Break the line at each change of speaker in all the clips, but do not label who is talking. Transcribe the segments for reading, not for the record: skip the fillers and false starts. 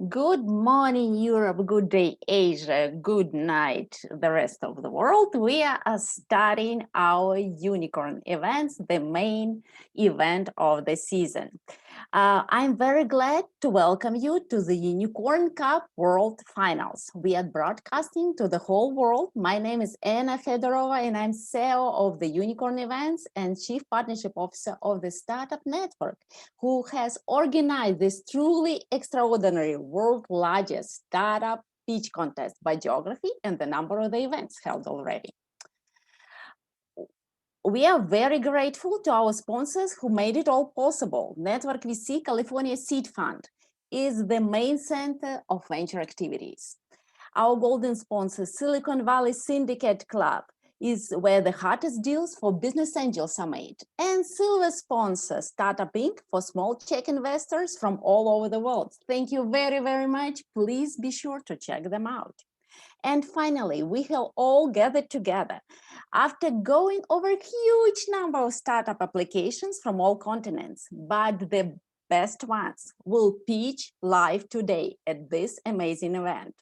Good morning, Europe. Good day, Asia. Good night, the rest of the world. We are starting our Unicorn events, the main event of the season. I'm very glad to welcome you to the Unicorn Cup World Finals. We are broadcasting to the whole world. My name is Anna Fedorova, and I'm CEO of the Unicorn Events and Chief Partnership Officer of the Startup Network, who has organized this truly extraordinary world's largest startup pitch contest by geography and the number of the events held already. We are very grateful to our sponsors who made it all possible. Network VC California Seed Fund is the main center of venture activities. Our golden sponsor, Silicon Valley Syndicate Club, is where the hottest deals for business angels are made. And silver sponsor, Startup Inc. for small check investors from all over the world. Thank you very, very much. Please be sure to check them out. And finally, we have all gathered together after going over a huge number of startup applications from all continents, but the best ones will pitch live today at this amazing event.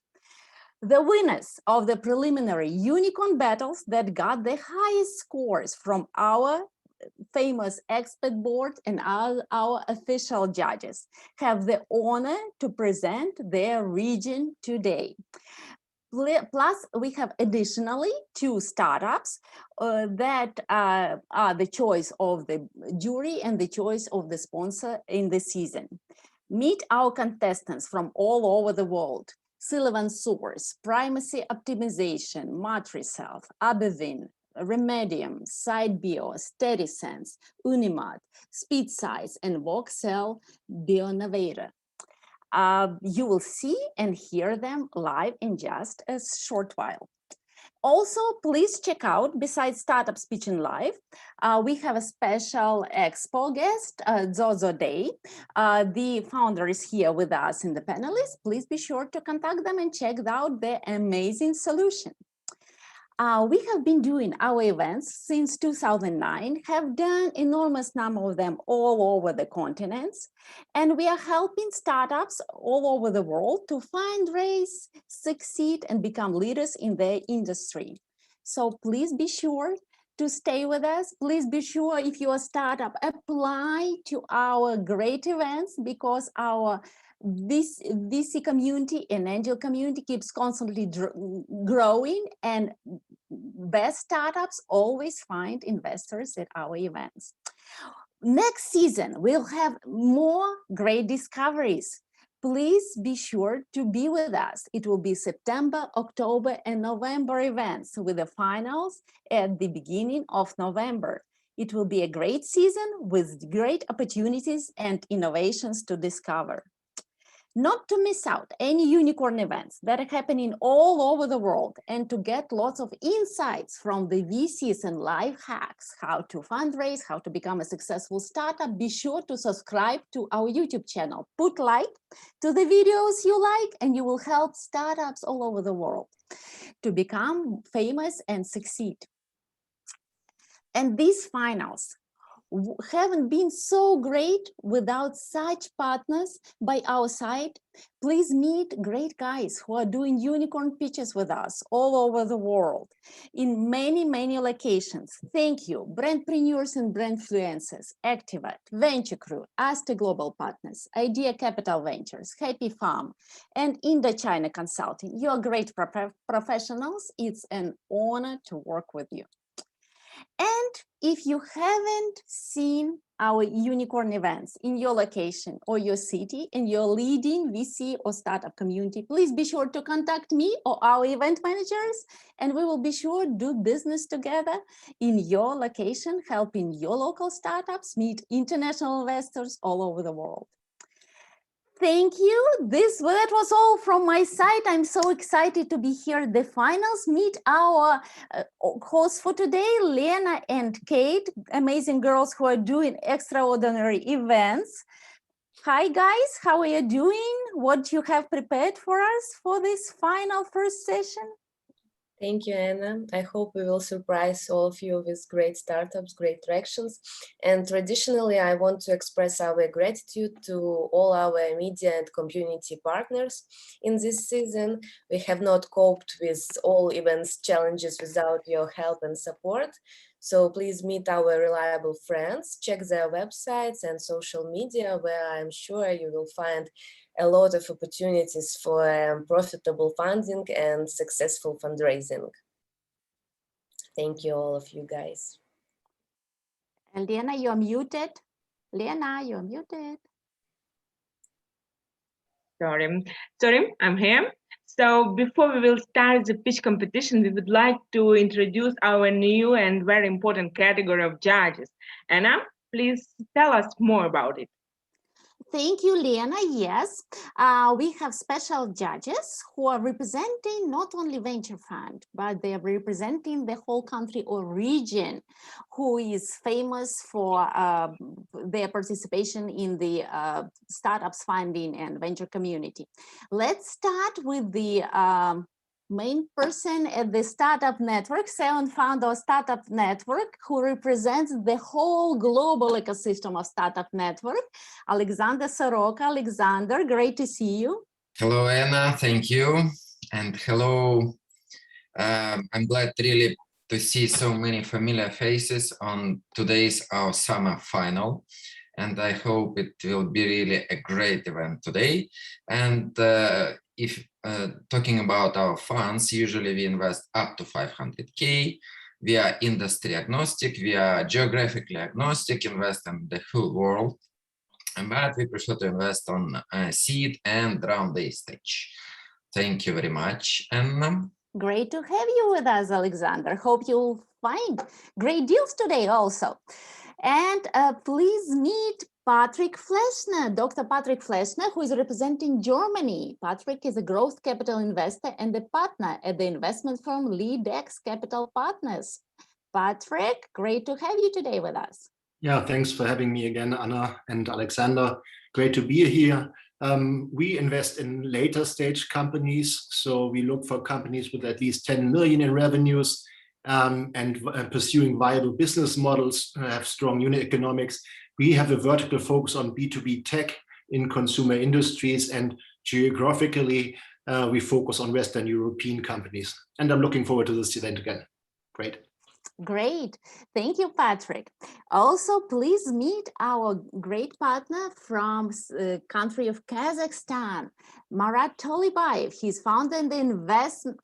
The winners of the preliminary unicorn battles that got the highest scores from our famous expert board and our official judges have the honor to present their region today. Plus, we have additionally 2 startups that are the choice of the jury and the choice of the sponsor in the season. Meet our contestants from all over the world: Sylvan Source, Primacy Optimization, Matricelf, Abivin, Remedium, Syte.bio, SteadySense, Eunimart, SpeedSize, and VoxCell BioInnovation. You will see and hear them live in just a short while. Also, please check out, besides Startup Speeching Live, we have a special expo guest, Zozo Day. The founder is here with us in the panelists. Please be sure to contact them and check out their amazing solution. We have been doing our events since 2009, have done enormous number of them all over the continents, and we are helping startups all over the world to fundraise, succeed, and become leaders in their industry. So please be sure to stay with us. Please be sure, if you're a startup, apply to our great events, because our VC community and angel community keeps constantly growing, and best startups always find investors at our events. Next season, we'll have more great discoveries. Please be sure to be with us. It will be September, October, and November events, with the finals at the beginning of November. It will be a great season with great opportunities and innovations to discover. Not to miss out any unicorn events that are happening all over the world, and to get lots of insights from the VCs and life hacks, how to fundraise, how to become a successful startup, be sure to subscribe to our YouTube channel. Put like to the videos you like, and you will help startups all over the world to become famous and succeed. And these finals haven't been so great without such partners by our side. Please meet great guys who are doing unicorn pitches with us all over the world in many, many locations. Thank you, brandpreneurs and brandfluencers, Activate, Venture Crew, Aster Global Partners, Idea Capital Ventures, Happy Farm, and Indochina Consulting. You're great professionals. It's an honor to work with you. And if you haven't seen our unicorn events in your location or your city, and you're leading VC or startup community, please be sure to contact me or our event managers, and we will be sure to do business together in your location, helping your local startups meet international investors all over the world. Thank you. That was all from my side. I'm so excited to be here at the finals. Meet our hosts for today, Lena and Kate, amazing girls who are doing extraordinary events. Hi guys, how are you doing? What do you have prepared for us for this final first session?
Thank you, Anna. I hope we will surprise all of you with great startups, great tractions. And traditionally, I want to express our gratitude to all our media and community partners in this season. We have not coped with all events challenges without your help and support. So please meet our reliable friends, check their websites and social media, where I'm sure you will find a lot of opportunities for profitable funding and successful fundraising. Thank you, all of you guys.
And Lena, you're muted. Lena, you're muted.
Sorry, I'm here. So before we will start the pitch competition, we would like to introduce our new and very important category of judges. Anna, please tell us more about it.
Thank you, Lena. Yes, we have special judges who are representing not only venture fund, but they are representing the whole country or region, who is famous for their participation in the startups funding and venture community. Let's start with the main person at the Startup Network, founder of Startup Network, who represents the whole global ecosystem of Startup Network, Alexander Soroka. Alexander, great to see you.
Hello, Anna, thank you. And hello, I'm glad really to see so many familiar faces on today's our summer final. And I hope it will be really a great event today. And if talking about our funds, usually we invest up to 500K. We are industry agnostic, we are geographically agnostic, invest in the whole world. But we prefer to invest on seed and round A stage. Thank you very much, Anna.
Great to have you with us, Alexander. Hope you'll find great deals today also. And please meet Patrick Fleschner, Dr. Patrick Fleschner, who is representing Germany. Patrick is a growth capital investor and a partner at the investment firm LeadX Capital Partners. Patrick, great to have you today with us.
Yeah, thanks for having me again, Anna and Alexander. Great to be here. We invest in later stage companies. So we look for companies with at least 10 million in revenues and pursuing viable business models, have strong unit economics. We have a vertical focus on B2B tech in consumer industries, and geographically, we focus on Western European companies. And I'm looking forward to this event again. Great.
Great. Thank you, Patrick. Also, please meet our great partner from the country of Kazakhstan, Marat Tolibayev. He's founder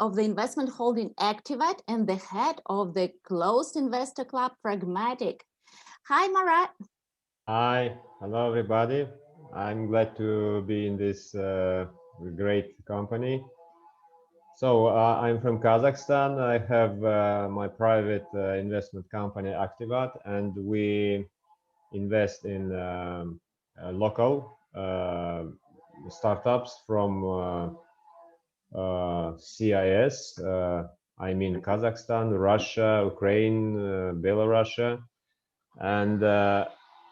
of the investment holding Activat and the head of the closed investor club Pragmatic. Hi, Marat.
Hi. Hello, everybody. I'm glad to be in this great company. So I'm from Kazakhstan. I have my private investment company Activat, and we invest in local startups from CIS. I mean Kazakhstan, Russia, Ukraine, Belarus, and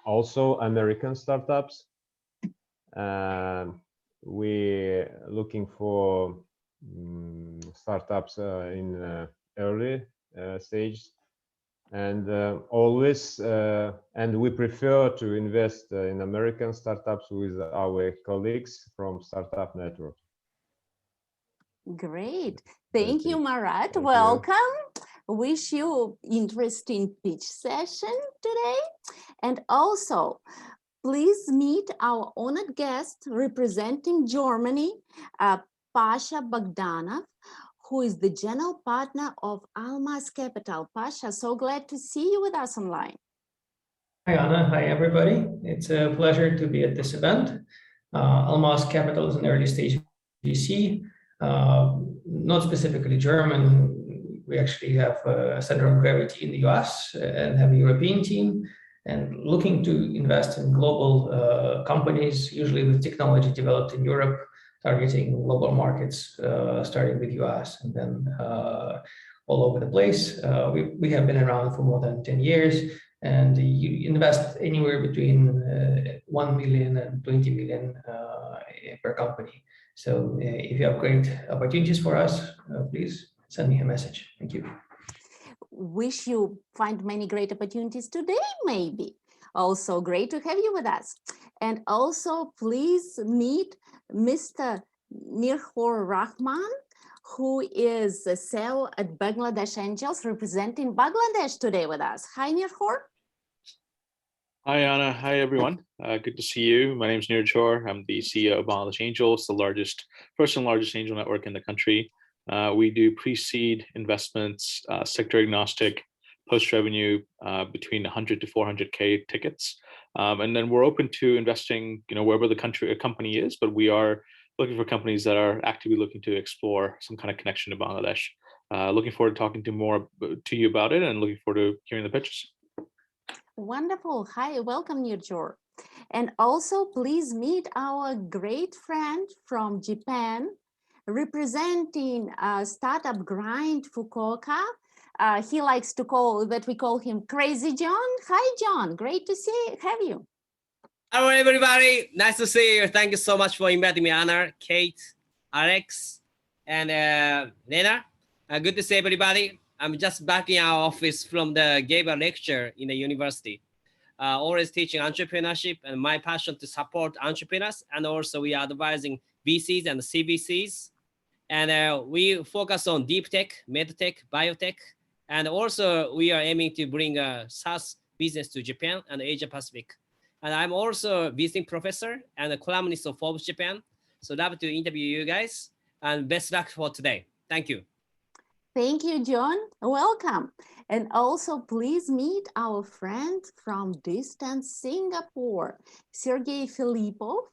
also American startups. We're looking for startups in early stage, and always and we prefer to invest in American startups with our colleagues from Startup Network.
Great. Thank you, Marat.
Thank
Welcome. Wish you interesting pitch session today. And also, please meet our honored guest representing Germany, Pasha Bogdanov, who is the general partner of Almas Capital. Pasha, so glad to see you with us online.
Hi, Anna. Hi, everybody. It's a pleasure to be at this event. Almas Capital is an early stage VC, not specifically German. We actually have a center of gravity in the US and have a European team, and looking to invest in global companies, usually with technology developed in Europe, targeting global markets, starting with US and then all over the place. We have been around for more than 10 years, and you invest anywhere between 1 million and 20 million per company. So if you have great opportunities for us, please send me a message. Thank you.
Wish you find many great opportunities today, maybe. Also great to have you with us. And also please meet Mr. Nirhor Rahman, who is the CEO at Bangladesh Angels, representing Bangladesh today with us. Hi, Nirhor.
Hi, Anna. Hi, everyone. Good to see you. My name is Neeraj Chor. I'm the CEO of Bangladesh Angels, the first and largest angel network in the country. We do pre-seed investments, sector agnostic, post-revenue between 100 to 400K tickets. And then we're open to investing, wherever a company is, but we are looking for companies that are actively looking to explore some kind of connection to Bangladesh. Looking forward to talking to you about it and looking forward to hearing the pitches.
Wonderful. Hi, welcome, Nirjor. And also please meet our great friend from Japan, representing startup Grind Fukuoka. He likes to we call him Crazy John. Hi, John. Great to have you.
Hello, everybody. Nice to see you. Thank you so much for inviting me, Anna, Kate, Alex, and Lena. Good to see everybody. I'm just back in our office gave a lecture in the university. Always teaching entrepreneurship and my passion to support entrepreneurs. And also we are advising VCs and CVCs. And we focus on deep tech, med tech, biotech. And also we are aiming to bring a SaaS business to Japan and Asia Pacific. And I'm also a visiting professor and a columnist of Forbes Japan. So love to interview you guys and best luck for today. Thank you.
Thank you, John. Welcome. And also please meet our friend from distant Singapore, Sergey Filipov,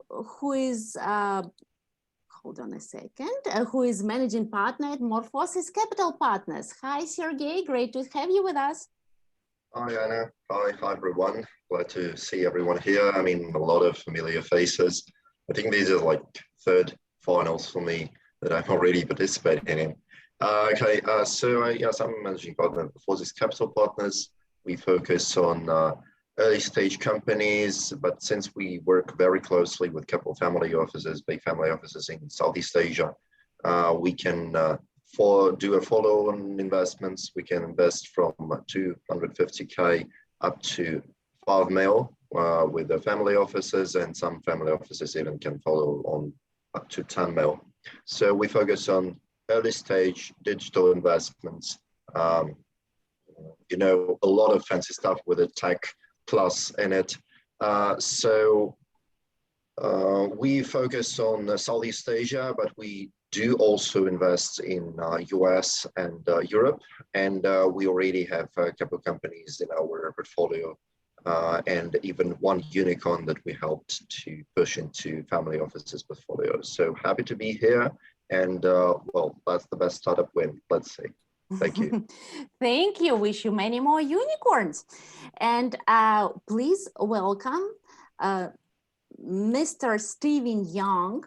who is, hold on a second, who is managing partner at Morphosis Capital Partners. Hi, Sergey, great to have you with us.
Hi, Anna. Hi, everyone. Glad to see everyone here. I mean, a lot of familiar faces. I think these are like third finals for me that I'm already participating in. Yes, I'm a managing partner for this Capital Partners. We focus on early stage companies, but since we work very closely with couple family offices, big family offices in Southeast Asia, we can do a follow-on investments. We can invest from 250K up to 5 mil with the family offices, and some family offices even can follow on up to 10 mil. So we focus on early stage digital investments, a lot of fancy stuff with a tech plus in it. We focus on Southeast Asia, but we do also invest in US and Europe. And we already have a couple of companies in our portfolio and even one unicorn that we helped to push into family offices portfolios. So happy to be here. And well, that's the best startup win, let's see. Thank you.
Thank you. Wish you many more unicorns. And please welcome Mr. Steven Young,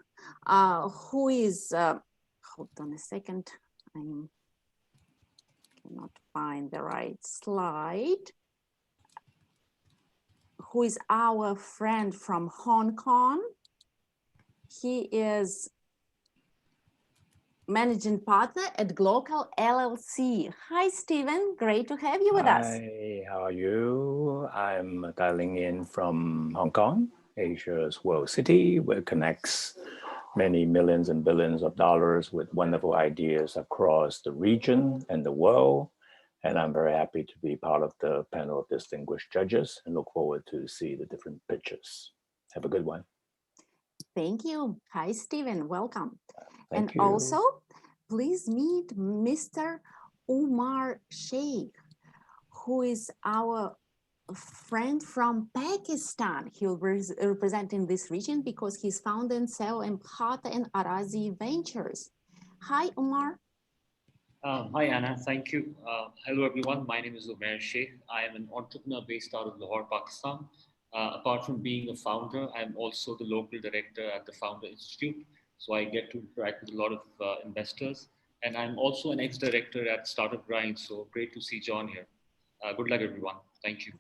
who is, hold on a second, I cannot find the right slide, who is our friend from Hong Kong. He is managing partner at Glocal LLC. Hi, Stephen. Great to have you with us.
Hi, how are you? I'm dialing in from Hong Kong, Asia's world city, where it connects many millions and billions of dollars with wonderful ideas across the region and the world. And I'm very happy to be part of the panel of distinguished judges and look forward to see the different pitches. Have a good one.
Thank you. Hi, Stephen. Welcome.
Thank you.
Also, please meet Mr. Umar Sheikh, who is our friend from Pakistan. He'll be representing this region because he's founder and CEO and partner in Arazi Ventures. Hi, Umar.
Hi, Anna. Thank you. Hello, everyone. My name is Umar Sheikh. I am an entrepreneur based out of Lahore, Pakistan. Apart from being a founder, I'm also the local director at the Founder Institute. So I get to interact with a lot of investors. And I'm also an ex-director at Startup Grind. So great to see John here. Good luck, everyone. Thank you.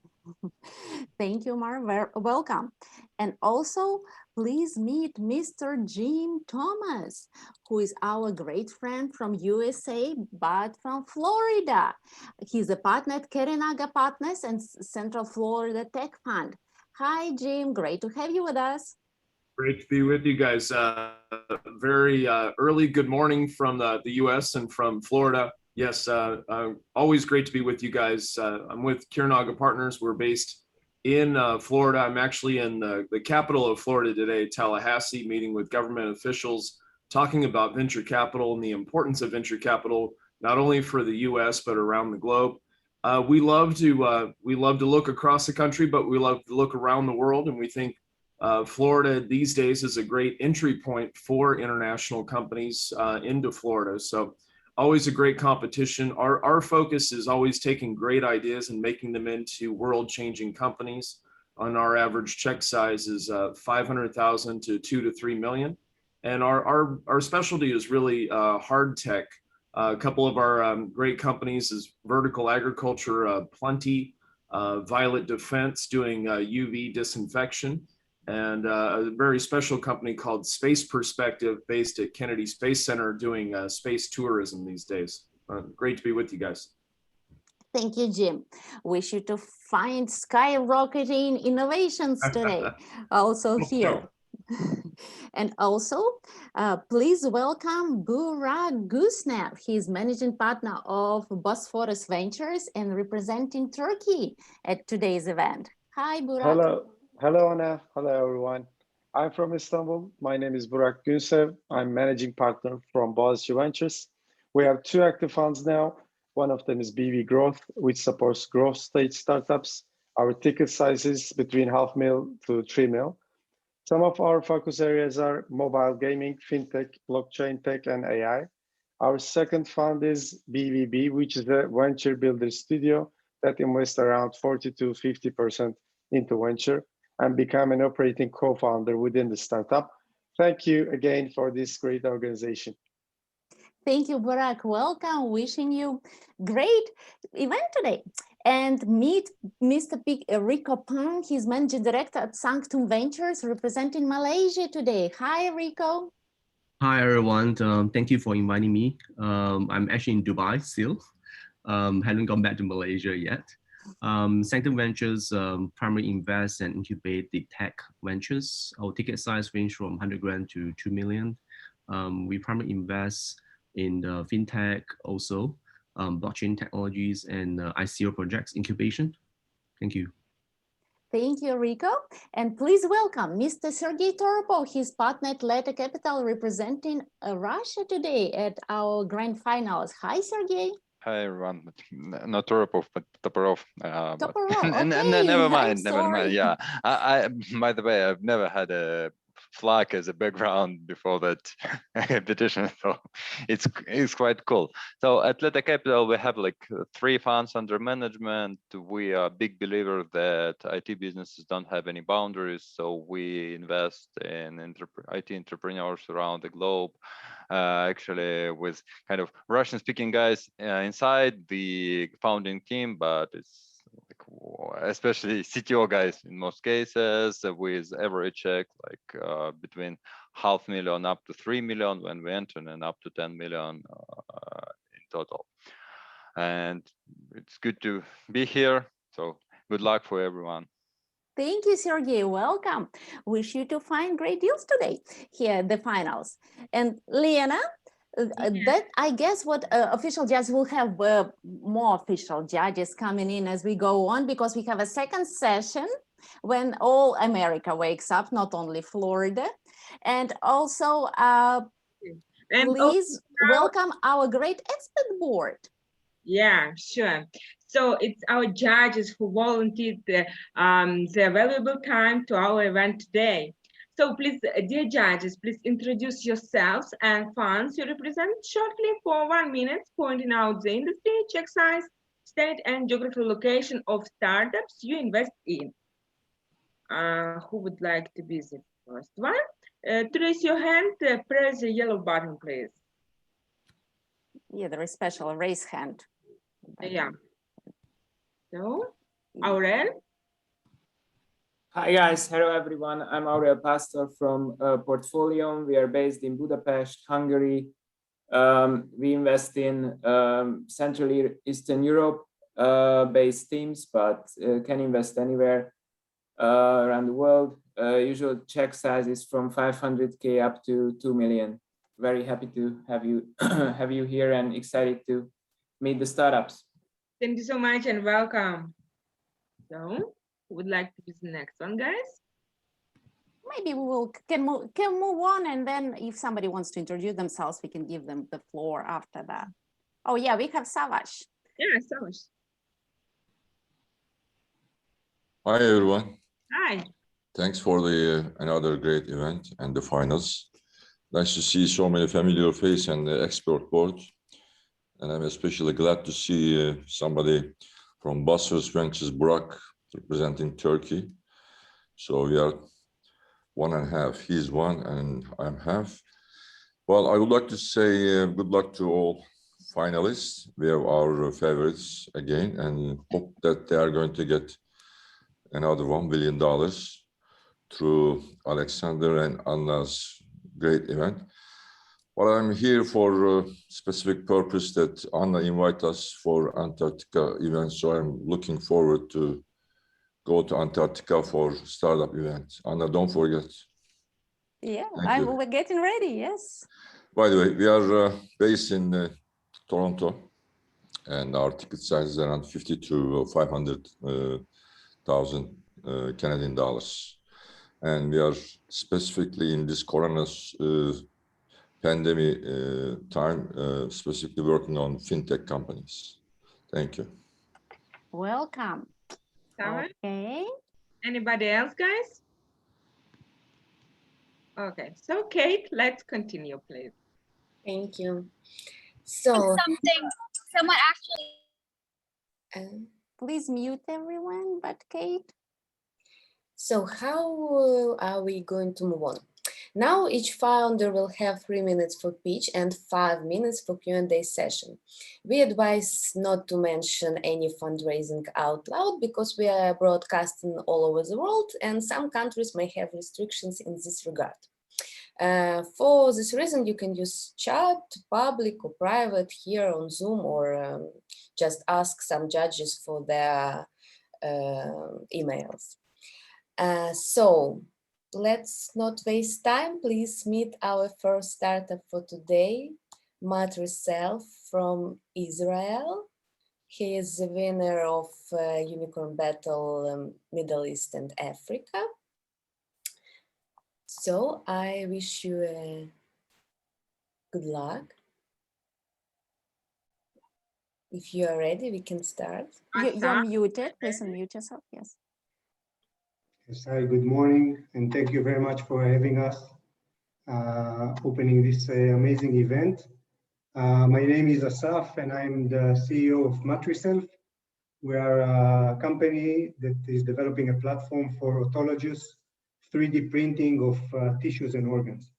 Thank you, Umar. Welcome. And also, please meet Mr. Jim Thomas, who is our great friend from USA, but from Florida. He's a partner at Kerinaga Partners and Central Florida Tech Fund. Hi, Jim. Great to have you with us.
Great to be with you guys. Very early good morning from the US and from Florida. Yes, always great to be with you guys. I'm with Kerinaga Partners. We're based in Florida. I'm actually in the capital of Florida today, Tallahassee, meeting with government officials, talking about venture capital and the importance of venture capital, not only for the US, but around the globe. We love to look across the country, but we love to look around the world, and we think Florida these days is a great entry point for international companies into Florida. So always a great competition. Our focus is always taking great ideas and making them into world-changing companies. On our average check size is 500,000 to 2 to 3 million. And our specialty is really hard tech. A couple of our great companies is vertical agriculture, Plenty, Violet Defense doing UV disinfection, and a very special company called Space Perspective based at Kennedy Space Center doing space tourism these days. Great to be with you guys.
Thank you, Jim. Wish you to find skyrocketing innovations today, also here. And also, please welcome Burak Gusnev. He's managing partner of Bosphorus Ventures and representing Turkey at today's event. Hi, Burak.
Hello, Anna. Hello, everyone. I'm from Istanbul. My name is Burak Günsev. I'm managing partner from Boğaziçi Ventures. We have 2 active funds now. One of them is BV Growth, which supports growth stage startups. Our ticket size is between $500,000 to $3 million. Some of our focus areas are mobile gaming, fintech, blockchain tech, and AI. Our second fund is BVB, which is a venture builder studio that invests around 40 to 50% into venture and become an operating co-founder within the startup. Thank you again for this great organization.
Thank you, Burak. Welcome. Wishing you great event today. And meet Mr. Rico Pang. He's managing director at Sanctum Ventures, representing Malaysia today. Hi, Rico.
Hi, everyone. Thank you for inviting me. I'm actually in Dubai still. Haven't gone back to Malaysia yet. Sanctum Ventures primarily invests and incubate the tech ventures. Our ticket size range from 100 grand to 2 million. We primarily invest in the fintech, also blockchain technologies and ICO projects incubation. Thank you.
Thank you, Rico. And please welcome Mr. Sergey Toropov, his partner at Leta Capital, representing Russia today at our grand finals. Hi, Sergey.
Hi, everyone. Not Toropov, but Toporov.
Toporov, okay.
Never mind, never mind. Yeah, by the way, I've never had a flag as a background before that competition, so it's quite cool. So at Leta Capital, we have like 3 funds under management. We are big believers that IT businesses don't have any boundaries, so we invest in IT entrepreneurs around the globe. Actually, with kind of Russian-speaking guys inside the founding team, but it's especially CTO guys in most cases, with average check like between $500,000 up to 3 million when we enter, and up to 10 million in total. And it's good to be here. So good luck for everyone.
Thank you, Sergey. Welcome. Wish you to find great deals today here at the finals. And Lena, that I guess what official judges will have more official judges coming in as we go on, because we have a second session when all America wakes up, not only Florida. And also, please welcome our great expert board.
Yeah, sure. So it's our judges who volunteered their valuable time to our event today. So please, dear judges, please introduce yourselves and funds you represent shortly for 1 minute, pointing out the industry, check size, state and geographical location of startups you invest in. Who would like to be the first one? To raise your hand, press the yellow button, please.
Yeah, there is special raise hand.
Yeah. So, Aurel?
Hi guys, hello everyone. I'm Aurel Pastor from Portfolio. We are based in Budapest, Hungary. We invest in Central Eastern Europe based teams, but can invest anywhere around the world. Usual check size is from 500K up to 2 million. Very happy to have you have you here and excited to meet the startups.
Thank you so much and welcome. So, who would like to be the next one, guys?
Maybe we can move on, and then if somebody wants to introduce themselves, we can give them the floor after that. Oh yeah, we have Savas.
Yeah, Savas.
Hi everyone.
Hi.
Thanks for the another great event and the finals. Nice to see so many familiar faces and the expert board. And I'm especially glad to see somebody from Bosphorus Ventures, Burak, representing Turkey. So we are 1.5. He's 1 and I'm half. Well, I would like to say good luck to all finalists. We have our favorites again and hope that they are going to get another $1 billion through Alexander and Anna's great event. But I'm here for a specific purpose that Anna invited us for Antarctica event. So I'm looking forward to go to Antarctica for startup event. Anna, don't forget.
Yeah, we're getting ready, yes.
By the way, we are based in Toronto and our ticket size is around 50 to 500,000 Canadian dollars. And we are specifically in this corona pandemic time, specifically working on fintech companies. Thank you.
Welcome.
Sarah?
Okay.
Anybody else, guys? Okay, so Kate, let's continue, please.
Thank you. So
someone actually.
Please mute everyone, but Kate.
So how are we going to move on? Now each founder will have 3 minutes for pitch and 5 minutes for Q&A session. We advise not to mention any fundraising out loud because we are broadcasting all over the world and some countries may have restrictions in this regard. For this reason, you can use chat, public or private here on Zoom, or just ask some judges for their emails. So let's not waste time. Please meet our first startup for today, Matricelf from Israel. He is the winner of Unicorn Battle Middle East and Africa. So I wish you good luck. If you are ready, we can start.
You're muted. Please unmute yourself. Yes.
Yes, hi, good morning, and thank you very much for having us, opening this amazing event. My name is Asaf, and I'm the CEO of Matricelf. We are a company that is developing a platform for autologous 3D printing of tissues and organs.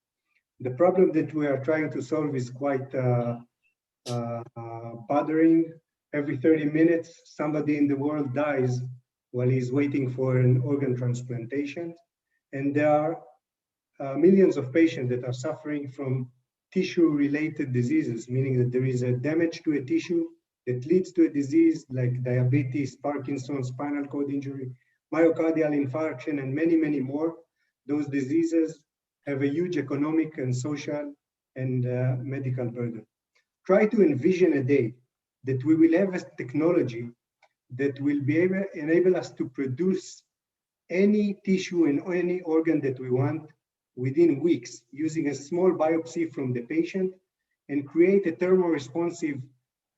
The problem that we are trying to solve is quite bothering. Every 30 minutes, somebody in the world dies while he's waiting for an organ transplantation. And there are millions of patients that are suffering from tissue-related diseases, meaning that there is a damage to a tissue that leads to a disease like diabetes, Parkinson's, spinal cord injury, myocardial infarction, and many, many more. Those diseases have a huge economic and social and medical burden. Try to envision a day that we will have a technology that will be able to enable us to produce any tissue and any organ that we want within weeks, using a small biopsy from the patient and create a thermoresponsive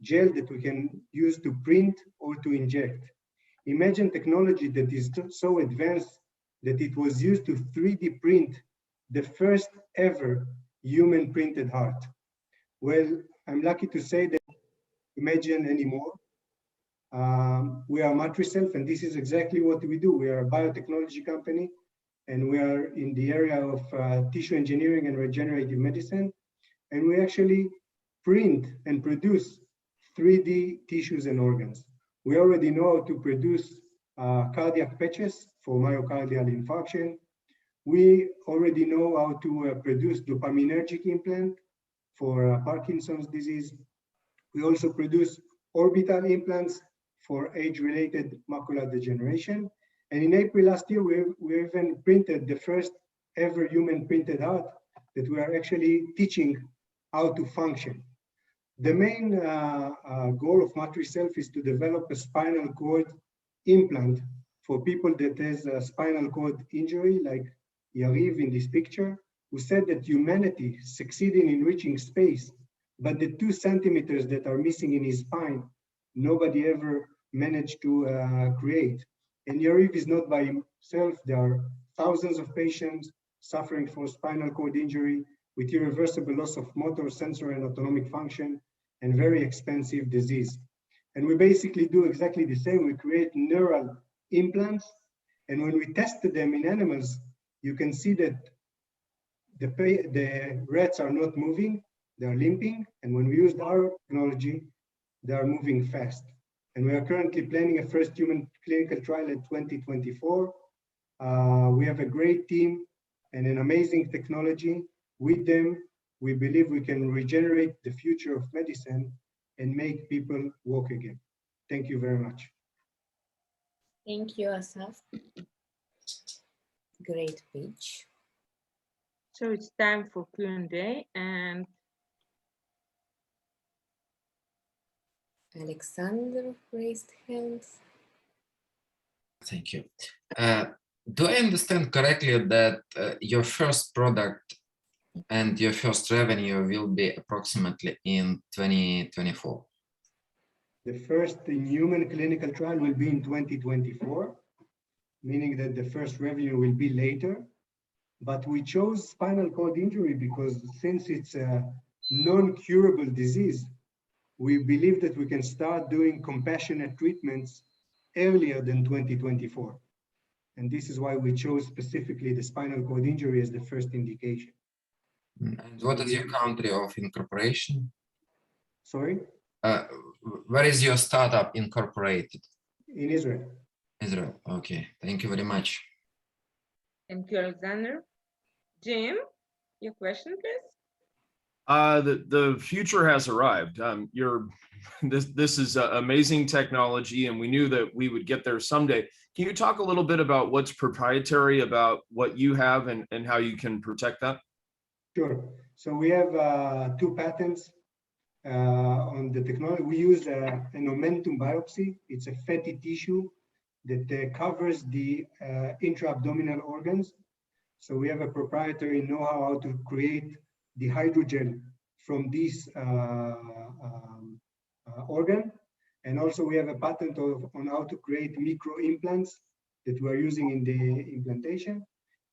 gel that we can use to print or to inject. Imagine technology that is so advanced that it was used to 3D print the first ever human printed heart. Well, I'm lucky to say that imagine anymore. We are Matricelf, and this is exactly what we do. We are a biotechnology company, and we are in the area of tissue engineering and regenerative medicine. And we actually print and produce 3D tissues and organs. We already know how to produce cardiac patches, for myocardial infarction. We already know how to produce dopaminergic implant for Parkinson's disease. We also produce orbital implants for age-related macular degeneration. And in April last year, we even printed the first ever human printed heart that we are actually teaching how to function. The main goal of Matricelf is to develop a spinal cord implant for people that has a spinal cord injury, like Yariv in this picture, who said that humanity succeeded in reaching space, but the 2 centimeters that are missing in his spine, nobody ever managed to create. And Yariv is not by himself. There are thousands of patients suffering from spinal cord injury with irreversible loss of motor, sensory, and autonomic function, and very expensive disease. And we basically do exactly the same. We create neural implants, and when we tested them in animals, you can see that the rats are not moving, they're limping, and when we used our technology, they are moving fast. And we are currently planning a first human clinical trial in 2024. We have a great team and an amazing technology. With them, we believe we can regenerate the future of medicine and make people walk again. Thank you very much.
Thank you, Asaf. Great pitch.
So it's time for Q&A, and
Alexander raised hands.
Thank you. Do I understand correctly that your first product and your first revenue will be approximately in 2024?
The first human clinical trial will be in 2024, meaning that the first revenue will be later. But we chose spinal cord injury because since it's a non-curable disease, we believe that we can start doing compassionate treatments earlier than 2024. And this is why we chose specifically the spinal cord injury as the first indication.
And what is your country of incorporation?
Sorry?
Where is your startup incorporated?
In Israel.
Israel, okay. Thank you very much.
thank you, Alexander. Jim, your question, please.
The future has arrived. This is amazing technology, and we knew that we would get there someday. Can you talk a little bit about what's proprietary about what you have and how you can protect that?
Sure. So we have 2 patents on the technology. We use an omentum biopsy. It's a fatty tissue that covers the intra-abdominal organs. So we have a proprietary know-how how to create the hydrogel from this organ. And also we have a patent on how to create micro implants that we're using in the implantation,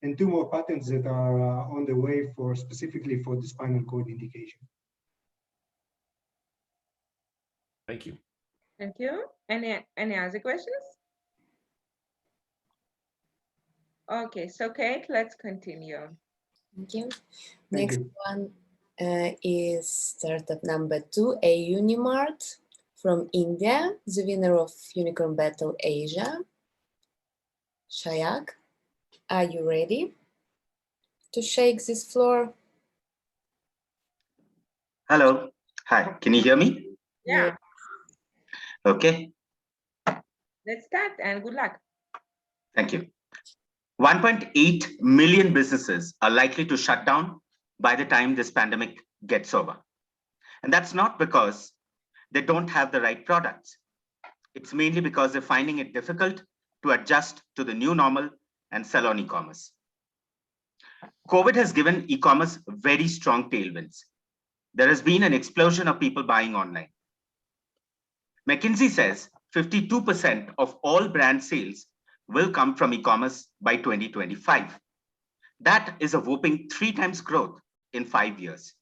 and 2 more patents that are on the way for specifically for the spinal cord indication.
Thank you.
Thank you. Any other questions? Okay, so Kate, let's continue.
Thank you.
Thank
Next
you.
one is startup number 2, Eunimart from India, the winner of Unicorn Battle Asia. Shayak, are you ready to shake this floor?
Hello. Hi. Can you hear me?
Yeah.
Okay.
Let's start and good luck.
Thank you. 1.8 million businesses are likely to shut down by the time this pandemic gets over. And that's not because they don't have the right products. It's mainly because they're finding it difficult to adjust to the new normal and sell on e-commerce. COVID has given e-commerce very strong tailwinds. There has been an explosion of people buying online. McKinsey says 52% of all brand sales will come from e-commerce by 2025. That is a whopping 3 times growth in 5 years.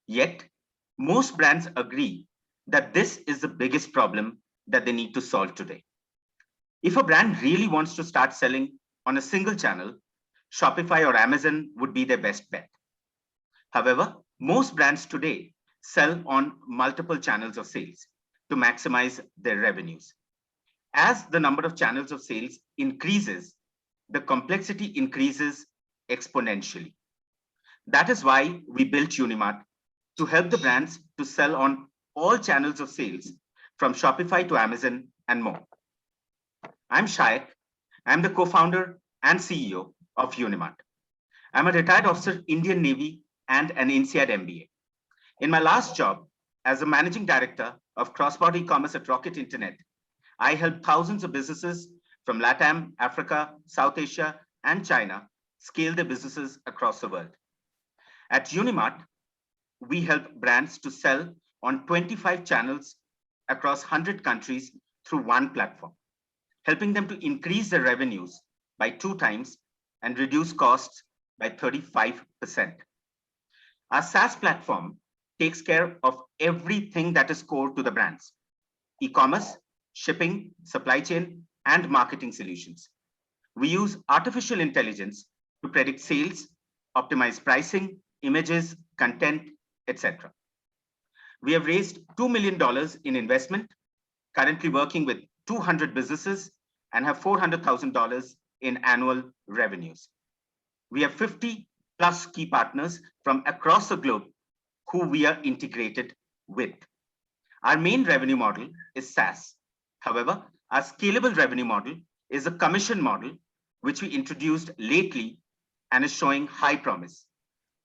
Yet, most brands agree that this is the biggest problem that they need to solve today. If a brand really wants to start selling on a single channel, Shopify or Amazon would be their best bet. However, most brands today sell on multiple channels of sales to maximize their revenues. As the number of channels of sales increases, the complexity increases exponentially. That is why we built Eunimart, to help the brands to sell on all channels of sales, from Shopify to Amazon and more. I'm Syte. I'm the co-founder and CEO of Eunimart. I'm a retired officer, Indian Navy, and an INSEAD MBA. In my last job as a managing director of cross-border e-commerce at Rocket Internet, I helped thousands of businesses from LATAM, Africa, South Asia, and China scale their businesses across the world. At Eunimart, we help brands to sell on 25 channels across 100 countries through one platform, helping them to increase their revenues by 2 times and reduce costs by 35%. Our SaaS platform takes care of everything that is core to the brands: e-commerce, shipping, supply chain, and marketing solutions. We use artificial intelligence to predict sales, optimize pricing, images, content, etc. We have raised $2 million in investment, currently working with 200 businesses, and have $400,000 in annual revenues. We have 50 plus key partners from across the globe who we are integrated with. Our main revenue model is SaaS. However, our scalable revenue model is a commission model, which we introduced lately and is showing high promise.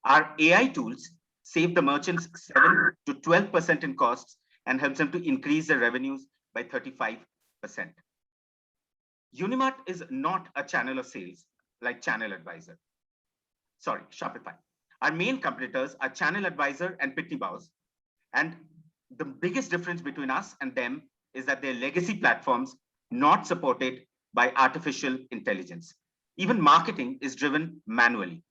Our AI tools save the merchants 7 to 12% in costs and helps them to increase their revenues by 35%. Eunimart is not a channel of sales like Channel Advisor. Sorry, Shopify. Our main competitors are Channel Advisor and Pitney Bowes. And the biggest difference between us and them is that they're legacy platforms not supported by artificial intelligence. Even marketing is driven manually.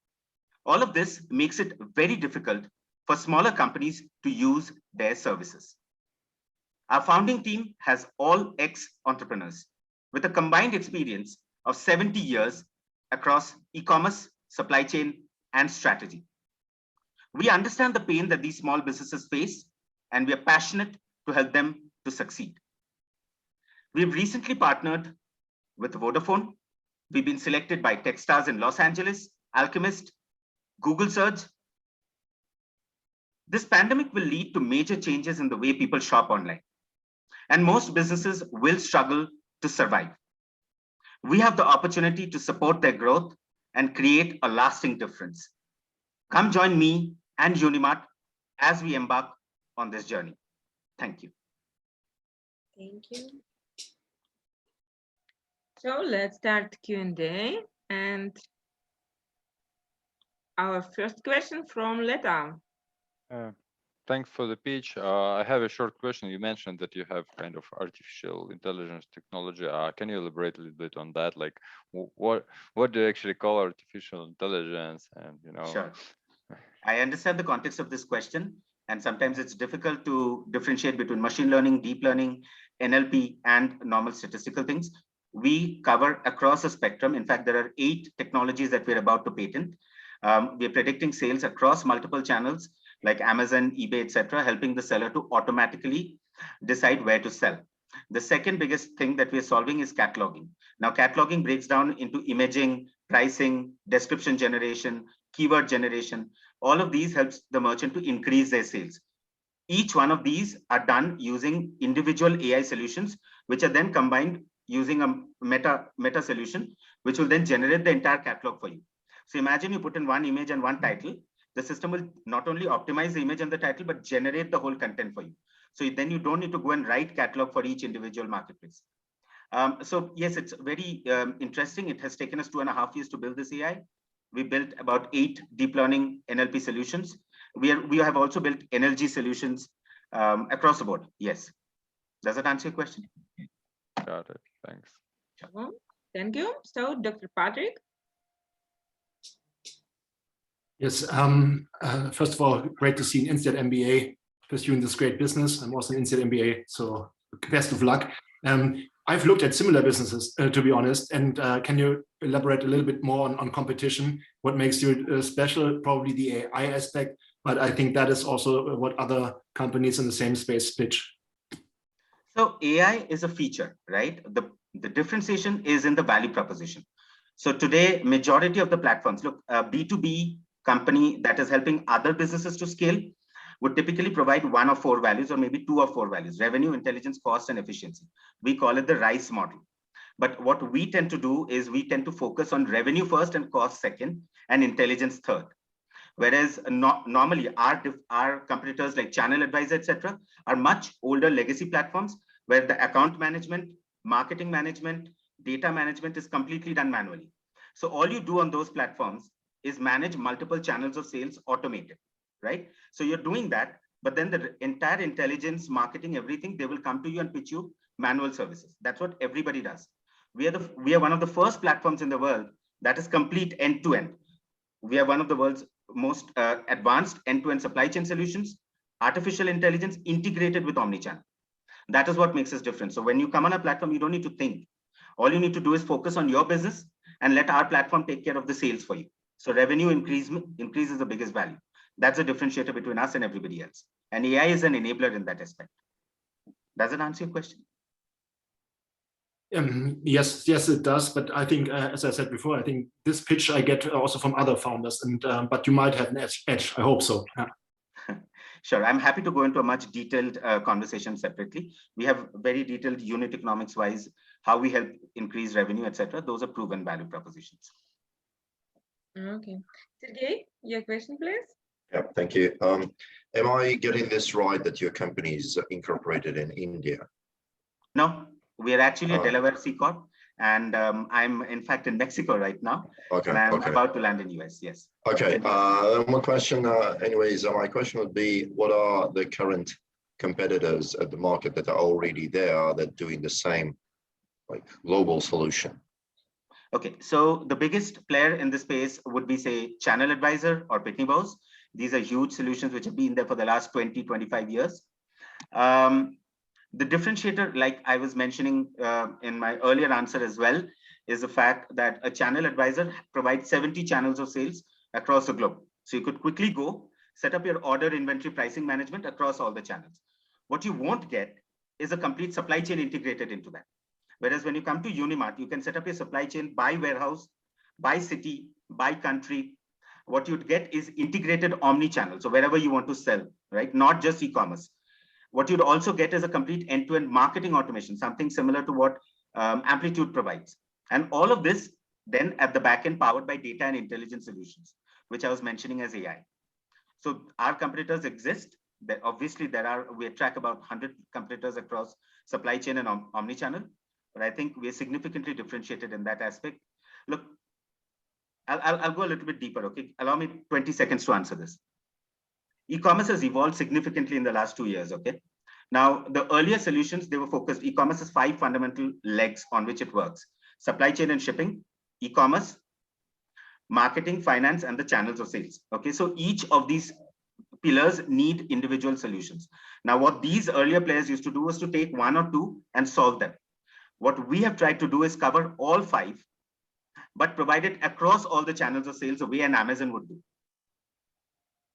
All of this makes it very difficult for smaller companies to use their services. Our founding team has all ex-entrepreneurs with a combined experience of 70 years across e-commerce, supply chain, and strategy. We understand the pain that these small businesses face, and we are passionate to help them to succeed. We've recently partnered with Vodafone. We've been selected by Techstars in Los Angeles, Alchemist, Google Search. This pandemic will lead to major changes in the way people shop online, and most businesses will struggle to survive. We have the opportunity to support their growth and create a lasting difference. Come join me and Eunimart as we embark on this journey. Thank you.
Thank you. So let's start Q&A, and our first question from Leta.
Thanks for the pitch. I have a short question. You mentioned that you have kind of artificial intelligence technology. Can you elaborate a little bit on that? Like, what do you actually call artificial intelligence? And
Sure. I understand the context of this question, and sometimes it's difficult to differentiate between machine learning, deep learning, NLP, and normal statistical things. We cover across a spectrum. In fact, there are 8 technologies that we're about to patent. We're predicting sales across multiple channels like Amazon, eBay, etc., helping the seller to automatically decide where to sell. The second biggest thing that we're solving is cataloging. Now, cataloging breaks down into imaging, pricing, description generation, keyword generation. All of these helps the merchant to increase their sales. Each one of these are done using individual AI solutions, which are then combined using a meta solution, which will then generate the entire catalog for you. So imagine you put in one image and one title. The system will not only optimize the image and the title, but generate the whole content for you. So then you don't need to go and write catalog for each individual marketplace. So yes, it's very interesting. It has taken us 2.5 years to build this AI. We built about 8 deep learning NLP solutions. We have also built NLG solutions across the board. Yes. Does that answer your question?
Got it. Thanks.
Thank you. So Dr. Patrick.
Yes, first of all, great to see an INSEAD MBA pursuing this great business. I'm also an INSEAD MBA, so best of luck. I've looked at similar businesses, to be honest, and can you elaborate a little bit more on competition? What makes you special? Probably the AI aspect, but I think that is also what other companies in the same space pitch.
So AI is a feature, right? The differentiation is in the value proposition. So today, majority of the platforms, look, a B2B company that is helping other businesses to scale would typically provide 1 of 4 values, or maybe 2 of 4 values: revenue, intelligence, cost, and efficiency. We call it the RICE model. But what we tend to do is we tend to focus on revenue first and cost second and intelligence third. Whereas normally our competitors like Channel Advisor, etc., are much older legacy platforms where the account management, marketing management, data management is completely done manually. So all you do on those platforms is manage multiple channels of sales automated, right? So you're doing that, but then the entire intelligence, marketing, everything, they will come to you and pitch you manual services. That's what everybody does. We are one of the first platforms in the world that is complete end-to-end. We are one of the world's most advanced end-to-end supply chain solutions, artificial intelligence integrated with omnichannel. That is what makes us different. So when you come on a platform, you don't need to think. All you need to do is focus on your business and let our platform take care of the sales for you. So revenue increase is the biggest value. That's a differentiator between us and everybody else. And AI is an enabler in that aspect. Does it answer your question?
Yes, it does. But I think, as I said before, I think this pitch I get also from other founders, and but you might have an edge. I hope so. Yeah.
Sure, I'm happy to go into a much detailed conversation separately. We have very detailed unit economics wise, how we help increase revenue, etc. Those are proven value propositions.
Okay, Sergey, your question, please.
Yeah, thank you. Am I getting this right that your company is incorporated in India?
No, we are actually a Delaware C Corp, and I'm in fact in Mexico right now.
Okay.
And I'm about to land in US. Yes.
Okay. One question. Anyways, my question would be: what are the current competitors at the market that are already there that doing the same, like global solution?
Okay, so the biggest player in this space would be, say, Channel Advisor or Pitney Bowes. These are huge solutions which have been there for the last 20, 25 years. The differentiator, like I was mentioning in my earlier answer as well, is the fact that a Channel Advisor provides 70 channels of sales across the globe. So you could quickly go set up your order inventory pricing management across all the channels. What you won't get is a complete supply chain integrated into that. Whereas when you come to Eunimart, you can set up your supply chain by warehouse, by city, by country. What you'd get is integrated omni-channel. So wherever you want to sell, right? Not just e-commerce. What you'd also get is a complete end-to-end marketing automation, something similar to what Amplitude provides. And all of this then at the back end powered by data and intelligence solutions, which I was mentioning as AI. So our competitors exist. Obviously, we track about 100 competitors across supply chain and omni-channel. But I think we're significantly differentiated in that aspect. Look, I'll go a little bit deeper, okay? Allow me 20 seconds to answer this. E-commerce has evolved significantly in the last 2 years, okay? Now, the earlier solutions, they were focused. E-commerce has 5 fundamental legs on which it works: supply chain and shipping, e-commerce, marketing, finance, and the channels of sales, okay? So each of these pillars need individual solutions. Now, what these earlier players used to do was to take 1 or 2 and solve them. What we have tried to do is cover all 5, but provide it across all the channels of sales the way an Amazon would do.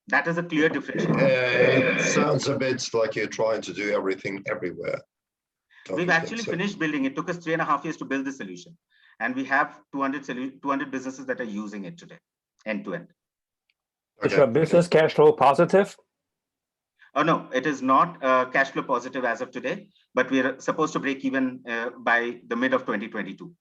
That is a clear differentiation.
It sounds a bit like you're trying to do everything everywhere.
We've actually finished building. It took us 3.5 years to build the solution. And we have 200 businesses that are using it today, end to end.
Is your business cash flow positive?
Oh, no, it is not cash flow positive as of today, but we're supposed to break even by the mid of 2022.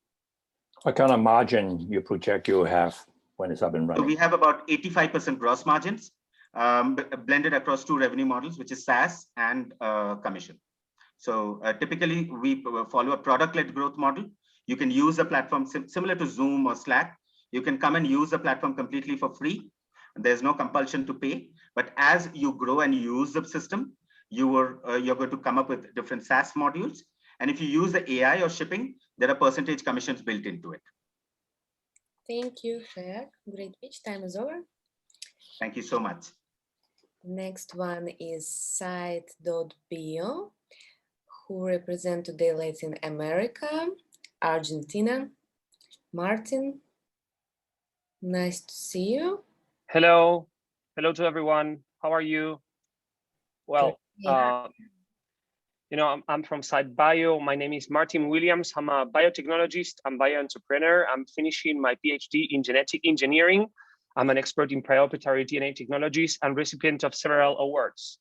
What kind of margin you project you have when it's up and running?
So we have about 85% gross margins blended across 2 revenue models, which is SaaS and commission. So typically we follow a product-led growth model. You can use the platform similar to Zoom or Slack. You can come and use the platform completely for free. There's no compulsion to pay. But as you grow and use the system, you're going to come up with different SaaS modules. And if you use the AI or shipping, there are percentage commissions built into it.
Thank you, Shrek. Great pitch. Time is over.
Thank you so much.
Next one is Syte.bio, who represent today Latin America, Argentina. Martin, nice to see you.
Hello. Hello to everyone. How are you? Well, I'm from Syte.bio. My name is Martin Williams. I'm a biotechnologist and bio-entrepreneur. I'm finishing my PhD in genetic engineering. I'm an expert in proprietary DNA technologies and recipient of several awards.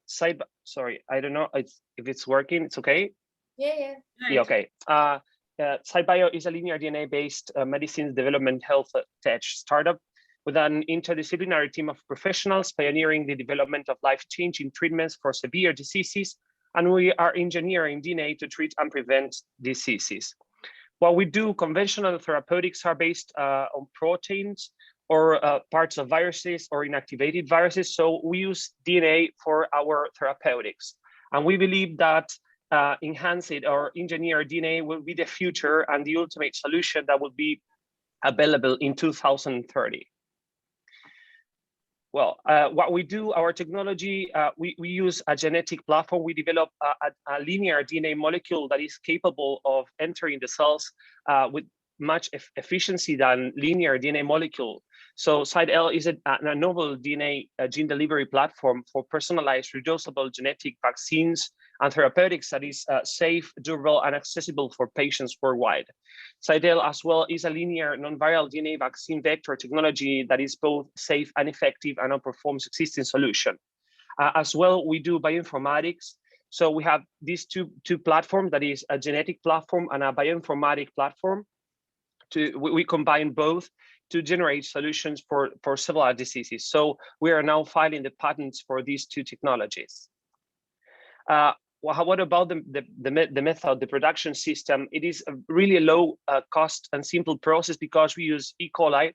Sorry, I don't know if it's working. It's okay?
Yeah.
Yeah, okay. Syte.bio is a linear DNA-based medicines development health tech startup with an interdisciplinary team of professionals pioneering the development of life-changing treatments for severe diseases, and we are engineering DNA to treat and prevent diseases. What we do, conventional therapeutics are based on proteins or parts of viruses or inactivated viruses, so we use DNA for our therapeutics. And we believe that enhanced or engineered DNA will be the future and the ultimate solution that will be available in 2030. Well, what we do, our technology, we use a genetic platform. We develop a linear DNA molecule that is capable of entering the cells with much efficiency than linear DNA molecule. So Syte.L is a novel DNA gene delivery platform for personalized reducible genetic vaccines and therapeutics that is safe, durable, and accessible for patients worldwide. Syte.L as well is a linear non-viral DNA vaccine vector technology that is both safe and effective and outperforms existing solution. As well, we do bioinformatics. So we have these two platforms, that is a genetic platform and a bioinformatic platform. We combine both to generate solutions for several diseases. So we are now filing the patents for these two technologies. What about the method, the production system? It is a really low cost and simple process because we use E. coli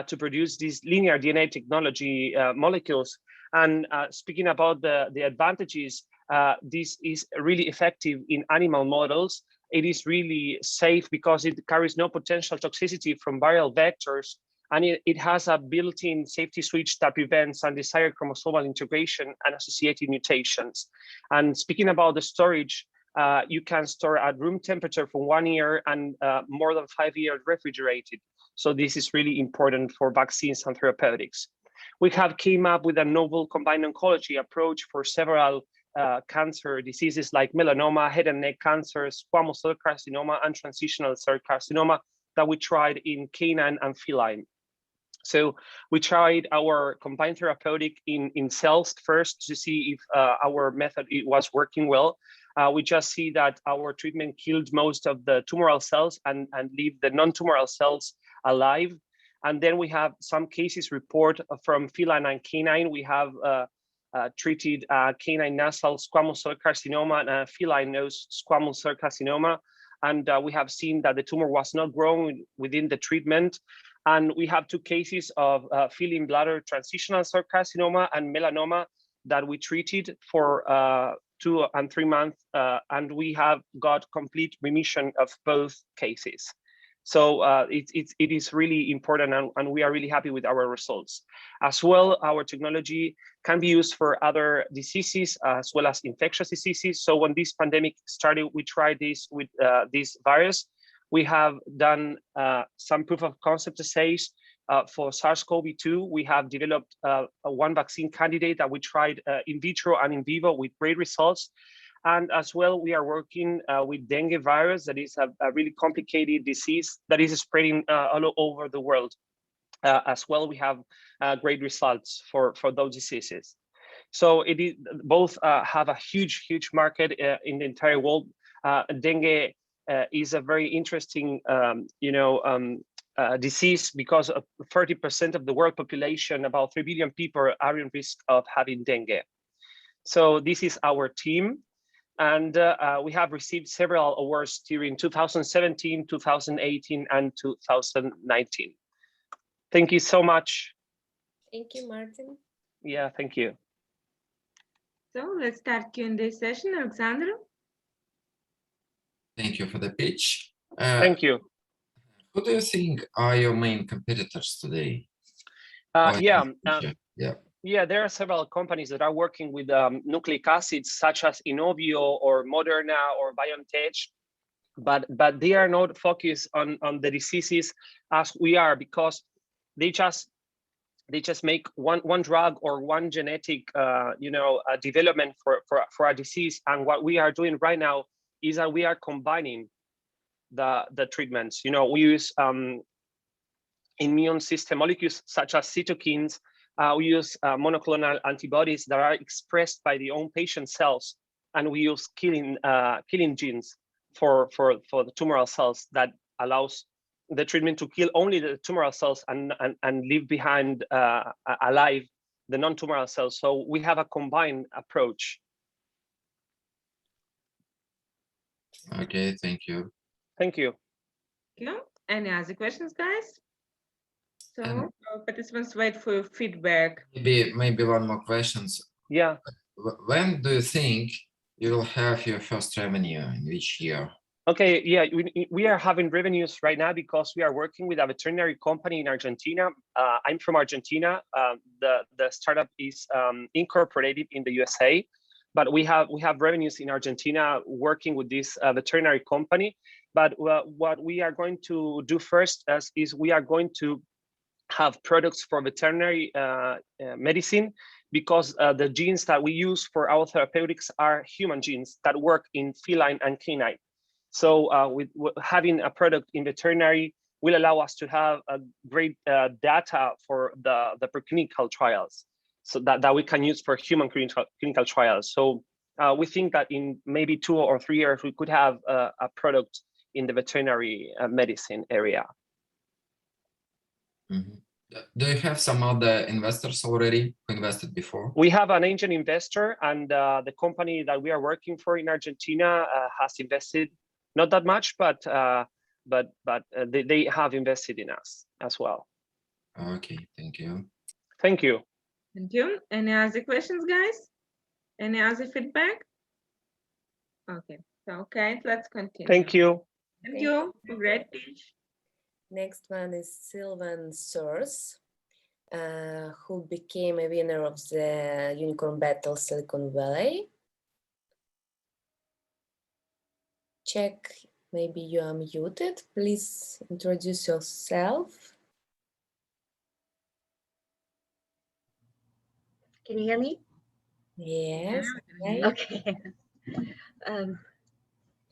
to produce these linear DNA technology molecules. And speaking about the advantages, this is really effective in animal models. It is really safe because it carries no potential toxicity from viral vectors, and it has a built-in safety switch that prevents undesired chromosomal integration and associated mutations. And speaking about the storage, you can store at room temperature for 1 year and more than 5 years refrigerated. So this is really important for vaccines and therapeutics. We have came up with a novel combined oncology approach for several cancer diseases like melanoma, head and neck cancer, squamous cell carcinoma, and transitional cell carcinoma that we tried in canine and feline. So we tried our combined therapeutic in cells first to see if our method was working well. We just see that our treatment killed most of the tumoral cells and leave the non-tumoral cells alive. And then we have some cases report from feline and canine. We have treated canine nasal squamous cell carcinoma and feline nose squamous cell carcinoma. And we have seen that the tumor was not growing within the treatment. And we have 2 cases of feline bladder transitional cell carcinoma and melanoma that we treated for 2 and 3 months. And we have got complete remission of both cases. So it is really important, and we are really happy with our results. As well, our technology can be used for other diseases as well as infectious diseases. So when this pandemic started, we tried this with this virus. We have done some proof of concept assays for SARS-CoV-2. We have developed one vaccine candidate that we tried in vitro and in vivo with great results. And as well, we are working with dengue virus, that is a really complicated disease that is spreading all over the world. As well, we have great results for those diseases. So it is both have a huge market in the entire world. Dengue is a very interesting, disease because 30% of the world population, about 3 billion people, are in risk of having dengue. So this is our team. And we have received several awards during 2017, 2018, and 2019. Thank you so much.
Thank you, Martin.
Yeah, thank you.
So let's start Q&A session, Alexander.
Thank you for the pitch.
Thank you.
Who do you think are your main competitors today?
Yeah, there are several companies that are working with nucleic acids, such as Inovio or Moderna or BioNTech, but they are not focused on the diseases as we are, because they just they just make one drug or one genetic development for a disease. And what we are doing right now is that we are combining the treatments. We use immune system molecules such as cytokines. We use monoclonal antibodies that are expressed by the own patient cells, and we use killing genes for the tumoral cells that allows the treatment to kill only the tumoral cells and leave behind alive the non-tumoral cells. So we have a combined approach.
Okay, thank you.
Thank you.
Thank you. Any other questions, guys? So participants wait for your feedback.
Maybe one more questions.
Yeah.
When do you think you will have your first revenue, in which year?
Okay, yeah, we are having revenues right now because we are working with a veterinary company in Argentina. I'm from Argentina. The startup is incorporated in the USA, but we have revenues in Argentina working with this veterinary company. But what we are going to do first is we are going to have products for veterinary medicine, because the genes that we use for our therapeutics are human genes that work in feline and canine. So with having a product in veterinary will allow us to have a great data for the preclinical trials, so that we can use for human clinical trials. So we think that in maybe 2 or 3 years, we could have a product in the veterinary medicine area.
Mm-hmm. Do you have some other investors already who invested before?
We have an angel investor, and the company that we are working for in Argentina has invested, not that much, but they have invested in us as well.
Okay, thank you.
Thank you.
Thank you. Any other questions, guys? Any other feedback? Okay, so let's continue.
Thank you.
Thank you. Great pitch.
Next one is Sylvan Source, who became a winner of the Unicorn Battle Silicon Valley. Check, maybe you are muted. Please introduce yourself.
Can you hear me?
Yes.
Okay.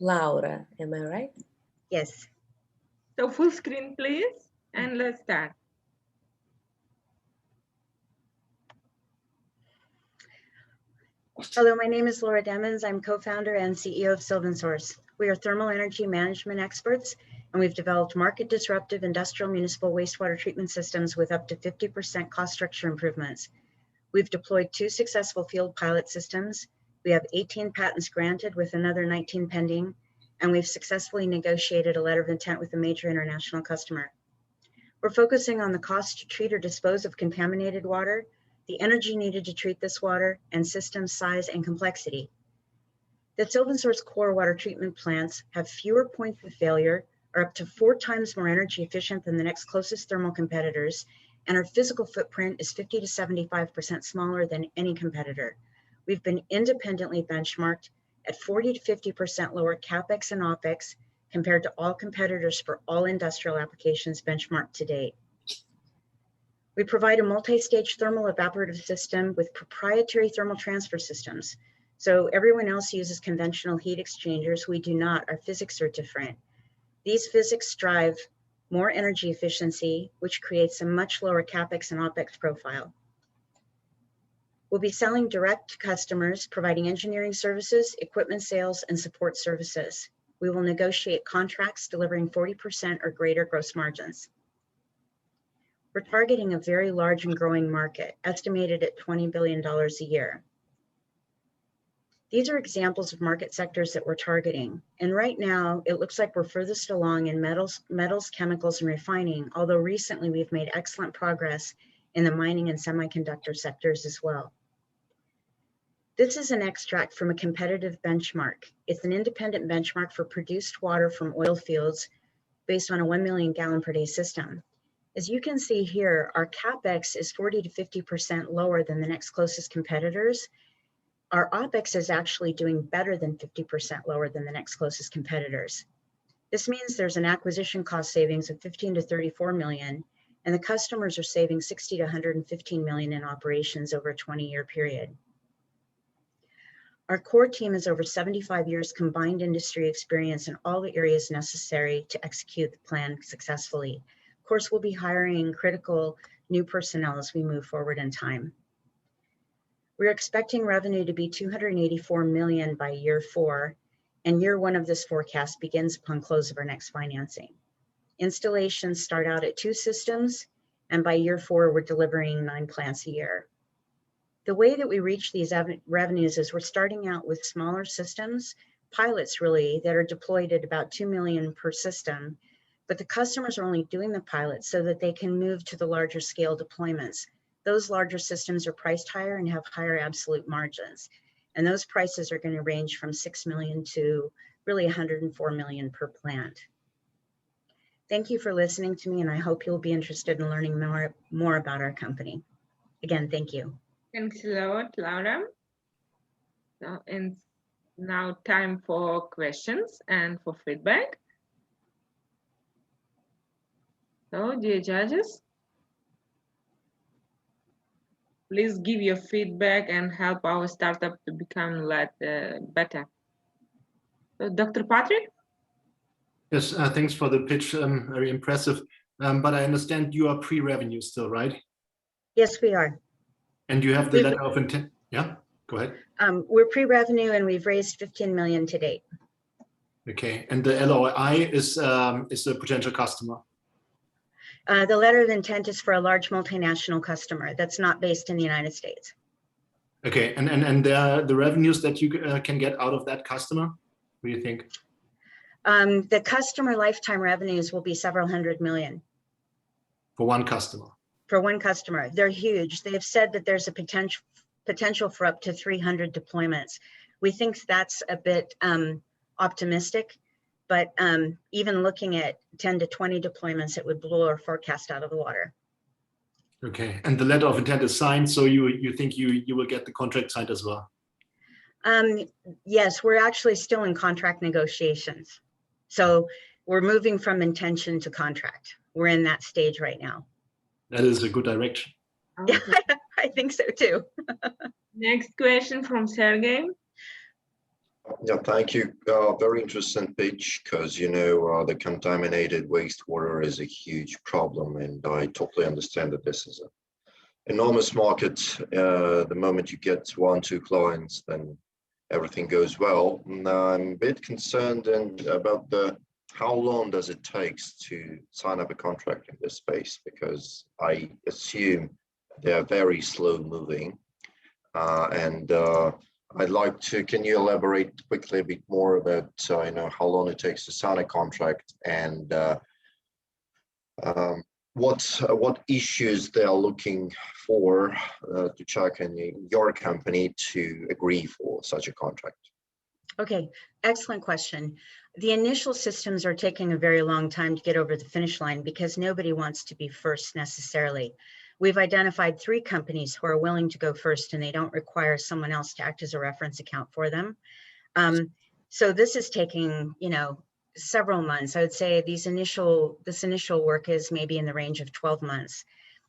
Laura, am I right?
Yes.
So full screen, please, and let's start.
Hello, my name is Laura Demons. I'm co-founder and CEO of Sylvan Source. We are thermal energy management experts, and we've developed market disruptive industrial municipal wastewater treatment systems with up to 50% cost structure improvements. We've deployed 2 successful field pilot systems. We have 18 patents granted with another 19 pending, and we've successfully negotiated a letter of intent with a major international customer. We're focusing on the cost to treat or dispose of contaminated water, the energy needed to treat this water, and system size and complexity. The Sylvan Source core water treatment plants have fewer points of failure, are up to 4 times more energy efficient than the next closest thermal competitors, and our physical footprint is 50 to 75% smaller than any competitor. We've been independently benchmarked at 40 to 50% lower CapEx and OpEx compared to all competitors for all industrial applications benchmarked to date. We provide a multi-stage thermal evaporative system with proprietary thermal transfer systems. So everyone else uses conventional heat exchangers. We do not. Our physics are different. These physics drive more energy efficiency, which creates a much lower CapEx and OpEx profile. We'll be selling direct to customers, providing engineering services, equipment sales, and support services. We will negotiate contracts delivering 40% or greater gross margins. We're targeting a very large and growing market, estimated at $20 billion a year. These are examples of market sectors that we're targeting. And right now, it looks like we're furthest along in metals, chemicals, and refining, although recently we've made excellent progress in the mining and semiconductor sectors as well. This is an extract from a competitive benchmark. It's an independent benchmark for produced water from oil fields based on a 1 million gallon per day system. As you can see here, our CapEx is 40 to 50% lower than the next closest competitors. Our OpEx is actually doing better than 50% lower than the next closest competitors. This means there's an acquisition cost savings of 15 to 34 million, and the customers are saving 60 to 115 million in operations over a 20-year period. Our core team has over 75 years combined industry experience in all the areas necessary to execute the plan successfully. Of course, we'll be hiring critical new personnel as we move forward in time. We're expecting revenue to be 284 million by year 4, and year 1 of this forecast begins upon close of our next financing. Installations start out at 2 systems, and by year 4, we're delivering 9 plants a year. The way that we reach these revenues is we're starting out with smaller systems, pilots really, that are deployed at about 2 million per system, but the customers are only doing the pilots so that they can move to the larger scale deployments. Those larger systems are priced higher and have higher absolute margins. And those prices are going to range from 6 million to really 104 million per plant. Thank you for listening to me, and I hope you'll be interested in learning more about our company. Again, thank you.
Thanks a lot, Laura. So, and now time for questions and for feedback. So, dear judges, please give your feedback and help our startup to become better. So, Dr. Patrick?
Yes, thanks for the pitch, very impressive. But I understand you are pre-revenue still, right?
Yes, we are.
And you have the letter of intent, yeah? Go ahead.
We're pre-revenue and we've raised 15 million to date.
Okay, and the LOI is a potential customer?
The letter of intent is for a large multinational customer that's not based in the United States.
Okay, and the revenues that you can get out of that customer, what do you think?
The customer lifetime revenues will be several hundred million.
For one customer?
For one customer. They're huge. They have said that there's a potential for up to 300 deployments. We think that's a bit optimistic, but even looking at 10 to 20 deployments, it would blow our forecast out of the water.
Okay, and the letter of intent is signed, so you think you will get the contract signed as well?
Yes, we're actually still in contract negotiations. So we're moving from intention to contract. We're in that stage right now.
That is a good direction.
Yeah, I think so too.
Next question from Sergey.
Yeah, thank you. Very interesting pitch, because the contaminated wastewater is a huge problem, and I totally understand that this is an enormous market. The moment you get 1, 2 clients, then everything goes well. And I'm a bit concerned about how long does it take to sign up a contract in this space, because I assume they are very slow moving. I'd like to, can you elaborate quickly a bit more about how long it takes to sign a contract, and what issues they are looking for to check in your company to agree for such a contract?
Okay, excellent question. The initial systems are taking a very long time to get over the finish line because nobody wants to be first necessarily. We've identified 3 companies who are willing to go first, and they don't require someone else to act as a reference account for them. So this is taking, several months. I would say this initial work is maybe in the range of 12 months.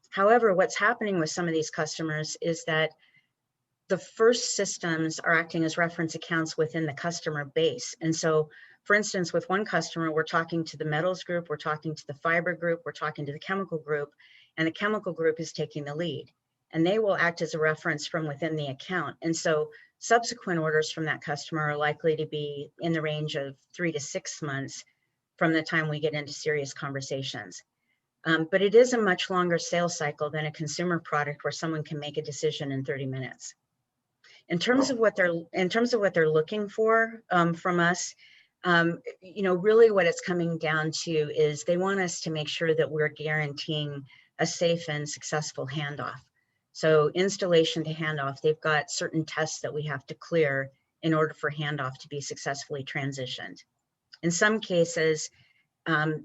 However, what's happening with some of these customers is that the first systems are acting as reference accounts within the customer base. And so, for instance, with one customer, we're talking to the metals group, we're talking to the fiber group, we're talking to the chemical group, and the chemical group is taking the lead. And they will act as a reference from within the account. And so subsequent orders from that customer are likely to be in the range of 3 to 6 months from the time we get into serious conversations. But it is a much longer sales cycle than a consumer product where someone can make a decision in 30 minutes. In terms of what they're looking for from us, really what it's coming down to is they want us to make sure that we're guaranteeing a safe and successful handoff. So installation to handoff, they've got certain tests that we have to clear in order for handoff to be successfully transitioned. In some cases,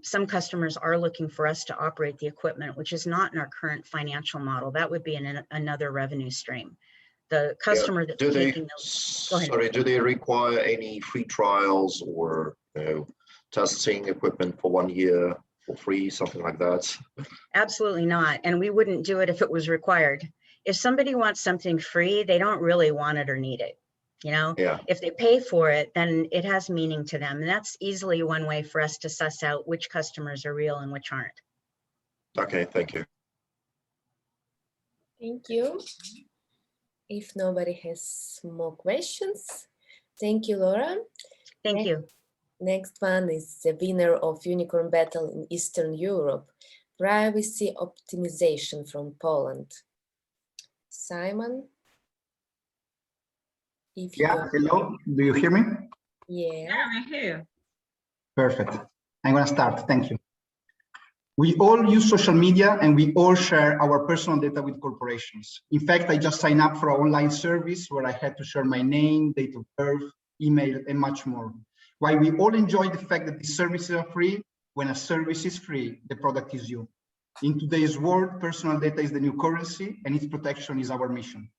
some customers are looking for us to operate the equipment, which is not in our current financial model. That would be another revenue stream. The customer that's taking those, go ahead.
Sorry, do they require any free trials or testing equipment for 1 year for free, something like that?
Absolutely not. And we wouldn't do it if it was required. If somebody wants something free, they don't really want it or need it. You know, if they pay for it, then it has meaning to them. And that's easily one way for us to suss out which customers are real and which aren't.
Okay, thank you.
Thank you. If nobody has more questions, thank you, Laura.
Thank you.
Next one is the winner of Unicorn Battle in Eastern Europe, Privacy Optimization from Poland. Simon?
Hello, do you hear me?
Yeah,
I hear.
Perfect. I'm going to start. Thank you. We all use social media and we all share our personal data with corporations. In fact, I just signed up for an online service where I had to share my name, date of birth, email, and much more. While we all enjoy the fact that these services are free, when a service is free, the product is you. In today's world, personal data is the new currency and its protection is our mission.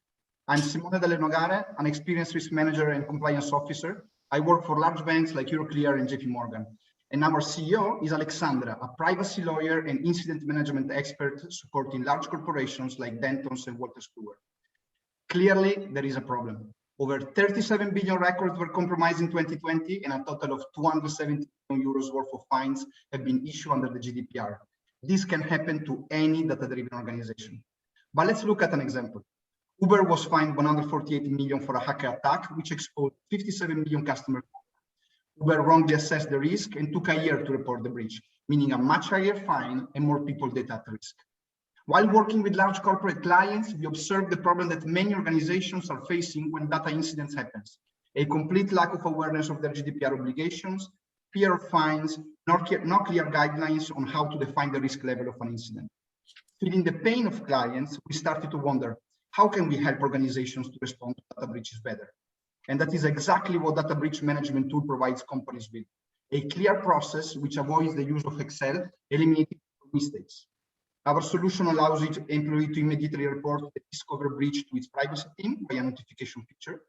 I'm Simone Delle Nogare, an experienced risk manager and compliance officer. I work for large banks like Euroclear and JP Morgan. And our CEO is Alexandra, a privacy lawyer and incident management expert supporting large corporations like Dentons and Wolters Kluwer. Clearly, there is a problem. Over 37 billion records were compromised in 2020, and a total of 270 billion euros worth of fines have been issued under the GDPR. This can happen to any data-driven organization. But let's look at an example. Uber was fined 148 million for a hacker attack, which exposed 57 million customers. Uber wrongly assessed the risk and took a year to report the breach, meaning a much higher fine and more people data at risk. While working with large corporate clients, we observed the problem that many organizations are facing when data incidents happen: a complete lack of awareness of their GDPR obligations, fear of fines, not clear guidelines on how to define the risk level of an incident. Feeling the pain of clients, we started to wonder, how can we help organizations to respond to data breaches better? And that is exactly what Data Breach Management Tool provides companies with: a clear process which avoids the use of Excel, eliminating mistakes. Our solution allows each employee to immediately report the discover breach to its privacy team by a notification feature.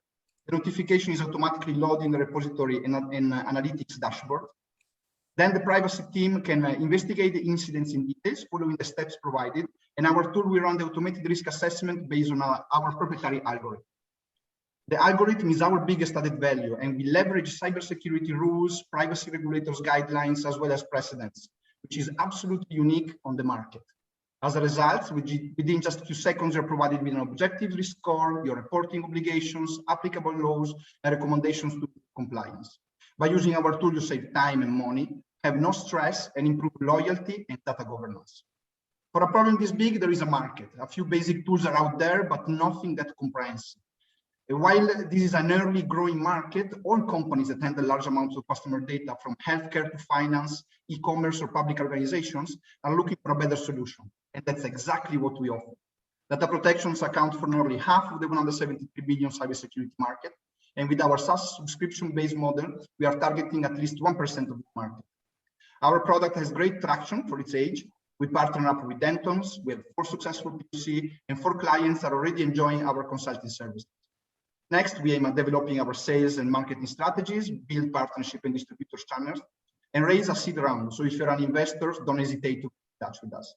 The notification is automatically loaded in the repository and analytics dashboard. Then the privacy team can investigate the incidents in details following the steps provided, and our tool will run the automated risk assessment based on our proprietary algorithm. The algorithm is our biggest added value, and we leverage cybersecurity rules, privacy regulators' guidelines, as well as precedents, which is absolutely unique on the market. As a result, within just a few seconds, you're provided with an objective risk score, your reporting obligations, applicable laws, and recommendations to compliance. By using our tool, you save time and money, have no stress, and improve loyalty and data governance. For a problem this big, there is a market. A few basic tools are out there, but nothing that comprehensive. While this is an early growing market, all companies that handle large amounts of customer data, from healthcare to finance, e-commerce, or public organizations, are looking for a better solution. And that's exactly what we offer. Data protections account for nearly half of the 173 billion cybersecurity market. And with our SaaS subscription-based model, we are targeting at least 1% of the market. Our product has great traction for its age. We partner up with Dentons, we have 4 successful POC, and 4 clients are already enjoying our consulting services. Next, we aim at developing our sales and marketing strategies, build partnership and distributors channels, and raise a seed round. So if you're an investor, don't hesitate to get in touch with us.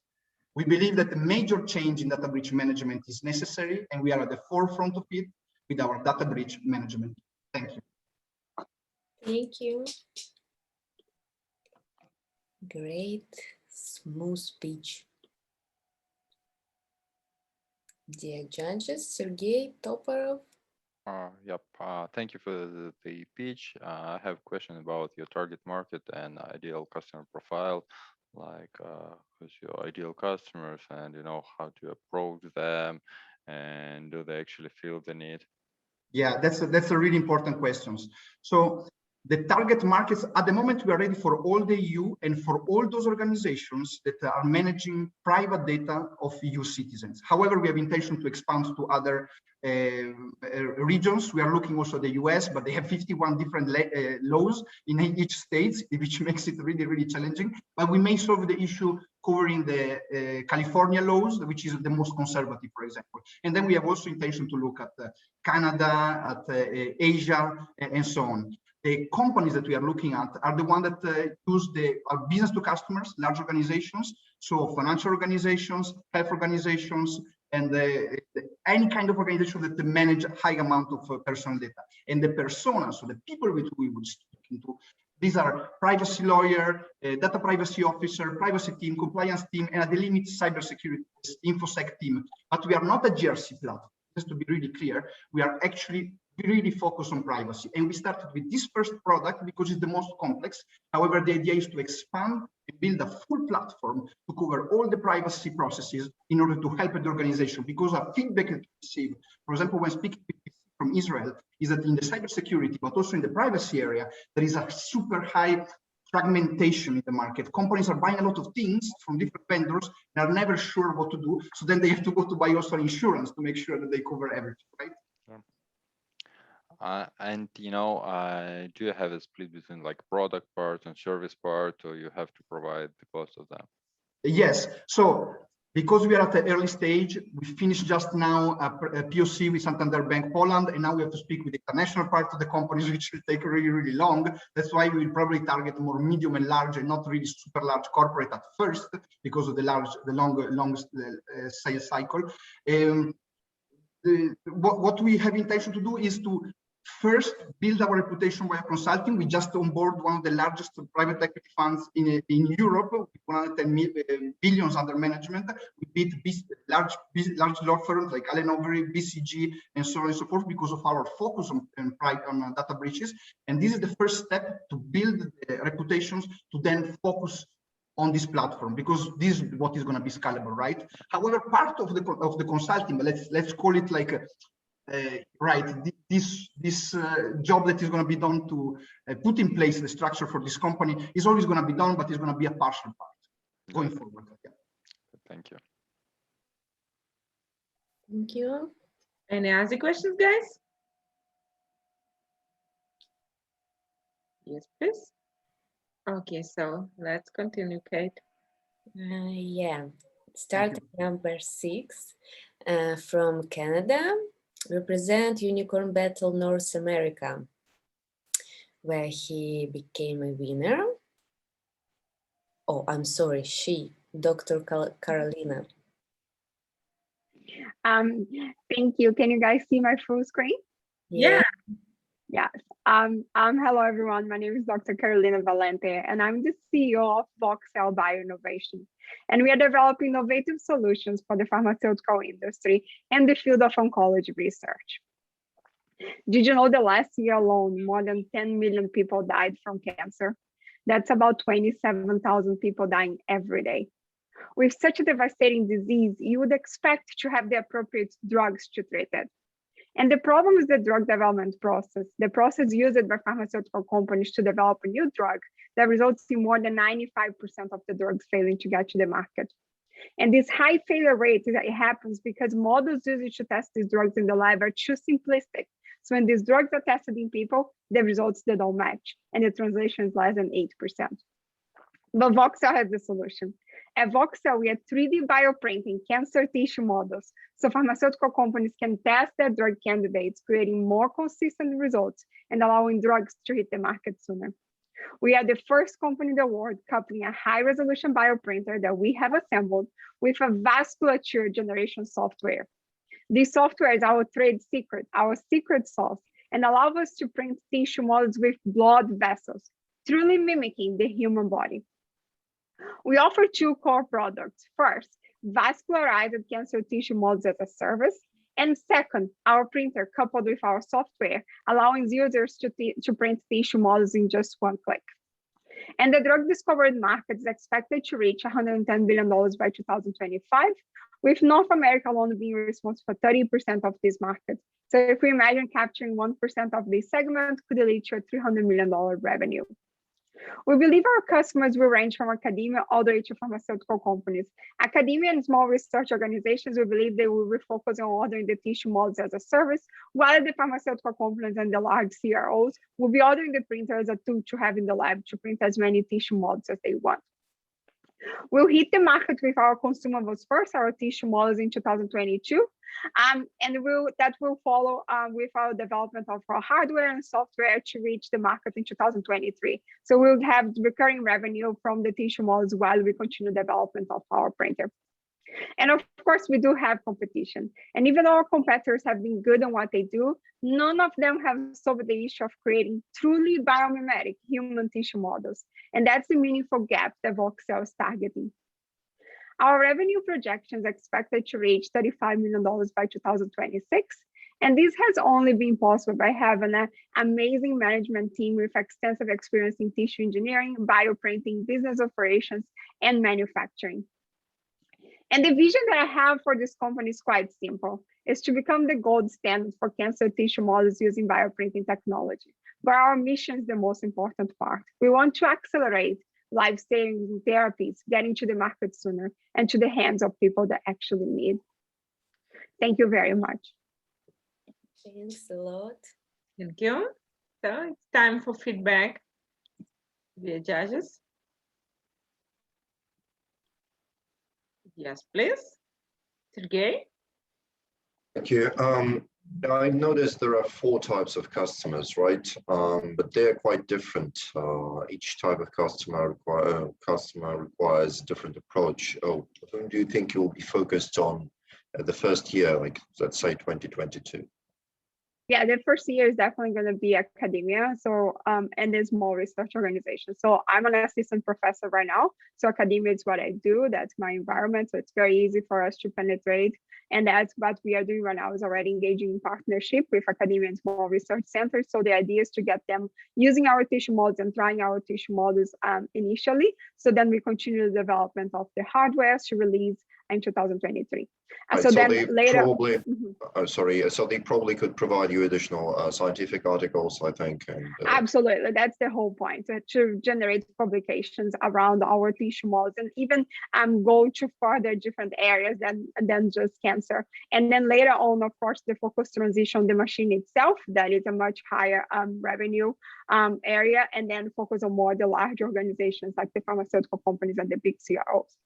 We believe that a major change in data breach management is necessary, and we are at the forefront of it with our data breach management. Thank you.
Thank you. Great, smooth speech. Dear judges, Sergey Toporov.
Yep. Thank you for the pitch. I have a question about your target market and ideal customer profile, like who's your ideal customers, and how to approach them, and do they actually feel the need?
Yeah, that's a really important question. So the target markets, at the moment, we are ready for all the EU and for all those organizations that are managing private data of EU citizens. However, we have intention to expand to other regions. We are looking also at the US, but they have 51 different laws in each state, which makes it really, really challenging. But we may solve the issue covering the California laws, which is the most conservative, for example. And then we have also intention to look at Canada, at Asia, and so on. the companies that we are looking at are the ones that use our business to customers, large organizations, so financial organizations, health organizations, and any kind of organization that manage a high amount of personal data. And the personas, so the people with who we would speak to, these are privacy lawyer, data privacy officer, privacy team, compliance team, and at the limit, cybersecurity, infosec team. But we are not a GRC platform, just to be really clear. We are actually really focused on privacy. And we started with this first product because it's the most complex. However, the idea is to expand and build a full platform to cover all the privacy processes in order to help the organization. Because our feedback that we receive, for example, when speaking from Israel, is that in the cybersecurity, but also in the privacy area, there is a super high fragmentation in the market. Companies are buying a lot of things from different vendors and are never sure what to do. So then they have to go to buy also insurance to make sure that they cover everything, right?
And do you have a split between like product part and service part, or you have to provide the cost of that?
Yes. So because we are at the early stage, we finished just now a POC with Santander Bank Poland, and now we have to speak with the international part of the companies, which will take really, really long. That's why we will probably target more medium and large, and not really super large corporate at first, because of the longest sales cycle. What we have intention to do is to first build our reputation via consulting. We just onboard one of the largest private equity funds in Europe, with 110 billions under management. We beat large law firms like Allen Overy, BCG, and so on and so forth, because of our focus on data breaches. And this is the first step to build reputations, to then focus on this platform, because this is what is going to be scalable, right? However, part of the consulting, let's call it like this job that is going to be done to put in place the structure for this company is always going to be done, but it's going to be a partial part going forward. Yeah.
Thank you.
Thank you. Any other questions, guys? Yes, please. Okay, so let's continue, Kate.
Yeah, starting number 6 from Canada. Represent Unicorn Battle North America, where he became a winner. Oh, I'm sorry, she, Dr. Carolina.
Thank you. Can you guys see my full screen?
Yeah.
Yes. Hello, everyone. My name is Dr. Carolina Valente, and I'm the CEO of VoxCell BioInnovation. And we are developing innovative solutions for the pharmaceutical industry and the field of oncology research. Did you know that last year alone, more than 10 million people died from cancer? That's about 27,000 people dying every day. With such a devastating disease, you would expect to have the appropriate drugs to treat it. And the problem is the drug development process, the process used by pharmaceutical companies to develop a new drug that results in more than 95% of the drugs failing to get to the market. And this high failure rate, it happens because models used to test these drugs in the lab are too simplistic. So when these drugs are tested in people, the results, they don't match, and the translation is less than 8%. But VoxCell has the solution. At VoxCell, we are 3D bioprinting cancer tissue models, so pharmaceutical companies can test their drug candidates, creating more consistent results and allowing drugs to hit the market sooner. We are the first company in the world coupling a high-resolution bioprinter that we have assembled with a vasculature generation software. This software is our trade secret, our secret sauce, and allows us to print tissue models with blood vessels, truly mimicking the human body. We offer 2 core products. First, vascularized cancer tissue models as a service. And second, our printer coupled with our software, allowing users to print tissue models in just 1 click. And the drug discovery market is expected to reach $110 billion by 2025, with North America alone being responsible for 30% of this market. So if we imagine capturing 1% of this segment, could lead to a $300 million revenue. We believe our customers will range from academia all the way to pharmaceutical companies. Academia and small research organizations, we believe they will refocus on ordering the tissue models as a service, while the pharmaceutical companies and the large CROs will be ordering the printer as a tool to have in the lab to print as many tissue models as they want. We'll hit the market with our consumables first, our tissue models in 2022, and that will follow with our development of our hardware and software to reach the market in 2023. So we'll have recurring revenue from the tissue models while we continue development of our printer. And of course, we do have competition. And even though our competitors have been good on what they do, none of them have solved the issue of creating truly biomimetic human tissue models. And that's the meaningful gap that VoxCell is targeting. Our revenue projections are expected to reach $35 million by 2026. And this has only been possible by having an amazing management team with extensive experience in tissue engineering, bioprinting, business operations, and manufacturing. And the vision that I have for this company is quite simple. It's to become the gold standard for cancer tissue models using bioprinting technology. But our mission is the most important part. We want to accelerate life-saving therapies, getting to the market sooner and to the hands of people that actually need. Thank you very much.
Thanks a lot.
Thank you. So it's time for feedback, dear judges. Yes, please. Sergey?
Thank you. I noticed there are 4 types of customers, right? But they're quite different. Each type of customer requires a different approach. Oh, whom do you think you'll be focused on the first year, like let's say 2022?
Yeah, the first year is definitely going to be academia. So, and a small research organization. So I'm an assistant professor right now. So academia is what I do. That's my environment. So it's very easy for us to penetrate. And that's what we are doing right now, is already engaging in partnership with academia and small research centers. So the idea is to get them using our tissue models and trying our tissue models initially. So then we continue the development of the hardware to release in 2023.
Right,
so then
they
later,
probably, sorry, so they probably could provide you additional scientific articles, I think. And,
absolutely, that's the whole point, to generate publications around our tissue models and even go to further different areas than just cancer. And then later on, of course, the focus transition on the machine itself, that is a much higher revenue area, and then focus on more the large organizations like the pharmaceutical companies and the big CROs.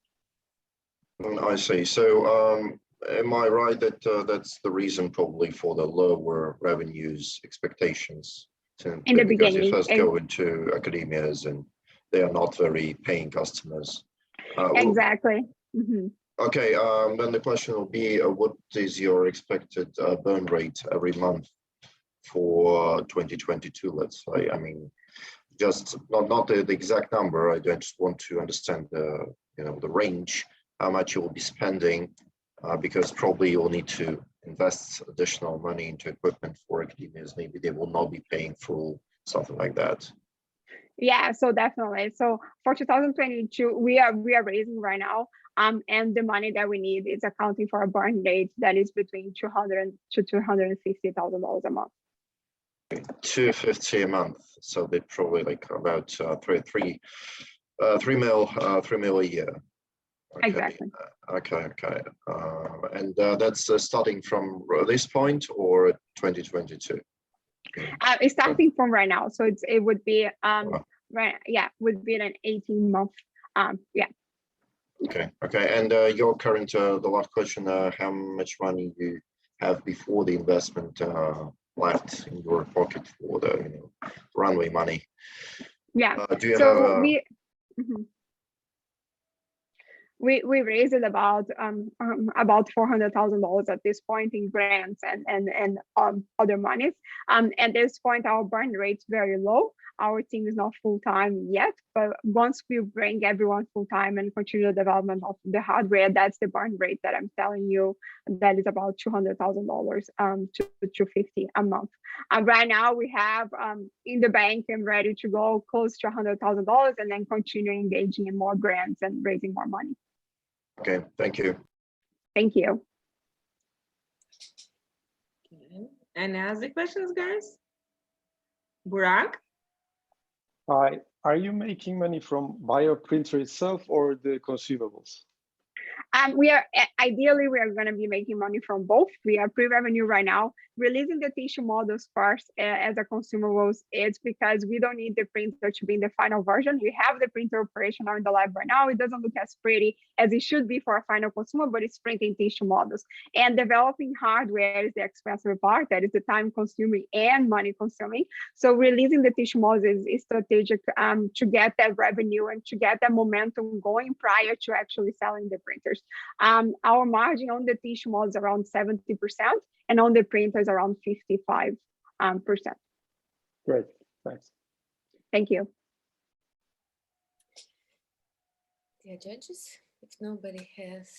I see. So am I right that that's the reason probably for the lower revenues expectations?
In the beginning.
You first go into academias and they are not very paying customers.
Exactly. Mm-hmm.
Okay, then the question will be, what is your expected burn rate every month for 2022, let's say? I mean, just not the exact number. I just want to understand the range, how much you will be spending, because probably you'll need to invest additional money into equipment for academias. Maybe they will not be paying full, something like that.
Yeah, so definitely. So for 2022, we are raising right now, and the money that we need is accounting for a burn rate that is between $200,000 to $250,000 a month.
$250 a month. So they probably like about 3 mil a year. Okay.
Exactly.
Okay. And that's starting from this point or 2022?
It's starting from right now, so it would be would be an 18-month. Yeah.
Okay. And your current the last question: how much money you have before the investment left in your pocket for the runway money?
Yeah.
Do you
so
have?
We raised about $400,000 at this point in grants and other monies. At this point, our burn rate is very low. Our team is not full time yet, but once we bring everyone full time and continue the development of the hardware, that's the burn rate that I'm telling you. That is about $200,000 to $250,000 a month. Right now, we have in the bank and ready to go close to $100,000, and then continue engaging in more grants and raising more money.
Okay, thank you.
Thank you.
Okay. Any other questions, guys? Burak?
Hi, are you making money from bioprinter itself or the consumables?
Ideally, we are going to be making money from both. We are pre-revenue right now. Releasing the tissue models first as a consumables, it's because we don't need the printer to be in the final version. We have the printer operational in the lab right now. It doesn't look as pretty as it should be for a final consumer, but it's printing tissue models. And developing hardware is the expensive part. That is the time consuming and money consuming. So releasing the tissue models is strategic to get that revenue and to get that momentum going prior to actually selling the printers. Our margin on the tissue models is around 70%, and on the printers around 55%.
Great, thanks.
Thank you.
Dear judges, if nobody has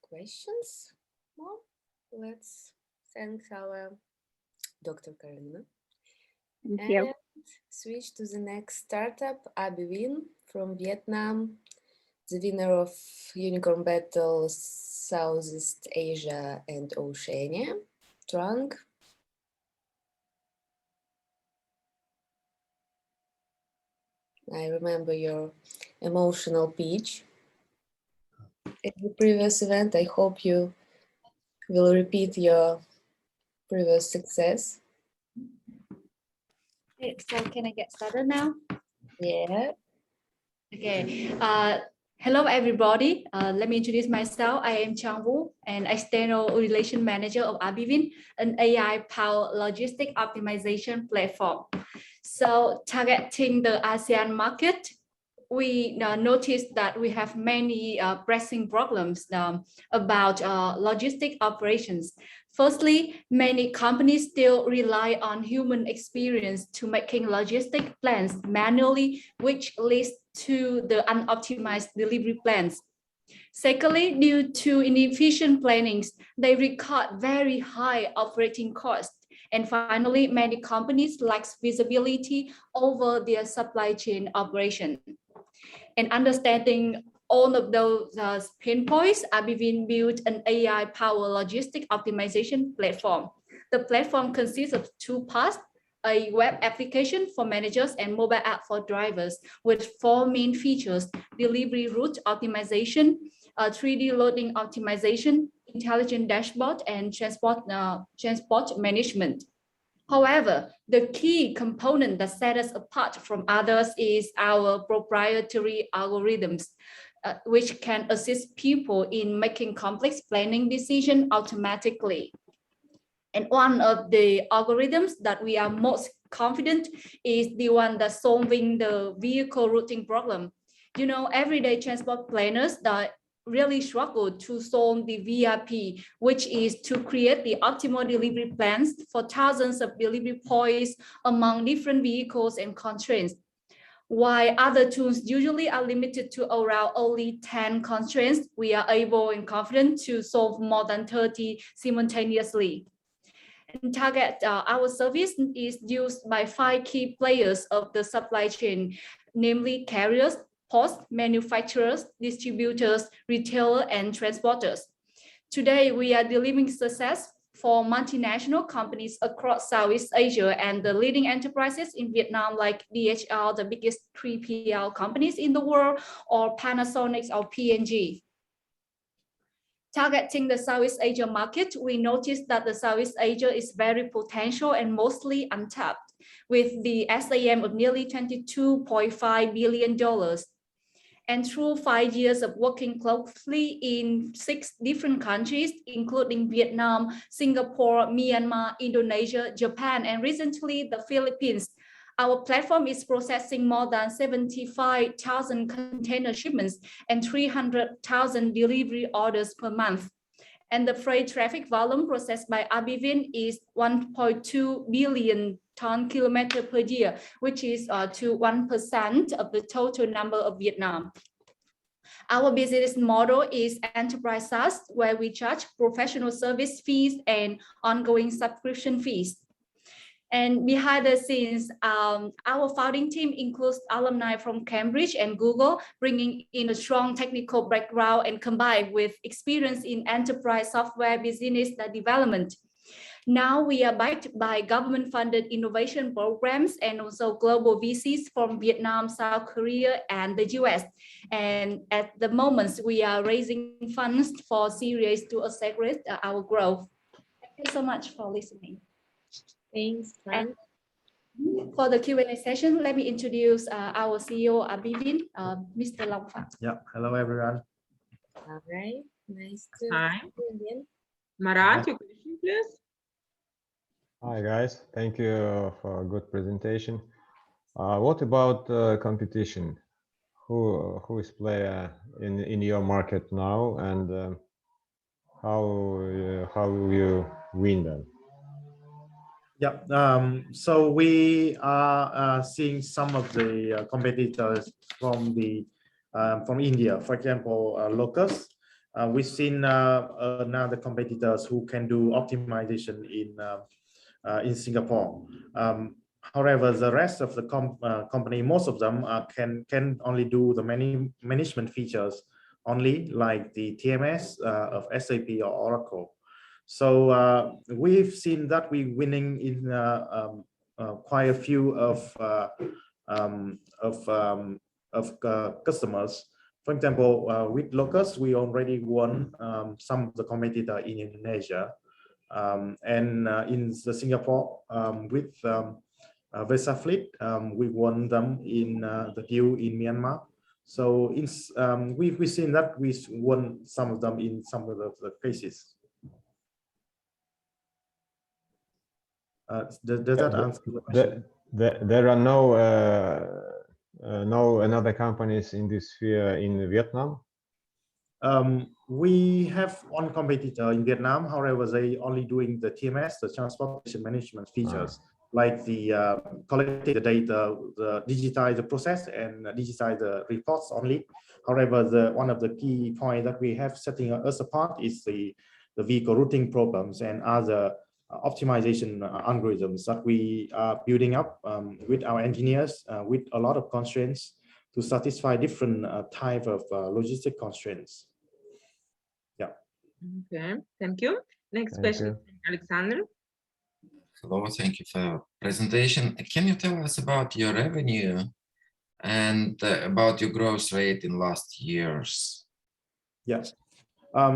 questions, well, let's thank our Dr. Carolina.
Thank you.
And switch to the next startup, Abivin from Vietnam, the winner of Unicorn Battle Southeast Asia and Oceania. Trang. I remember your emotional pitch at the previous event. I hope you will repeat your previous success.
Okay, so can I get started now?
Yeah.
Okay. Hello, everybody. Let me introduce myself. I am Chang Wu, an External Relation Manager of Abivin, an AI-powered logistic optimization platform. So targeting the ASEAN market, we noticed that we have many pressing problems about logistic operations. Firstly, many companies still rely on human experience to making logistic plans manually, which leads to the unoptimized delivery plans. Secondly, due to inefficient plannings, they record very high operating costs. And finally, many companies lack visibility over their supply chain operation. And understanding all of those pain points, Abivin built an AI-powered logistic optimization platform. The platform consists of two parts: a web application for managers and mobile app for drivers with 4 main features: delivery route optimization, 3D loading optimization, intelligent dashboard, and transport management. However, the key component that sets us apart from others is our proprietary algorithms, which can assist people in making complex planning decisions automatically. And one of the algorithms that we are most confident is the one that's solving the vehicle routing problem. You know, everyday transport planners that really struggle to solve the VRP, which is to create the optimal delivery plans for thousands of delivery points among different vehicles and constraints. While other tools usually are limited to around only 10 constraints, we are able and confident to solve more than 30 simultaneously. And target our service is used by 5 key players of the supply chain, namely carriers, ports, manufacturers, distributors, retailers, and transporters. Today, we are delivering success for multinational companies across Southeast Asia and the leading enterprises in Vietnam, like DHL, the biggest 3PL companies in the world, or Panasonic or P&G. Targeting the Southeast Asia market, we noticed that the Southeast Asia is very potential and mostly untapped, with the SAM of nearly $22.5 billion. And through 5 years of working closely in 6 different countries, including Vietnam, Singapore, Myanmar, Indonesia, Japan, and recently the Philippines, our platform is processing more than 75,000 container shipments and 300,000 delivery orders per month. And the freight traffic volume processed by Abivin is 1.2 billion ton-kilometer per year, which is to 1% of the total number of Vietnam. Our business model is enterprise SaaS, where we charge professional service fees and ongoing subscription fees. And behind the scenes, our founding team includes alumni from Cambridge and Google, bringing in a strong technical background and combined with experience in enterprise software business development. Now we are backed by government-funded innovation programs and also global VCs from Vietnam, South Korea, and the US. And at the moment, we are raising funds for Series to accelerate our growth. Thank you so much for listening.
Thanks.
And for the Q&A session, let me introduce our CEO, Abivin, Mr. Long Pham.
Yeah, hello everyone.
All right, nice to
Hi.
see you again.
Marat, your question, please.
Hi guys, thank you for a good presentation. What about competition? Who is player in your market now, and how will you win them?
Yeah, so we are seeing some of the competitors from India, for example, Locus. We've seen now the competitors who can do optimization in Singapore. However, the rest of the company, most of them can only do the management features only, like the TMS of SAP or Oracle. So we've seen that we're winning in quite a few of customers. For example, with Locus, we already won some of the competitor in Indonesia, and in Singapore with VesaFleet, we won them in the deal in Myanmar. So we've seen that we won some of them in some of the cases. Does that answer the question?
There are no another companies in this sphere in Vietnam?
We have one competitor in Vietnam. However, they only doing the TMS, the transportation management features, like the collecting the data, the digitize the process and digitize the reports only. However, one of the key points that we have setting us apart is the vehicle routing problems and other optimization algorithms that we are building up with our engineers with a lot of constraints to satisfy different type of logistic constraints. Yeah.
Okay, thank you. Next question, Alexander.
Hello, thank you for your presentation. Can you tell us about your revenue and about your growth rate in last years?
Yes.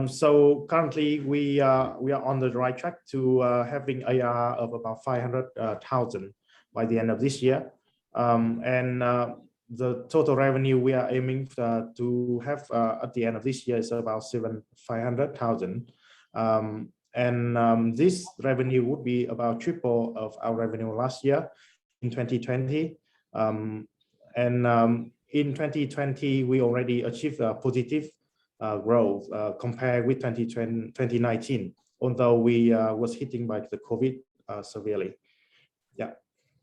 So currently we are on the right track to having ARR of about 500,000 by the end of this year, and the total revenue we are aiming to have at the end of this year is about 500,000, and this revenue would be about triple of our revenue last year in 2020, and in 2020 we already achieved a positive growth compared with 2019, although we was hitting by the COVID severely. Yeah,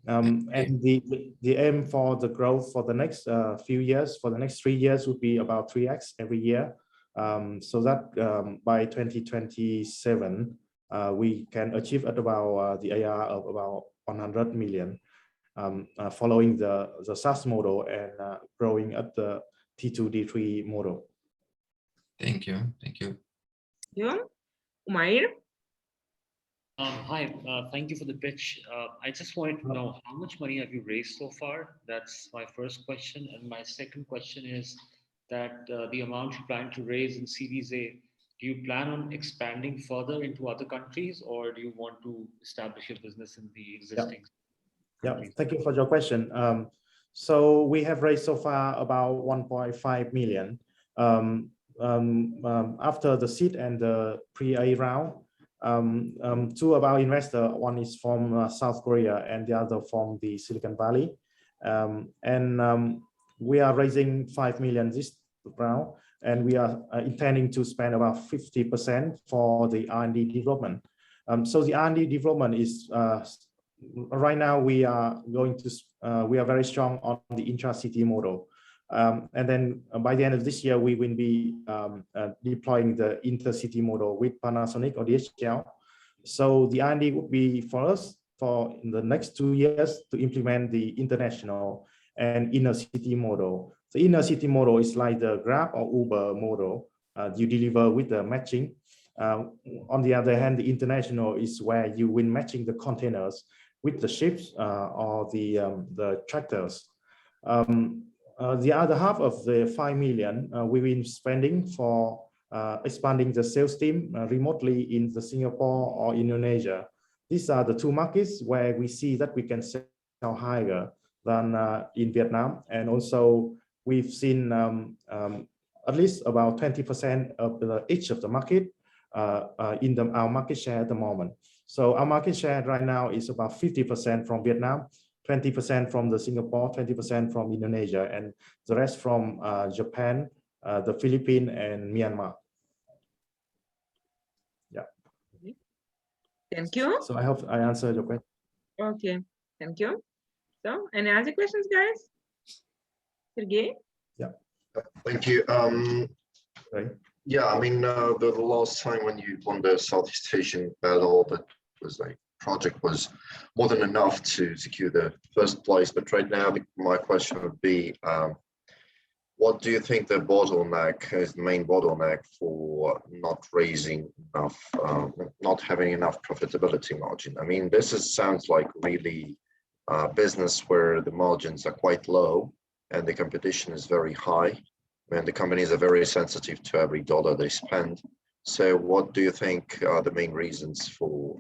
and the aim for the growth for the next few years, for the next 3 years, would be about 3x every year, so that by 2027 we can achieve at about the ARR of about 100 million, following the SaaS model and growing at the T2 D3 model.
Thank you. Thank you.
Yeah. Umair?
Hi, thank you for the pitch. I just wanted to know how much money have you raised so far? That's my first question. And my second question is that the amount you plan to raise in Series A, do you plan on expanding further into other countries, or do you want to establish your business in the existing?
Yeah, thank you for your question. So we have raised so far about 1.5 million. After the seed and the pre-A round, two of our investors, one is from South Korea and the other from the Silicon Valley, and we are raising 5 million this round, and we are intending to spend about 50% for the R&D development. So the R&D development is right now we are very strong on the intra-city model. And then by the end of this year, we will be deploying the intercity model with Panasonic or DHL. So the R&D would be for us for in the next 2 years to implement the international and inner city model. The inner city model is like the Grab or Uber model. You deliver with the matching, On the other hand, the international is where you will matching the containers with the ships or the tractors. The other half of the 5 million we've been spending for expanding the sales team remotely in the Singapore or Indonesia. These are the two markets where we see that we can sell higher than in Vietnam. And also we've seen at least about 20% of each of the market in our market share at the moment. So our market share right now is about 50% from Vietnam, 20% from the Singapore, 20% from Indonesia, and the rest from Japan, the Philippines, and Myanmar. Yeah.
Thank you.
So I hope I answered your question.
Okay, thank you. So, any other questions, guys? Sergey?
Yeah.
Thank you.
Right.
Yeah, I mean, the last time when you won the Southeast Asian battle, that was like project was more than enough to secure the first place. But right now, my question would be, what do you think the bottleneck is, the main bottleneck for not raising enough, not having enough profitability margin? I mean, sounds like really business where the margins are quite low and the competition is very high, and the companies are very sensitive to every dollar they spend. So what do you think are the main reasons for,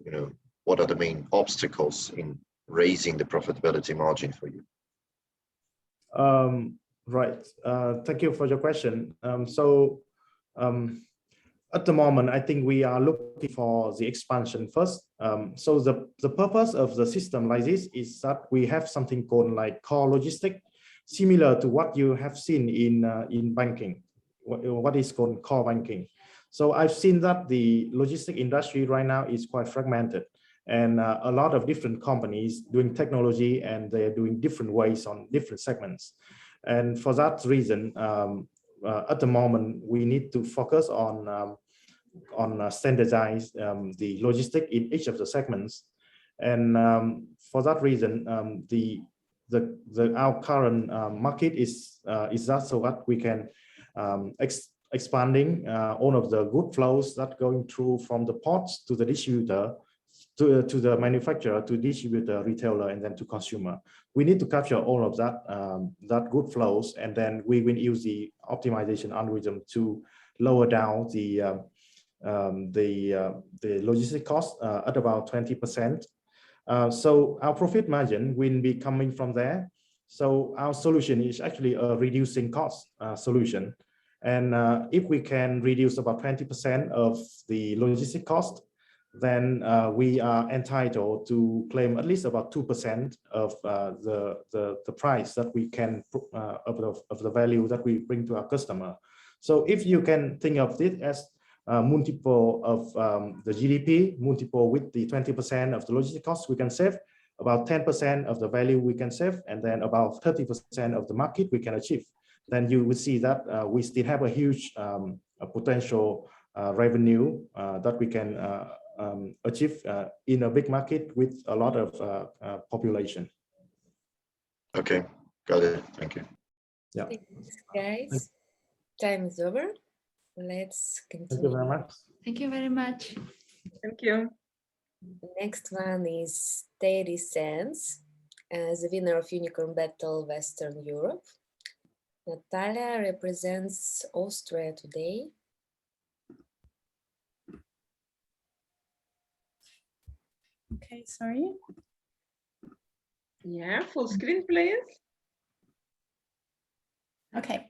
what are the main obstacles in raising the profitability margin for you?
Right. Thank you for your question. At the moment, I think we are looking for the expansion first. So the purpose of the system like this is that we have something called like core logistic, similar to what you have seen in banking, what is called core banking. So I've seen that the logistic industry right now is quite fragmented, and a lot of different companies doing technology, and they're doing different ways on different segments. And for that reason, at the moment, we need to focus on standardize the logistic in each of the segments. And for that reason, our current market is that so that we can expanding all of the good flows that going through from the ports to the distributor, to the manufacturer, to distributor, retailer, and then to consumer. We need to capture all of that good flows, and then we will use the optimization algorithm to lower down the logistic cost at about 20%. So our profit margin will be coming from there. So our solution is actually a reducing cost solution. And if we can reduce about 20% of the logistic cost, then we are entitled to claim at least about 2% of the price that we can of the value that we bring to our customer. So if you can think of it as multiple of the GDP, multiple with the 20% of the logistic cost we can save, about 10% of the value we can save, and then about 30% of the market we can achieve. Then you will see that we still have a huge potential revenue that we can achieve in a big market with a lot of population.
Okay, got it. Thank you.
Yeah.
Thanks, guys. Time is over. Let's continue.
Thank you very much.
Thank you very much.
Thank you.
The next one is 30 cents as the winner of Unicorn Battle Western Europe. Natalia represents Austria today.
Okay, sorry.
Yeah, full screen, please.
Okay.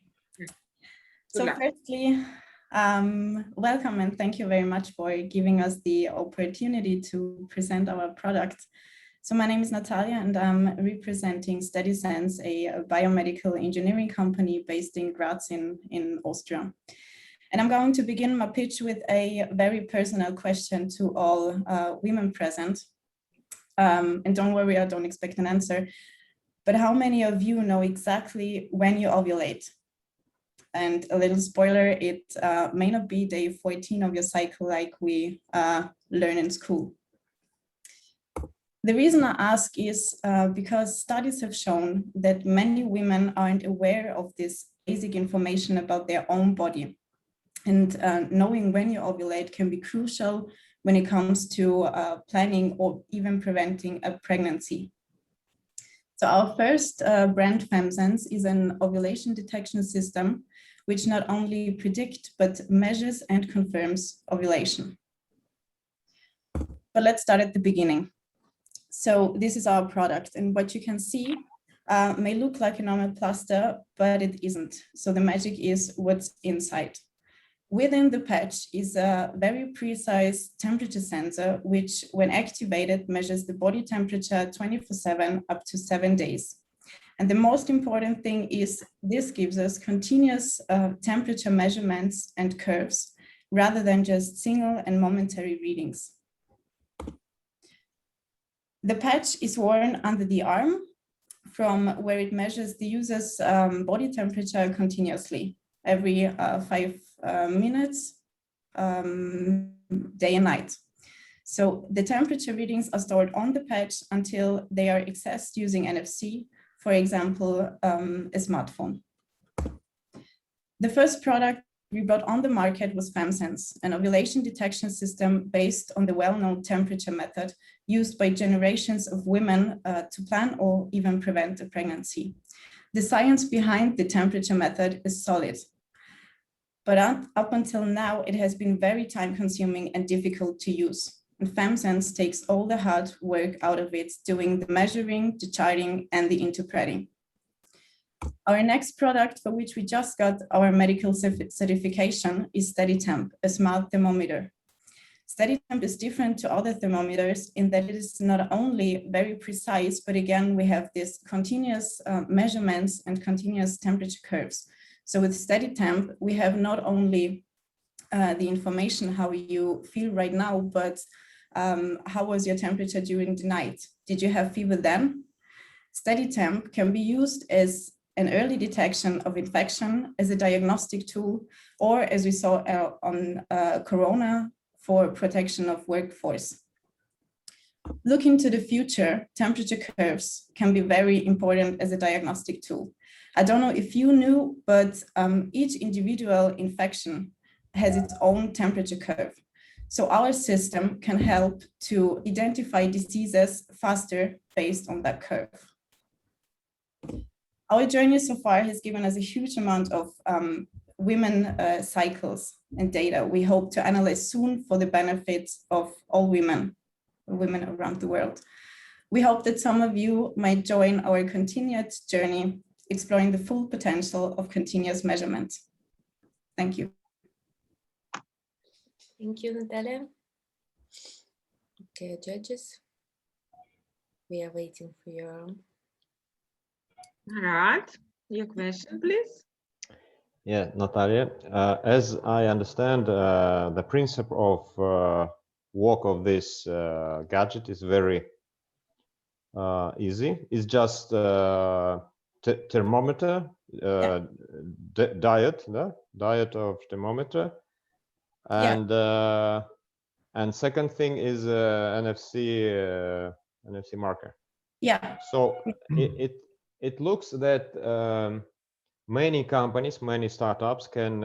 So firstly, welcome and thank you very much for giving us the opportunity to present our product. So my name is Natalia and I'm representing SteadySense, a biomedical engineering company based in Graz in Austria. And I'm going to begin my pitch with a very personal question to all women present. And don't worry, I don't expect an answer. But how many of you know exactly when you ovulate? And a little spoiler, it may not be day 14 of your cycle like we learn in school. The reason I ask is because studies have shown that many women aren't aware of this basic information about their own body. And knowing when you ovulate can be crucial when it comes to planning or even preventing a pregnancy. So our first brand FemSense is an ovulation detection system, which not only predicts, but measures and confirms ovulation. But let's start at the beginning. So this is our product, and what you can see may look like a normal plaster, but it isn't. So the magic is what's inside. Within the patch is a very precise temperature sensor, which when activated measures the body temperature 24/7 up to 7 days. And the most important thing is this gives us continuous temperature measurements and curves, rather than just single and momentary readings. The patch is worn under the arm, from where it measures the user's body temperature continuously every 5 minutes, day and night. So the temperature readings are stored on the patch until they are accessed using NFC, for example, a smartphone. The first product we brought on the market was FemSense, an ovulation detection system based on the well-known temperature method used by generations of women to plan or even prevent a pregnancy. The science behind the temperature method is solid, but up until now, it has been very time-consuming and difficult to use. And FemSense takes all the hard work out of it, doing the measuring, the charting, and the interpreting. Our next product, for which we just got our medical certification, is SteadyTemp, a smart thermometer. SteadyTemp is different to other thermometers in that it is not only very precise, but again, we have this continuous measurements and continuous temperature curves. So with SteadyTemp, we have not only the information how you feel right now, but how was your temperature during the night? Did you have fever then? SteadyTemp can be used as an early detection of infection, as a diagnostic tool, or as we saw on Corona, for protection of workforce. Looking to the future, temperature curves can be very important as a diagnostic tool. I don't know if you knew, but each individual infection has its own temperature curve. So our system can help to identify diseases faster based on that curve. Our journey so far has given us a huge amount of women cycles and data we hope to analyze soon for the benefits of all women around the world. We hope that some of you might join our continued journey exploring the full potential of continuous measurement. Thank you.
Thank you, Natalia. Okay, judges, we are waiting for your...
All right, your question, please.
Yeah, Natalia, as I understand, the principle of work of this gadget is very easy. It's just thermometer, diet of thermometer, and and second thing is NFC marker.
Yeah.
So it looks that many companies, many startups can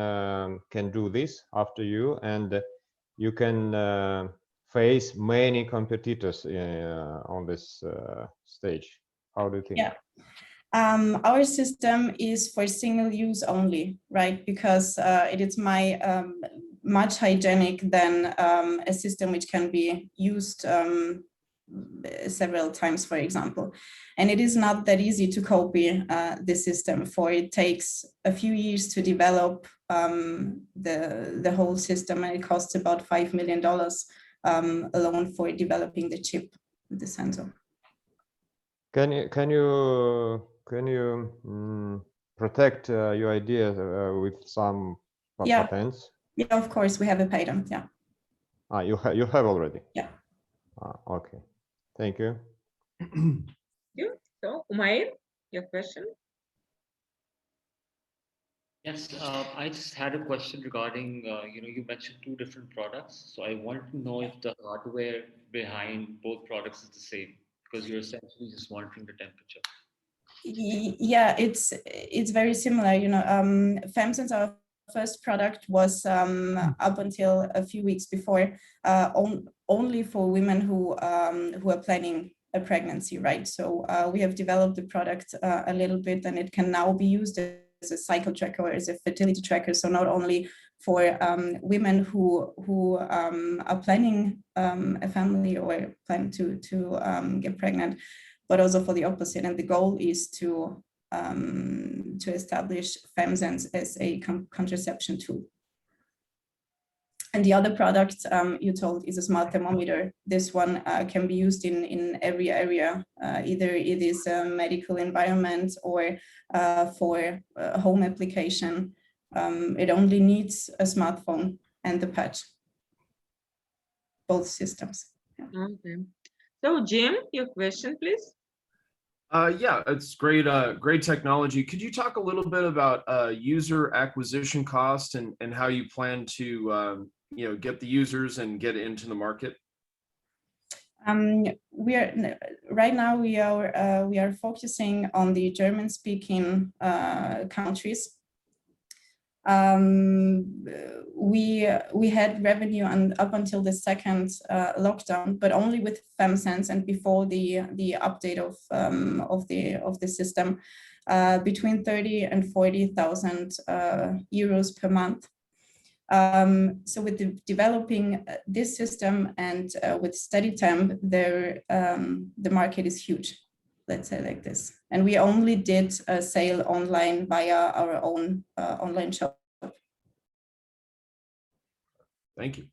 do this after you, and you can face many competitors on this stage. How do you think?
Yeah. Our system is for single use only, right? Because it is much hygienic than a system which can be used several times, for example. And it is not that easy to copy the system, for it takes a few years to develop the whole system, and it costs about $5 million alone for developing the chip with the sensor.
Can you protect your idea with some patents?
Yeah, of course, we have a patent. Yeah.
You have already.
Yeah.
Okay. Thank you.
So, Umair, your question?
Yes, I just had a question regarding, you mentioned 2 different products. So I wanted to know if the hardware behind both products is the same, because you're essentially just monitoring the temperature.
Yeah, it's very similar. FemSense, our first product was up until a few weeks before only for women who are planning a pregnancy, right? So we have developed the product a little bit, and it can now be used as a cycle tracker or as a fertility tracker. So not only for women who are planning a family or plan to get pregnant, but also for the opposite. And the goal is to establish FemSense as a contraception tool. And the other product you told is a smart thermometer. This one can be used in every area. Either it is a medical environment or for a home application. It only needs a smartphone and the patch. Both systems. Yeah.
Okay. So Jim, your question, please.
Yeah, it's great, great technology. Could you talk a little bit about user acquisition cost and how you plan to get the users and get it into the market?
Right now we are focusing on the German-speaking countries. We had revenue up until the second lockdown, but only with FemSense and before the update of the system, between 30 and 40,000 euros per month. So with developing this system and with SteadyTemp, the market is huge, let's say like this. And we only did a sale online via our own online shop.
Thank you.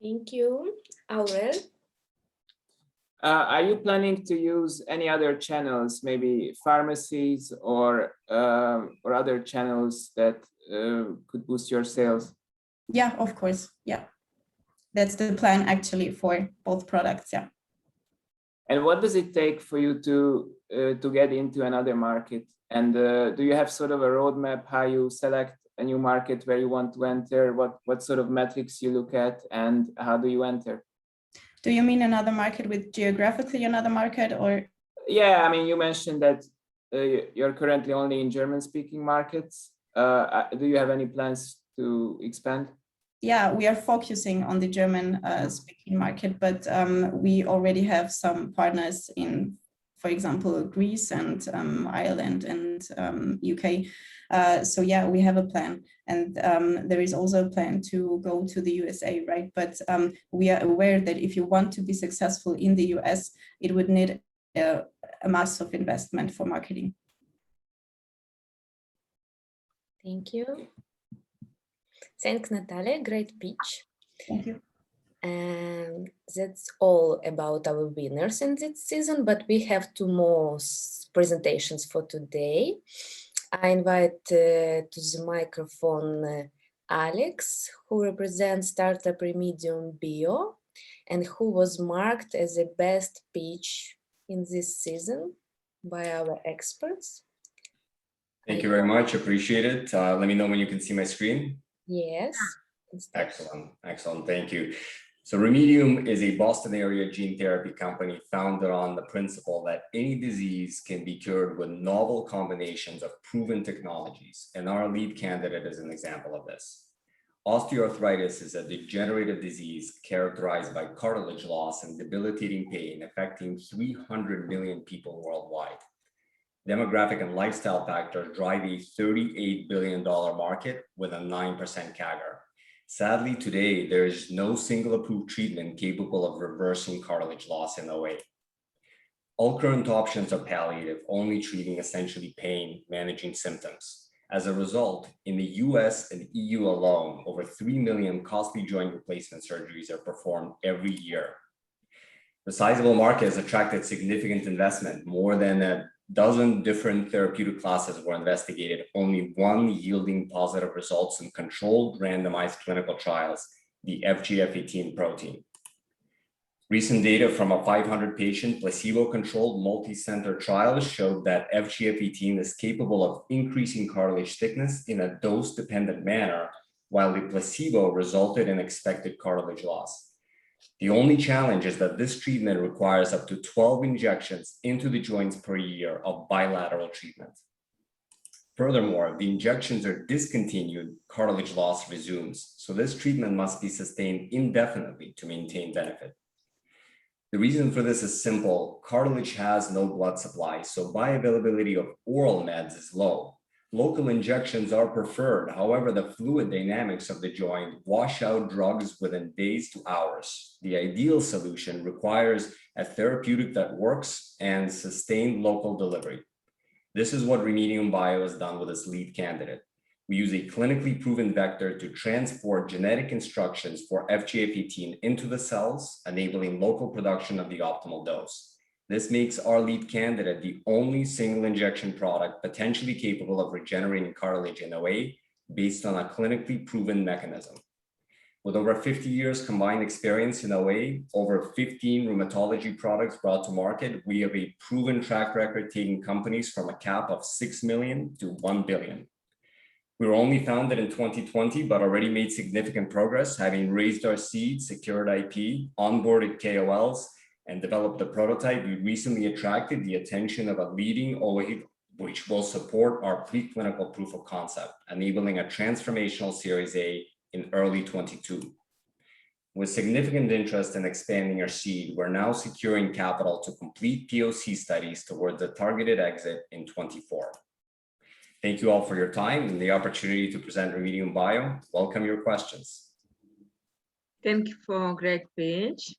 Thank you. Aurel?
Are you planning to use any other channels, maybe pharmacies or other channels that could boost your sales?
Yeah, of course. Yeah, that's the plan actually for both products. Yeah.
And what does it take for you to get into another market? And do you have sort of a roadmap how you select a new market where you want to enter? What sort of metrics you look at, and how do you enter?
Do you mean another market with geographically another market, or?
Yeah, I mean, you mentioned that you're currently only in German-speaking markets. Do you have any plans to expand?
Yeah, we are focusing on the German speaking market, but we already have some partners in, for example, Greece and Ireland and UK. So yeah, we have a plan, and there is also a plan to go to the USA, right? But we are aware that if you want to be successful in the US, it would need a massive investment for marketing.
Thank you. Thanks, Natalia. Great pitch.
Thank you.
And that's all about our winners in this season, but we have two more presentations for today. I invite to the microphone Alex, who represents startup Remedium Bio and who was marked as the best pitch in this season by our experts.
Thank you very much. Appreciate it. Let me know when you can see my screen.
Yes.
Excellent. Excellent. Thank you. So Remedium is a Boston area gene therapy company founded on the principle that any disease can be cured with novel combinations of proven technologies. And our lead candidate is an example of this. Osteoarthritis is a degenerative disease characterized by cartilage loss and debilitating pain affecting 300 million people worldwide. Demographic and lifestyle factors drive a $38 billion market with a 9% CAGR. Sadly, today, there is no single approved treatment capable of reversing cartilage loss in OA. All current options are palliative, only treating essentially pain, managing symptoms. As a result, in the US and EU alone, over 3 million costly joint replacement surgeries are performed every year. The sizable market has attracted significant investment. More than a dozen different therapeutic classes were investigated, only one yielding positive results in controlled randomized clinical trials, the FGF18 protein. Recent data from a 500-patient placebo-controlled multi-center trial showed that FGF18 is capable of increasing cartilage thickness in a dose-dependent manner, while the placebo resulted in expected cartilage loss. The only challenge is that this treatment requires up to 12 injections into the joints per year of bilateral treatment. Furthermore, if the injections are discontinued, cartilage loss resumes. So this treatment must be sustained indefinitely to maintain benefit. The reason for this is simple. Cartilage has no blood supply, so bioavailability of oral meds is low. Local injections are preferred. However, the fluid dynamics of the joint wash out drugs within days to hours. The ideal solution requires a therapeutic that works and sustained local delivery. This is what Remedium Bio has done with its lead candidate. We use a clinically proven vector to transport genetic instructions for FGF18 into the cells, enabling local production of the optimal dose. This makes our lead candidate the only single injection product potentially capable of regenerating cartilage in OA based on a clinically proven mechanism. With over 50 years combined experience in OA, over 15 rheumatology products brought to market, we have a proven track record taking companies from a cap of 6 million to 1 billion. We were only founded in 2020, but already made significant progress, having raised our seed, secured IP, onboarded KOLs, and developed a prototype. We recently attracted the attention of a leading OA, which will support our preclinical proof of concept, enabling a transformational Series A in early 22. With significant interest in expanding our seed, we're now securing capital to complete POC studies towards a targeted exit in 24. Thank you all for your time and the opportunity to present Remedium Bio. Welcome your questions.
Thank you for a great pitch.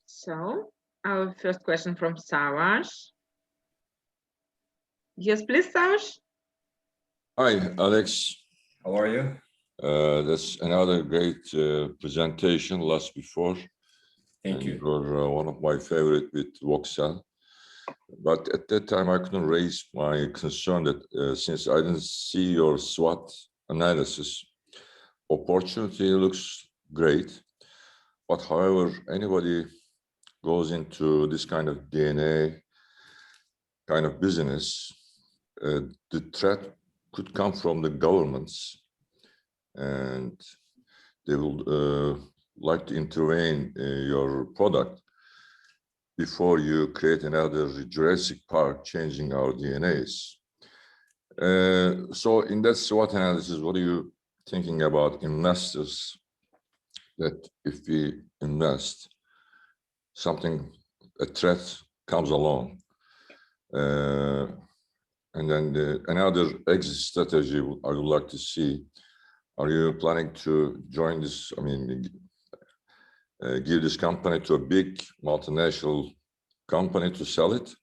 So our first question from Saraj. Yes, please, Saraj.
Hi, Alex.
How are you?
That's another great presentation last before.
Thank you.
You're one of my favorite with VoxCell. But at that time, I couldn't raise my concern that since I didn't see your SWOT analysis, opportunity looks great. But however, anybody goes into this kind of DNA kind of business, the threat could come from the governments, and they will like to intervene in your product before you create another Jurassic Park changing our DNAs. So in that SWOT analysis, what are you thinking about investors, that if we invest, a threat comes along? And then another exit strategy I would like to see. Are you planning to join this, give this company to a big multinational company to sell it?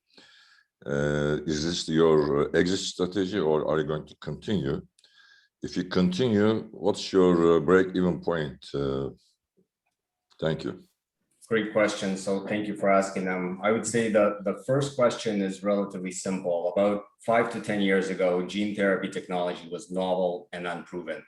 Is this your exit strategy, or are you going to continue? If you continue, what's your break-even point? Thank you.
Great question. So thank you for asking them. I would say that the first question is relatively simple. About 5 to 10 years ago, gene therapy technology was novel and unproven.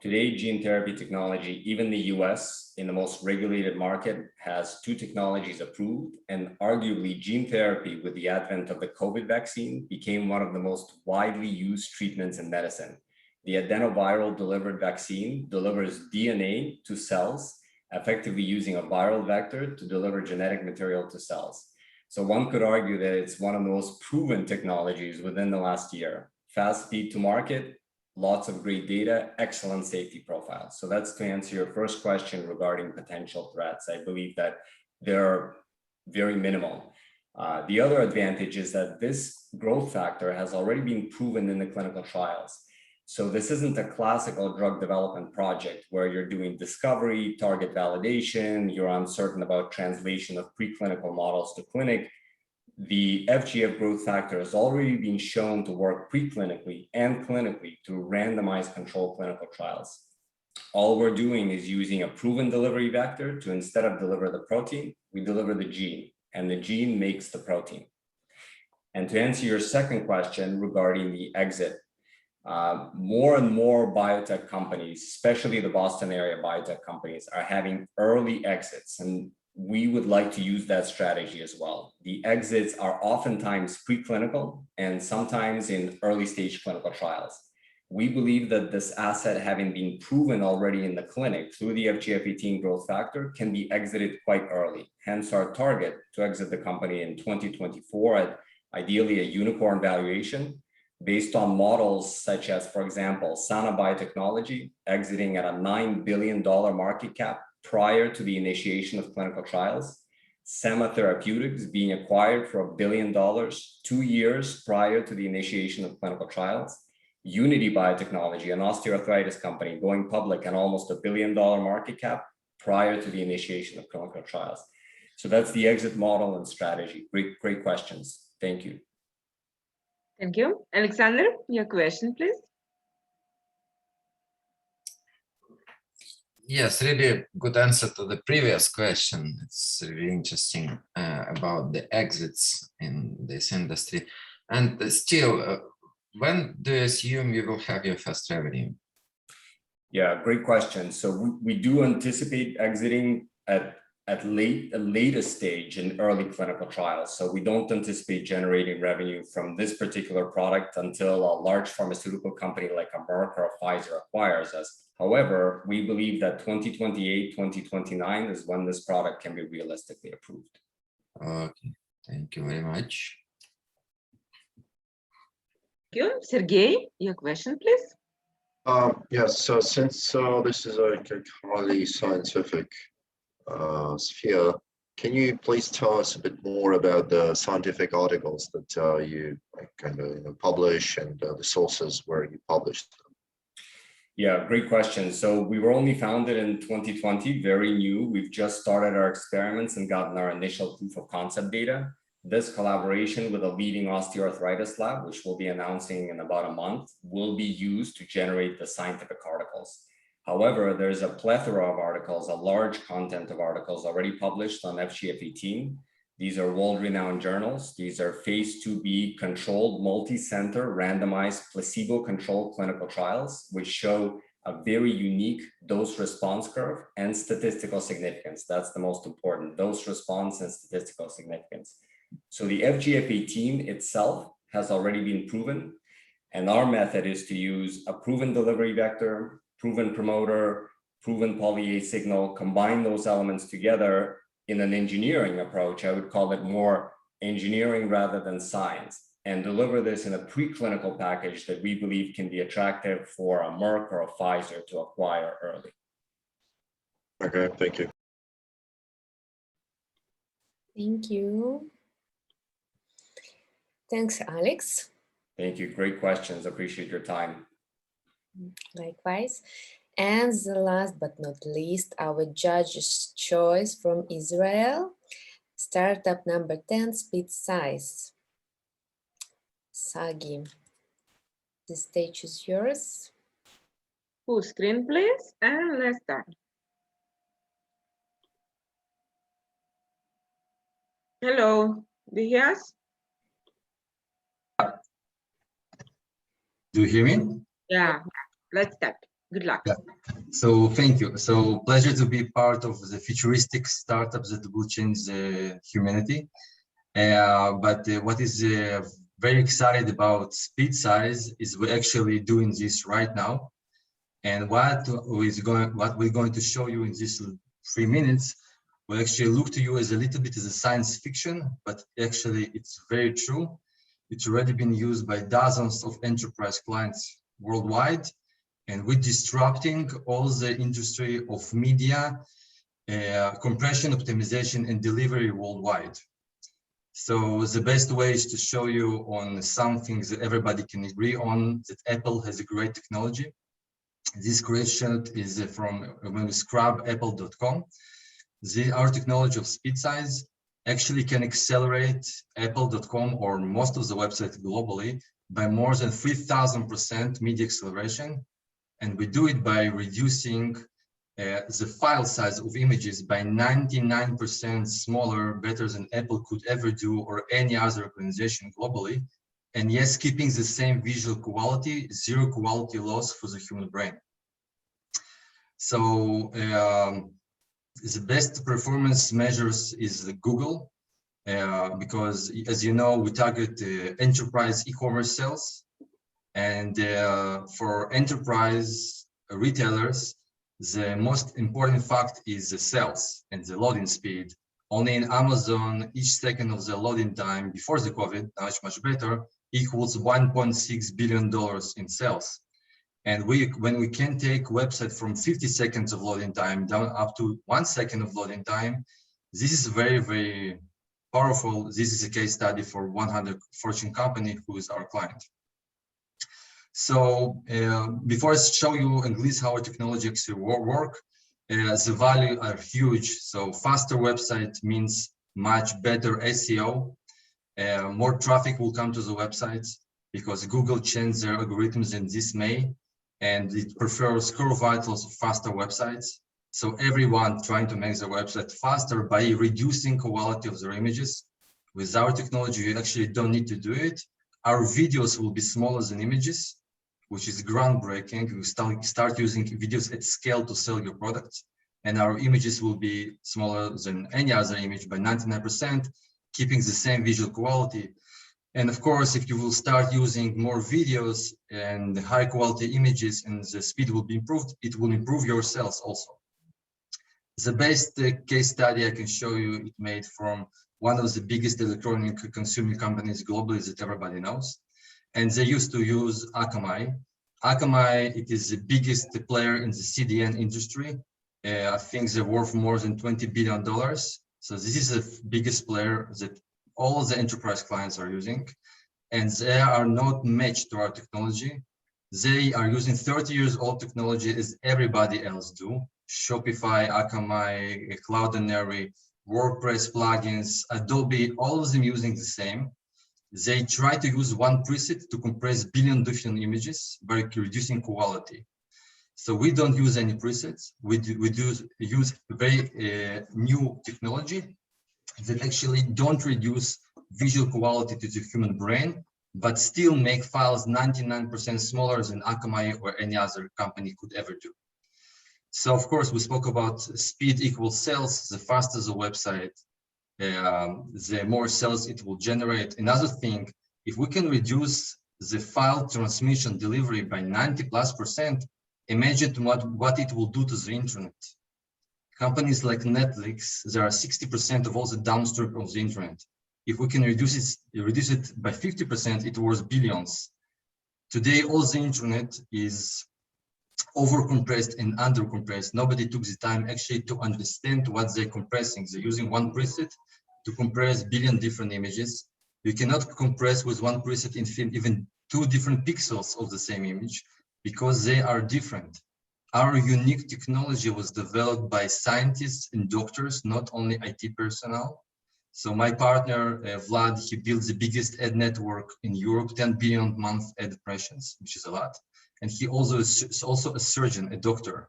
Today, gene therapy technology, even the US, in the most regulated market, has 2 technologies approved, and arguably gene therapy, with the advent of the COVID vaccine, became one of the most widely used treatments in medicine. The adenoviral delivered vaccine delivers DNA to cells, effectively using a viral vector to deliver genetic material to cells. So one could argue that it's one of the most proven technologies within the last year. Fast speed to market, lots of great data, excellent safety profile. So that's to answer your first question regarding potential threats. I believe that they're very minimal. The other advantage is that this growth factor has already been proven in the clinical trials. So this isn't a classical drug development project where you're doing discovery, target validation, you're uncertain about translation of preclinical models to clinic. The FGF growth factor has already been shown to work preclinically and clinically through randomized controlled clinical trials. All we're doing is using a proven delivery vector to, instead of deliver the protein, we deliver the gene, and the gene makes the protein. And to answer your second question regarding the exit, more and more biotech companies, especially the Boston area biotech companies, are having early exits, and we would like to use that strategy as well. The exits are oftentimes preclinical and sometimes in early stage clinical trials. We believe that this asset, having been proven already in the clinic through the FGF18 growth factor, can be exited quite early. Hence our target to exit the company in 2024 at ideally a unicorn valuation, based on models such as, for example, Sana Biotechnology exiting at a $9 billion market cap prior to the initiation of clinical trials, Sema Therapeutics being acquired for $1 billion 2 years prior to the initiation of clinical trials, Unity Biotechnology, an osteoarthritis company, going public at almost $1 billion market cap prior to the initiation of clinical trials. So that's the exit model and strategy. Great questions. Thank you.
Thank you. Alexander, your question, please.
Yes, really good answer to the previous question. It's really interesting about the exits in this industry. And still, when do you assume you will have your first revenue?
Yeah, great question. So we do anticipate exiting at a later stage in early clinical trials. So we don't anticipate generating revenue from this particular product until a large pharmaceutical company like a Merck or a Pfizer acquires us. However, we believe that 2028, 2029 is when this product can be realistically approved.
Okay, thank you very much.
Thank you. Sergey, your question, please.
Yes, so since this is a highly scientific sphere, can you please tell us a bit more about the scientific articles that you publish and the sources where you publish them?
Yeah, great question. So we were only founded in 2020, very new. We've just started our experiments and gotten our initial proof of concept data. This collaboration with a leading osteoarthritis lab, which we'll be announcing in about a month, will be used to generate the scientific articles. However, there's a plethora of articles, a large content of articles already published on FGF18. These are world-renowned journals. These are phase 2b controlled, multi-center, randomized, placebo-controlled clinical trials, which show a very unique dose response curve and statistical significance. That's the most important, dose response and statistical significance. So the FGF18 itself has already been proven, and our method is to use a proven delivery vector, proven promoter, proven poly-A signal, combine those elements together in an engineering approach. I would call it more engineering rather than science, and deliver this in a preclinical package that we believe can be attractive for a Merck or a Pfizer to acquire early.
Okay, thank you.
Thank you. Thanks, Alex.
Thank you. Great questions. Appreciate your time.
Likewise. And the last but not least, our judge's choice from Israel, startup number 10, SpeedSize. Sagi, the stage is yours.
Full screen, please, and let's start. Hello, do you hear us?
Do you hear me?
Yeah, let's start. Good luck.
Yeah. So thank you. So pleasure to be part of the futuristic startups that will change humanity. What is very excited about SpeedSize is we're actually doing this right now. And what we're going to show you in this 3 minutes will actually look to you as a little bit as a science fiction, but actually it's very true. It's already been used by dozens of enterprise clients worldwide, and we're disrupting all the industry of media, compression, optimization, and delivery worldwide. So the best way is to show you on some things that everybody can agree on, that Apple has a great technology. This screenshot is from when we scrub apple.com. Our technology of SpeedSize actually can accelerate apple.com or most of the websites globally by more than 3,000% media acceleration. And we do it by reducing the file size of images by 99% smaller, better than Apple could ever do or any other organization globally. And yes, keeping the same visual quality, zero quality loss for the human brain. So the best performance measures is the Google, because as you know, we target enterprise e-commerce sales. And for enterprise retailers, the most important fact is the sales and the loading speed. Only in Amazon, each second of the loading time before the COVID, now it's much better, equals $1.6 billion in sales. And when we can take website from 50 seconds of loading time down up to 1 second of loading time, this is very, very powerful. This is a case study for 100 Fortune company who is our client. So before I show you in English how our technology actually work, the value are huge. So faster website means much better SEO. More traffic will come to the websites because Google changed their algorithms in this May, and it prefers core vitals of faster websites. So everyone trying to make their website faster by reducing quality of their images. With our technology, you actually don't need to do it. Our videos will be smaller than images, which is groundbreaking. We start using videos at scale to sell your products, and our images will be smaller than any other image by 99%, keeping the same visual quality. And of course, if you will start using more videos and high quality images and the speed will be improved, it will improve your sales also. The best case study I can show you, it made from one of the biggest electronic consumer companies globally that everybody knows. And they used to use Akamai. Akamai, it is the biggest player in the CDN industry. I think they're worth more than $20 billion. So this is the biggest player that all the enterprise clients are using, and they are not matched to our technology. They are using 30 years old technology as everybody else do. Shopify, Akamai, Cloudinary, WordPress plugins, Adobe, all of them using the same. They try to use one preset to compress billion different images by reducing quality. So we don't use any presets. We use very new technology that actually don't reduce visual quality to the human brain, but still make files 99% smaller than Akamai or any other company could ever do. So of course, we spoke about speed equals sales. The faster the website, the more sales it will generate. Another thing, if we can reduce the file transmission delivery by 90+%, imagine what it will do to the internet. Companies like Netflix, there are 60% of all the downstream of the internet. If we can reduce it by 50%, it was billions. Today, all the internet is over-compressed and under-compressed. Nobody took the time actually to understand what they're compressing. They're using one preset to compress billion different images. You cannot compress with one preset in even 2 different pixels of the same image because they are different. Our unique technology was developed by scientists and doctors, not only IT personnel. So my partner, Vlad, he built the biggest ad network in Europe, 10 billion month ad impressions, which is a lot. And he also is also a surgeon, a doctor.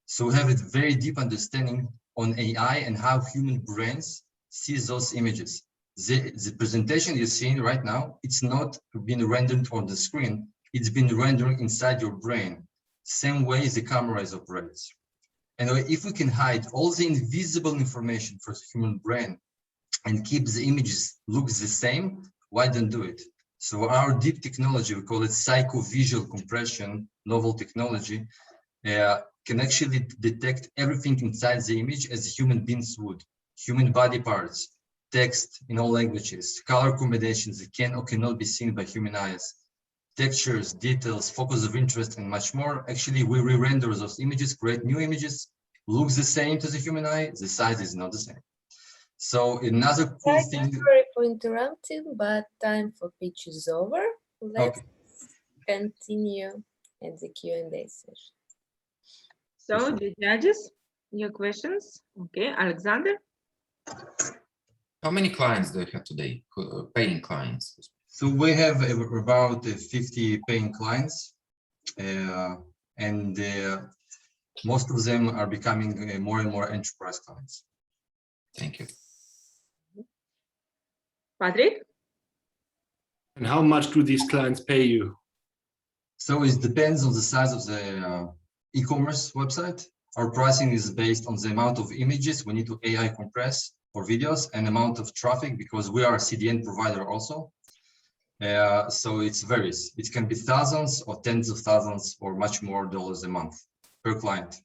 So we have a very deep understanding on AI and how human brains see those images. The presentation you're seeing right now, it's not been rendered on the screen, it's been rendered inside your brain. Same way the camera is operates. And if we can hide all the invisible information for the human brain and keep the images looks the same, why don't do it? So our deep technology, we call it psycho-visual compression, novel technology, can actually detect everything inside the image as human beings would. Human body parts, text in all languages, color combinations that can or cannot be seen by human eyes, textures, details, focus of interest, and much more. Actually, we re-render those images, create new images, looks the same to the human eye, the size is not the same. So another cool thing.
Sorry for interrupting, but time for pitch is over. Let's continue at the Q&A session.
So the judges, your questions? Okay, Alexander.
How many clients do you have today, paying clients?
So we have about 50 paying clients, and most of them are becoming more and more enterprise clients.
Thank you.
Patrick?
And how much do these clients pay you?
So it depends on the size of the e-commerce website. Our pricing is based on the amount of images we need to AI compress for videos and amount of traffic, because we are a CDN provider also. So it varies. It can be thousands or tens of thousands or much more dollars a month per client.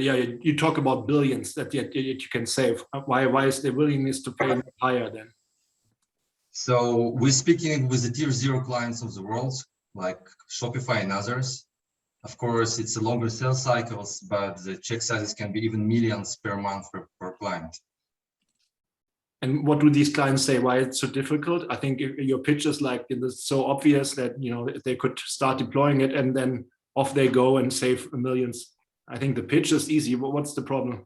yeah, you talk about billions that you can save. Why is the willingness to pay higher then?
So we're speaking with the tier 0 clients of the world, like Shopify and others. Of course, it's a longer sales cycles, but the check sizes can be even millions per month per client.
And what do these clients say? Why it's so difficult? I think your pitch is like it's so obvious that they could start deploying it and then off they go and save millions. I think the pitch is easy, but what's the problem?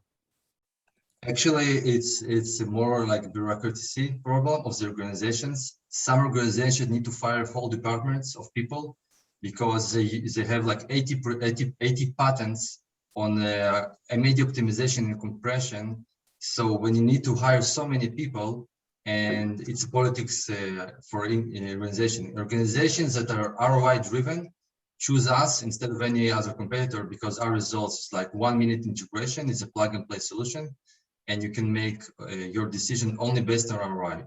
Actually, it's more like bureaucracy problem of the organizations. Some organizations need to fire whole departments of people because they have like 80 patents on MAD optimization and compression. So when you need to hire so many people, and it's politics for organizations that are ROI driven, choose us instead of any other competitor because our results is like 1 minute integration. It's a plug and play solution, and you can make your decision only based on ROI.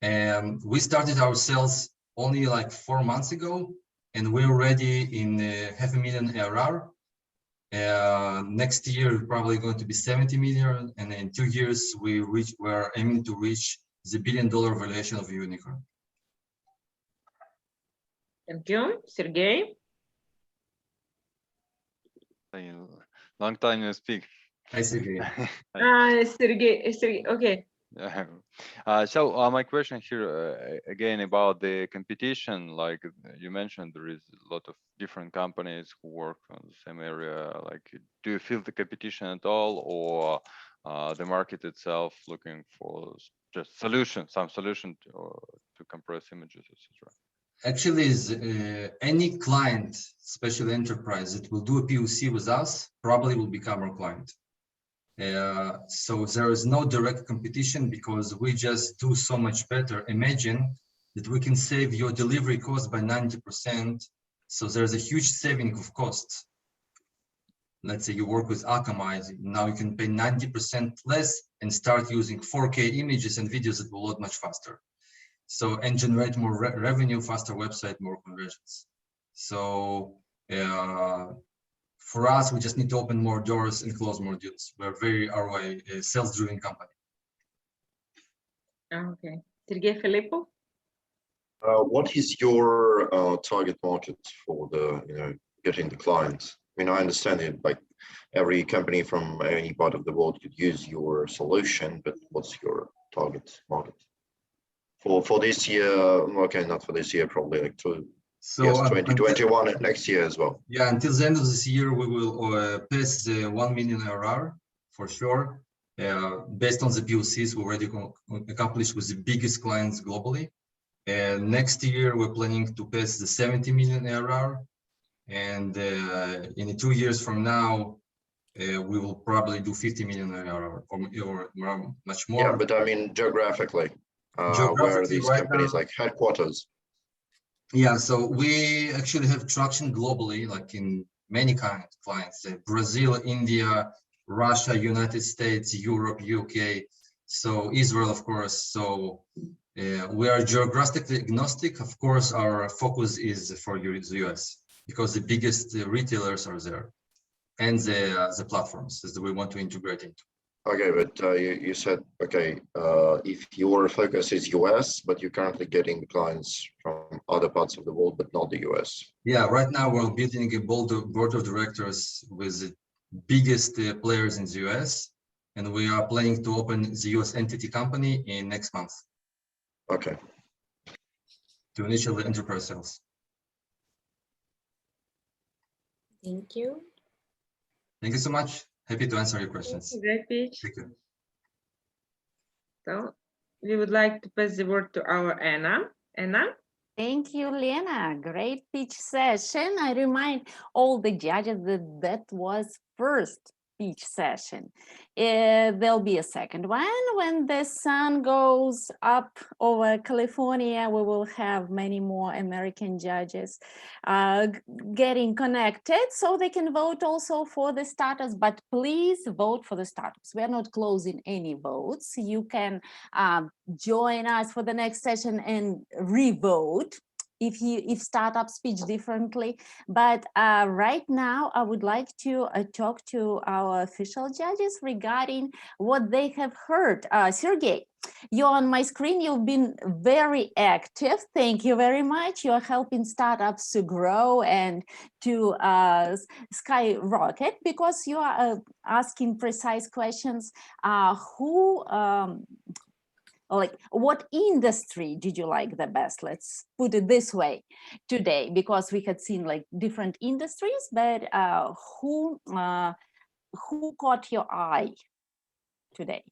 And we started our sales only like 4 months ago, and we're already in $500,000 ARR. Next year, probably going to be 70 million, and in 2 years, we're aiming to reach the $1 billion valuation of Unicorn.
Thank you, Sergey.
Long time no speak.
Hi, Sergey.
Sergey, okay.
So my question here again about the competition, like you mentioned, there is a lot of different companies who work on the same area. Like, do you feel the competition at all, or the market itself looking for just some solution to compress images, etc.?
Actually, any client, especially enterprise, that will do a POC with us probably will become our client. So there is no direct competition because we just do so much better. Imagine that we can save your delivery cost by 90%. So there's a huge saving of costs. Let's say you work with Akamai, now you can pay 90% less and start using 4K images and videos that will load much faster. So, and generate more revenue, faster website, more conversions. So for us, we just need to open more doors and close more deals. We're very ROI sales-driven company.
Okay, Sergey Filippo.
What is your target market for the getting the clients? I mean, I understand it, like every company from any part of the world could use your solution, but what's your target market for this year? Okay, not for this year, probably like 2021 and next year as well.
Yeah, until the end of this year, we will pass the 1 million ARR for sure. Based on the POCs we already accomplished with the biggest clients globally. And next year, we're planning to pass the 70 million ARR. And in 2 years from now, we will probably do 50 million ARR or much more.
Yeah, but I mean, geographically, where are these companies like headquarters?
Yeah, so we actually have traction globally, like in many kind of clients, Brazil, India, Russia, United States, Europe, UK, so Israel, of course. So we are geographically agnostic. Of course, our focus is for the US because the biggest retailers are there and the platforms that we want to integrate into.
Okay, but you said, okay, if your focus is US, but you're currently getting clients from other parts of the world, but not the US.
Yeah, right now we're building a board of directors with the biggest players in the US, and we are planning to open the US entity company in next month.
Okay.
To initial enterprise sales.
Thank you.
Thank you so much. Happy to answer your questions.
Great pitch.
Thank you.
So we would like to pass the word to our Anna. Anna?
Thank you, Lena. Great pitch session. I remind all the judges that was first pitch session. There'll be a second one when the sun goes up over California. We will have many more American judges getting connected so they can vote also for the startups, but please vote for the startups. We are not closing any votes. You can join us for the next session and re-vote if startups pitch differently. But right now, I would like to talk to our official judges regarding what they have heard. Sergey, you're on my screen. You've been very active. Thank you very much. You're helping startups to grow and to skyrocket because you are asking precise questions. Like, what industry did you like the best? Let's put it this way today, because we had seen like different industries, but who caught your eye today?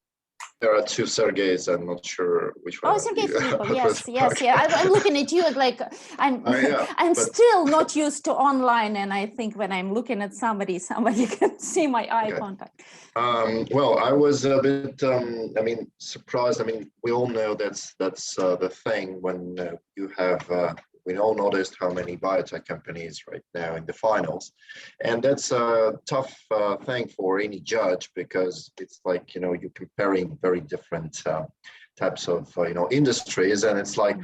There are two Sergeys. I'm not sure which one.
Oh, Sergey Filipov. Yes, yes, yeah. I'm looking at you like I'm still not used to online, and I think when I'm looking at somebody can see my eye contact.
Well, I was a bit, surprised. I mean, we all know that's the thing when you have. We all noticed how many biotech companies right now in the finals, and that's a tough thing for any judge because it's like you're comparing very different types of industries, and it's like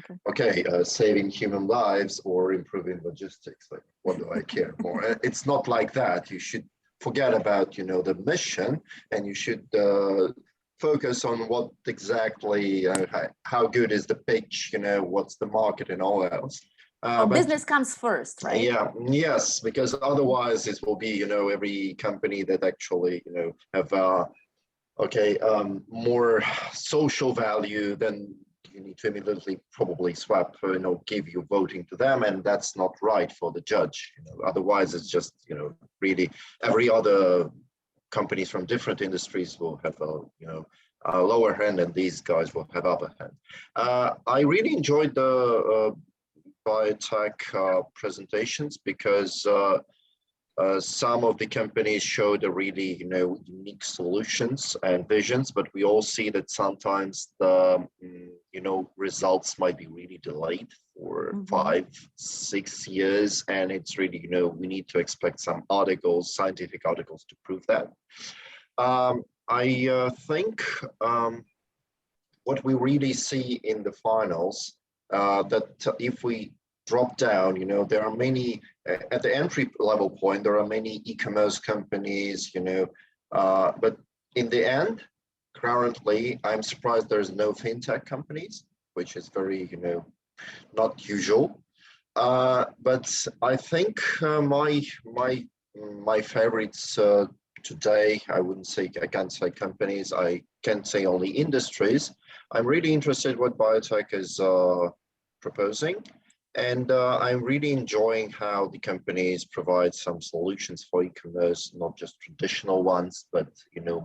saving human lives or improving logistics. Like, what do I care more? It's not like that. You should forget about the mission, and you should focus on what exactly, how good is the pitch, what's the market and all else. But
business comes first, right?
Yeah, yes, because otherwise it will be, every company that actually, have, more social value, then you need to immediately probably swap, give you voting to them, and that's not right for the judge. Otherwise it's just, really every other companies from different industries will have a lower hand, and these guys will have upper hand. I really enjoyed the biotech presentations because some of the companies showed a really unique solutions and visions, but we all see that sometimes the results might be really delayed for 5-6 years, and it's really we need to expect some articles, scientific articles, to prove that. I think what we really see in the finals, that if we drop down, there are many at the entry level point, there are many e-commerce companies, but in the end, currently, I'm surprised there's no fintech companies, which is very, not usual. But I think my favorites today, I can't say companies, I can say only industries. I'm really interested what biotech is proposing. And I'm really enjoying how the companies provide some solutions for e-commerce, not just traditional ones, but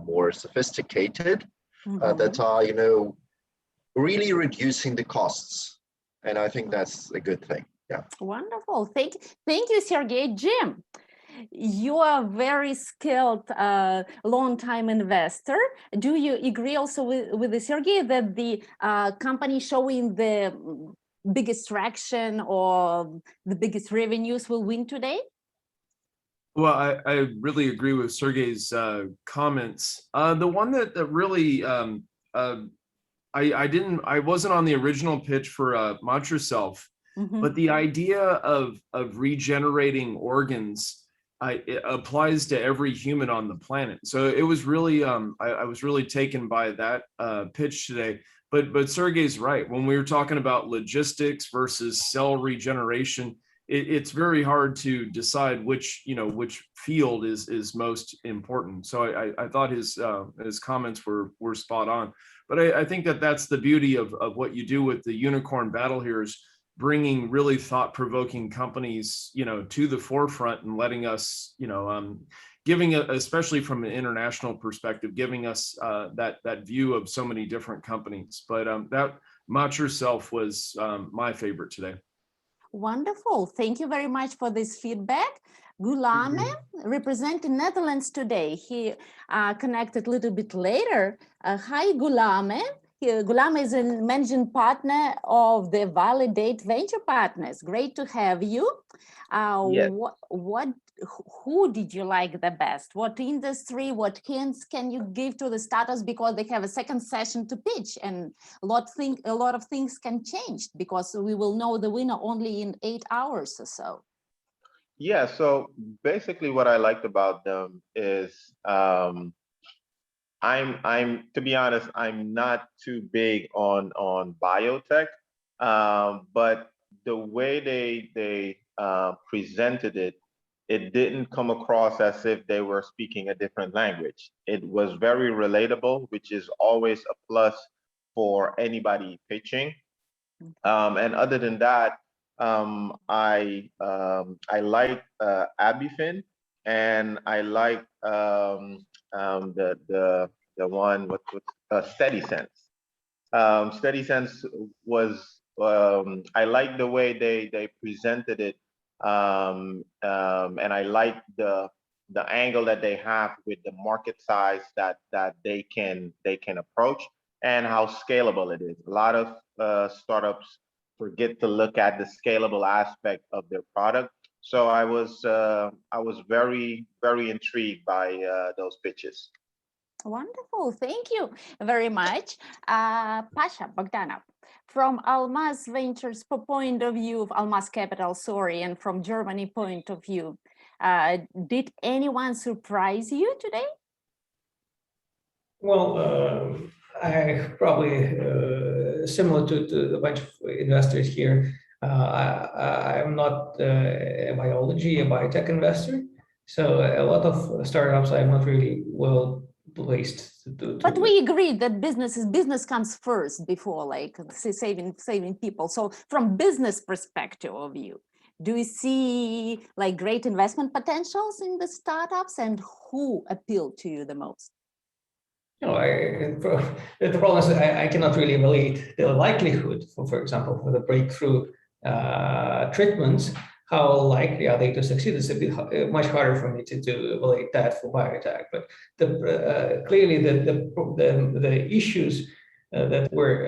more sophisticated, that are really reducing the costs. And I think that's a good thing. Yeah.
Wonderful. Thank you, Sergey. Jim, you are a very skilled, long-time investor. Do you agree also with the Sergey that the company showing the biggest traction or the biggest revenues will win today?
Well, I really agree with Sergey's comments. The one that really I wasn't on the original pitch for Matricelf, but the idea of regenerating organs it applies to every human on the planet. So it was really I was really taken by that pitch today. But Sergey's right. When we were talking about logistics versus cell regeneration, it's very hard to decide which field is most important. So I thought his comments were spot on. But I think that's the beauty of what you do with the Unicorn Battle here, is bringing really thought-provoking companies to the forefront and letting us giving, especially from an international perspective, giving us that view of so many different companies. But that Matricelf was my favorite today.
Wonderful. Thank you very much for this feedback. Gulame, representing Netherlands today. He connected a little bit later. Hi, Gulame. Gulame is a managing partner of the Validate Venture Partners. Great to have you. who did you like the best? What industry, what hints can you give to the startups, because they have a second session to pitch, and a lot of things can change because we will know the winner only in 8 hours or so.
Yeah, so basically what I liked about them is I'm to be honest, I'm not too big on biotech, but the way they presented it, it didn't come across as if they were speaking a different language. It was very relatable, which is always a plus for anybody pitching. And other than that, I like Abivin, and I like the one with Steady Sense. Steady Sense was I like the way they presented it, and I like the angle that they have with the market size that they can approach, and how scalable it is. A lot of startups forget to look at the scalable aspect of their product. So I was very intrigued by those pitches.
Wonderful, thank you very much. Pasha Bogdanov, from Almaz Ventures point of view, of Almaz Capital, sorry, and from Germany point of view, did anyone surprise you today?
Well, I probably similar to a bunch of investors here. I'm not a biotech investor, so a lot of startups I'm not really well placed to
But we agree that business comes first before like saving people. So from business perspective of view, do you see like great investment potentials in the startups, and who appeal to you the most?
You know, the problem is I cannot really evaluate the likelihood, for example, for the breakthrough treatments. How likely are they to succeed? It's a bit much harder for me to evaluate that for biotech. But clearly the issues that were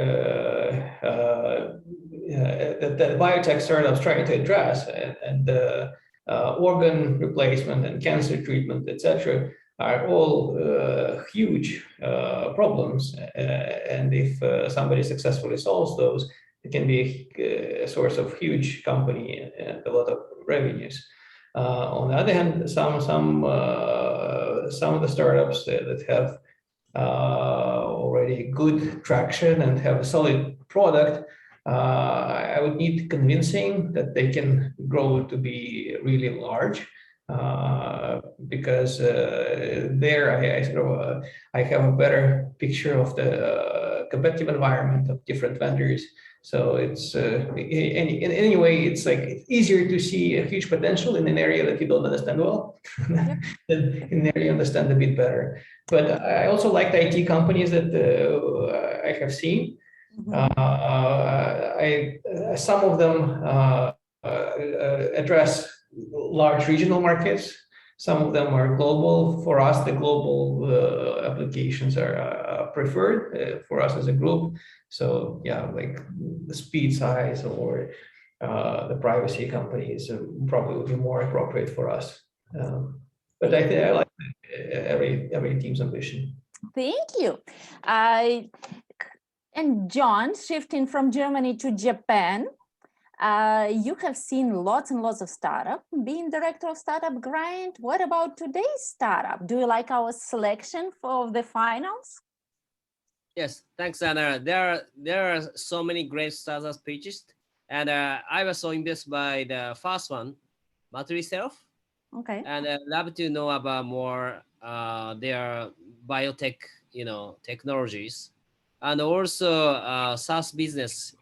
that the biotech startups trying to address, and organ replacement and cancer treatment, etc., are all huge problems. And if somebody successfully solves those, it can be a source of huge company and a lot of revenues. On the other hand, some of the startups that have already good traction and have a solid product, I would need convincing that they can grow to be really large. Because there I have a better picture of the competitive environment of different vendors. So it's anyway, it's like it's easier to see a huge potential in an area that you don't understand well than in an area you understand a bit better. But I also like the IT companies that I have seen. Some of them address large regional markets. Some of them are global. For us, the global applications are preferred for us as a group. So yeah, like the SpeedSize or the privacy companies probably would be more appropriate for us. But I think I like every team's ambition.
Thank you. And John, shifting from Germany to Japan, you have seen lots and lots of startup. Being director of Startup Grind, what about today's startup? Do you like our selection for the finals?
Yes, thanks, Anna. There are so many great startups pitches, and I was so impressed by the first one, Matricelf.
Okay.
And I'd love to know about more their biotech, technologies, and also SaaS business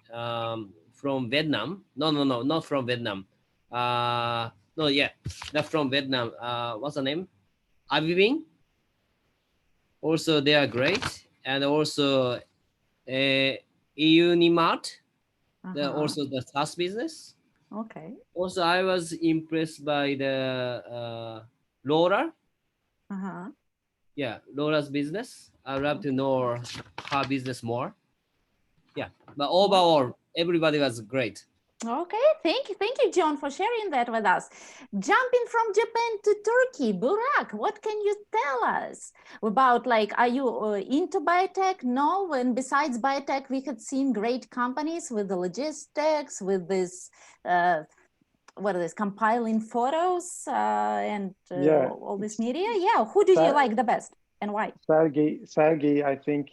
from Vietnam. No, not from Vietnam. Not from Vietnam. What's the name? Abivin. Also, they are great. And also Eunimart, also the SaaS business.
Okay.
Also, I was impressed by the Laura. Yeah, Laura's business. I'd love to know her business more. Yeah, but overall, everybody was great.
Okay, thank you, John, for sharing that with us. Jumping from Japan to Turkey, Burak, what can you tell us about, like, are you into biotech? No, and besides biotech, we had seen great companies with the logistics, with this, what are this, compiling photos and all this media. Yeah, who did you like the best and why?
Sergey, I think,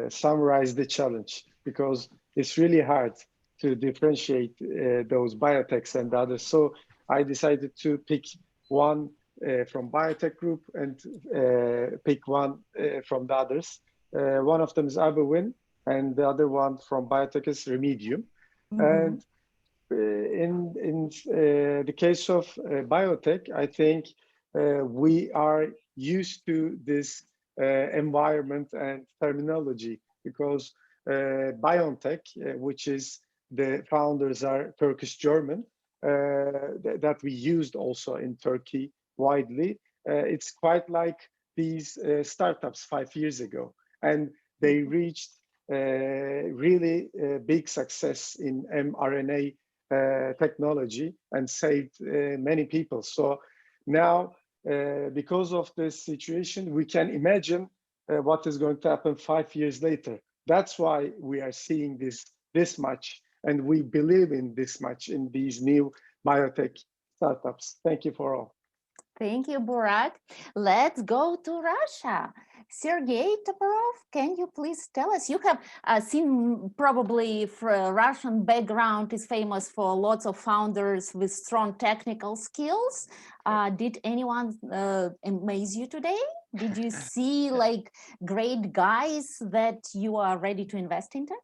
summarized the challenge, because it's really hard to differentiate those biotechs and others. So I decided to pick one from biotech group and pick one from the others. One of them is Abivin, and the other one from biotech is Remedium. And in the case of biotech, I think we are used to this environment and terminology, because BioNTech, which is the founders are Turkish German, that we used also in Turkey widely. It's quite like these startups 5 years ago, and they reached really big success in mRNA technology and saved many people. So now, because of this situation, we can imagine what is going to happen 5 years later. That's why we are seeing this much, and we believe in this much in these new biotech startups. Thank you for all.
Thank you, Burak. Let's go to Russia. Sergey Toporov, can you please tell us? You have seen probably for Russian background is famous for lots of founders with strong technical skills. Did anyone amaze you today? Did you see like great guys that you are ready to invest into?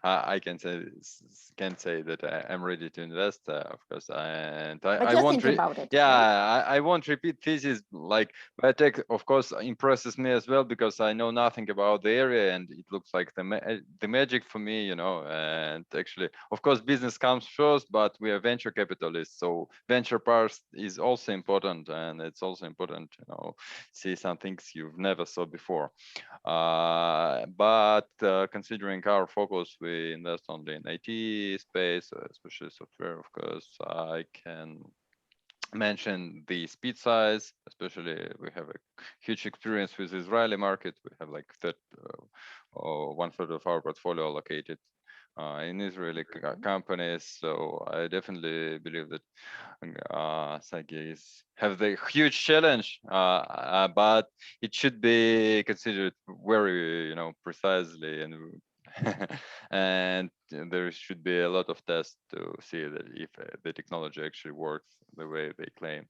I can say that I'm ready to invest, of course, and
but
I
you're
won't.
Thinking about it,
yeah,
right?
I won't repeat thesis. Like biotech, of course, impresses me as well, because I know nothing about the area, and it looks like the magic for me, you know. And actually, of course, business comes first, but we are venture capitalists, so venture part is also important, and it's also important, you know, see some things you've never saw before. But considering our focus, we invest only in IT space, especially software, of course. I can mention the SpeedSize, especially we have a huge experience with Israeli market. We have like 1/3 of our portfolio allocated in Israeli companies. So I definitely believe that Sergey have the huge challenge, but it should be considered very, you know, precisely, and and there should be a lot of tests to see that if the technology actually works the way they claim.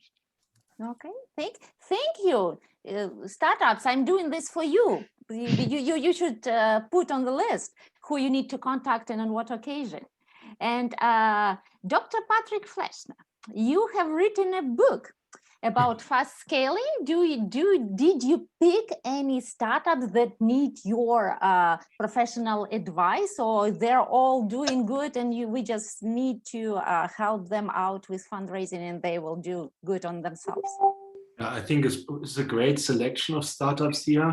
Okay, thank you. Startups, I'm doing this for you. You should put on the list who you need to contact and on what occasion. And Dr. Patrick Fleshner, you have written a book about fast scaling. Did you pick any startups that need your professional advice, or they're all doing good and we just need to help them out with fundraising and they will do good on themselves?
I think it's a great selection of startups here.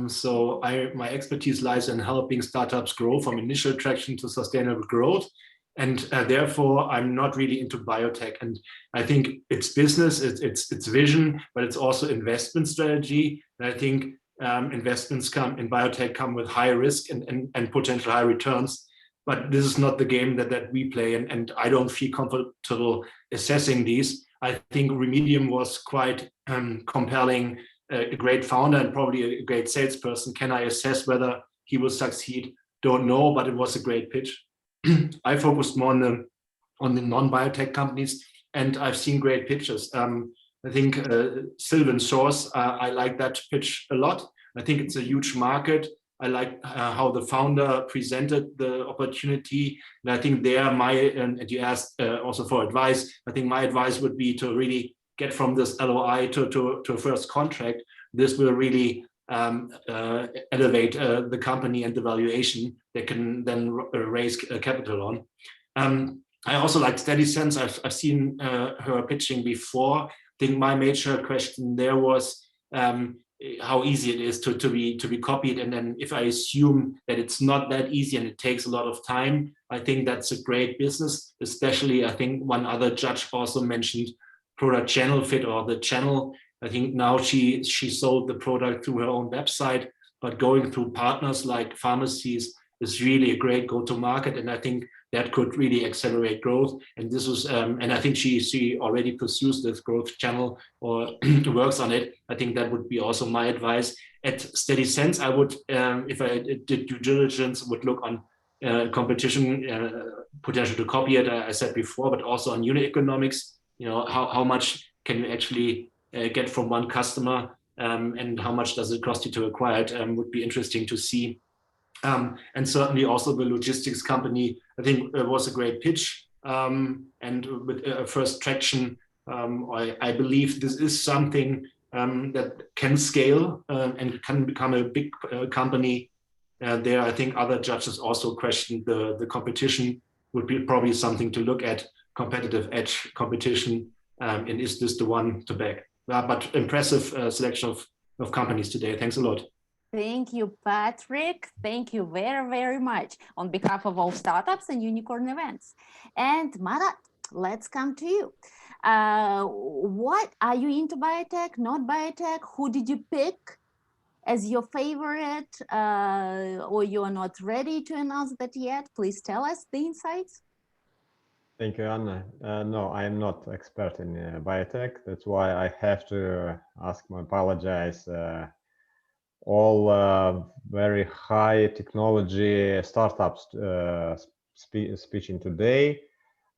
So my expertise lies in helping startups grow from initial traction to sustainable growth. And therefore, I'm not really into biotech. And I think it's business, it's vision, but it's also investment strategy. And I think investments in biotech come with high risk and potential high returns. But this is not the game that we play. And I don't feel comfortable assessing these. I think Remedium was quite compelling, a great founder and probably a great salesperson. Can I assess whether he will succeed? Don't know, but it was a great pitch. I focused more on the non-biotech companies, and I've seen great pitches. I think Sylvan Source, I like that pitch a lot. I think it's a huge market. I like how the founder presented the opportunity. And I think and you asked also for advice, I think my advice would be to really get from this LOI to a first contract. This will really elevate the company and the valuation they can then raise capital on. I also like Steady Sense. I've seen her pitching before. I think my major question there was, how easy it is to be copied. And then if I assume that it's not that easy and it takes a lot of time, I think that's a great business. Especially, I think one other judge also mentioned product channel fit, or the channel. I think now she sold the product through her own website, but going through partners like pharmacies is really a great go-to-market, and I think that could really accelerate growth. And this was, and I think she already pursues this growth channel or works on it. I think that would be also my advice. At Steady Sense, I would, if I did due diligence, would look on competition, potential to copy it, I said before, but also on unit economics. You know, how much can you actually get from one customer, and how much does it cost you to acquire it? Would be interesting to see. And certainly also the logistics company, I think it was a great pitch. And with first traction, I believe this is something that can scale and can become a big company. There, I think other judges also questioned the competition would be probably something to look at, competitive edge competition, and is this the one to back? But impressive selection of companies today. Thanks a lot.
Thank you, Patrick. Thank you very, very much on behalf of all startups and Unicorn.Events. And Marat, let's come to you. What are you into biotech, not biotech? Who did you pick as your favorite, or you are not ready to announce that yet? Please tell us the insights.
Thank you, Anna. No, I am not expert in biotech. That's why I have to apologize. All very high technology startups speaking today.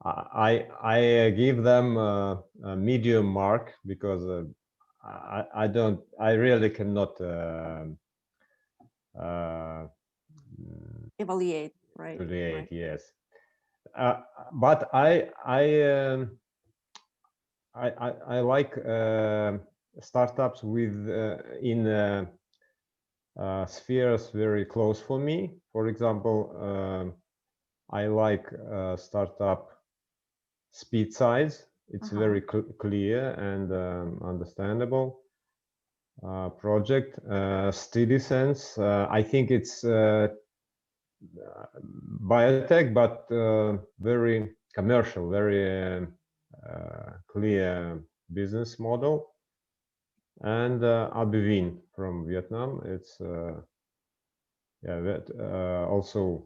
I give them a medium mark because I really cannot
evaluate, right?
Evaluate,
right.
Yes. But I like startups with in spheres very close for me. For example, I like startup SpeedSize. It's very clear and understandable project. Steady Sense. I think it's biotech, but very commercial, very clear business model. And Abivin from Vietnam. It's also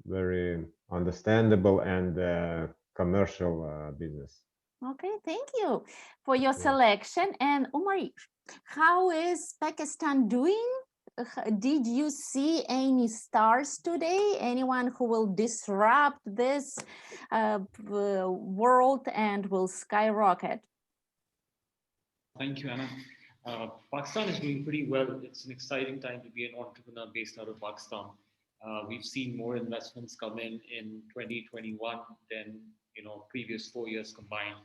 very understandable and commercial business.
Okay, thank you for your selection. And Umar, how is Pakistan doing? Did you see any stars today? Anyone who will disrupt this world and will skyrocket?
Thank you, Anna. Pakistan is doing pretty well. It's an exciting time to be an entrepreneur based out of Pakistan. We've seen more investments come in 2021 than previous 4 years combined.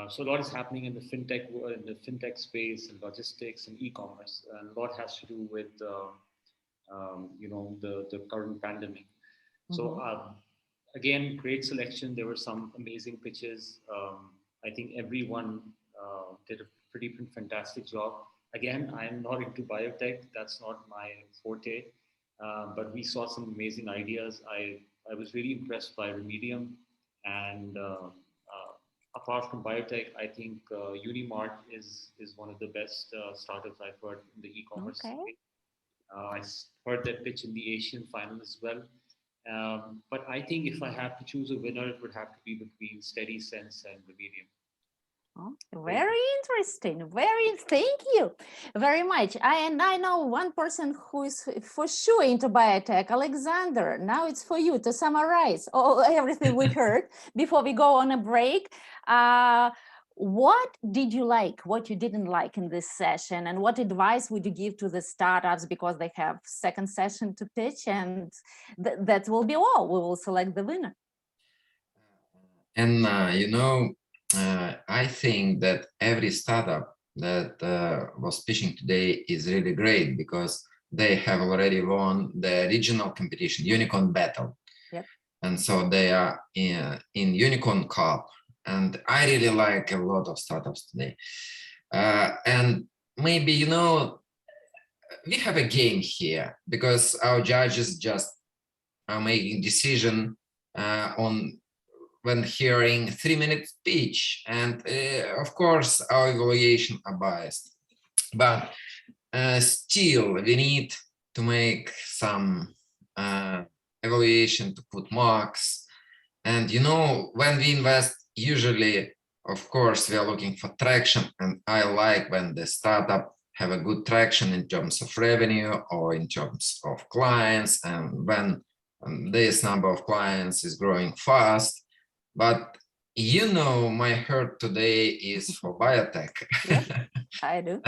So a lot is happening in the fintech space, and logistics and e-commerce, and a lot has to do with the current pandemic. So again, great selection. There were some amazing pitches. I think everyone did a pretty fantastic job. Again, I'm not into biotech. That's not my forte. But we saw some amazing ideas. I was really impressed by Remedium. And apart from biotech, I think Eunimart is one of the best startups I've heard in the e-commerce space. I heard that pitch in the Asian final as well. But I think if I have to choose a winner, it would have to be between Steady Sense and Remedium.
Oh, very interesting. Thank you very much. I know one person who is for sure into biotech, Alexander. Now it's for you to summarize everything we heard before we go on a break. What did you like, what you didn't like in this session, and what advice would you give to the startups, because they have second session to pitch, and that will be all. We will select the winner.
And I think that every startup that was pitching today is really great, because they have already won the regional competition, Unicorn Battle.
Yep.
And so they are in Unicorn Cup. And I really like a lot of startups today. And maybe, we have a game here because our judges just are making decision on when hearing 3-minute speech, and of course our evaluation are biased, but still we need to make some evaluation to put marks. And you know, when we invest, usually of course we are looking for traction, and I like when the startup have a good traction in terms of revenue or in terms of clients, and when this number of clients is growing fast. But you know, my heart today is for biotech.
Yep, I do.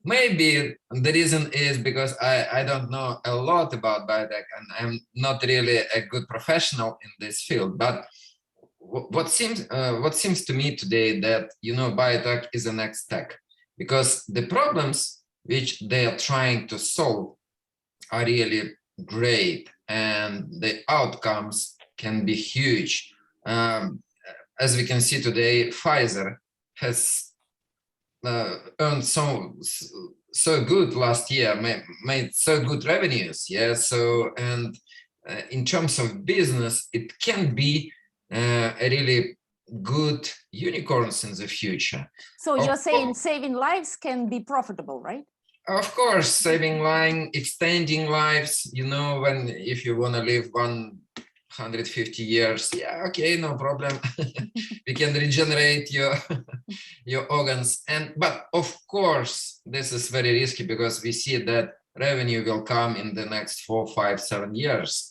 Maybe the reason is because I don't know a lot about biotech, and I'm not really a good professional in this field. But what seems to me today that, you know, biotech is the next tech, because the problems which they are trying to solve are really great, and the outcomes can be huge. As we can see today, Pfizer has earned so good last year, made so good revenues. Yeah. So, and in terms of business, it can be a really good unicorns in the future.
So you're saying saving lives can be profitable, right?
Of course, saving lives, extending lives. You know, when if you want to live 150 years, yeah, okay, no problem. We can regenerate your organs. But of course, this is very risky because we see that revenue will come in the next 4, 5, 7 years.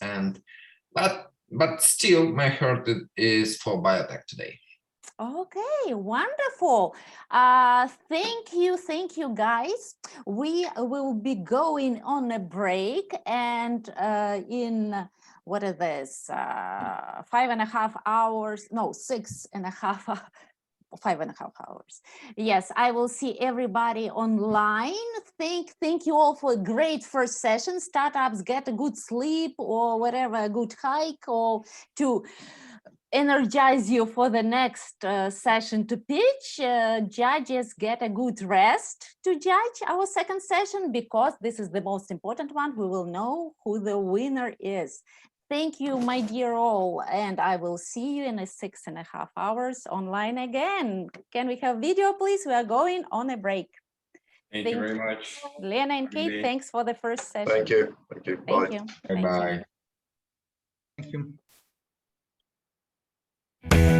But still, my heart is for biotech today.
Okay, wonderful. Thank you, guys. We will be going on a break, and in what is this? 5.5 hours? No, 6.5. 5.5 hours. Yes, I will see everybody online. Thank you all for a great first session. Startups get a good sleep or whatever, a good hike, or to energize you for the next session to pitch. Judges get a good rest to judge our second session, because this is the most important one. We will know who the winner is. Thank you, my dear all, and I will see you in 6.5 hours online again. Can we have video, please? We are going on a break.
Thank you very much.
Lena and Kate, thanks for the first session.
Thank you. Thank you.
Thank
Bye.
you.
Bye-bye.
Thank you.
Thank you.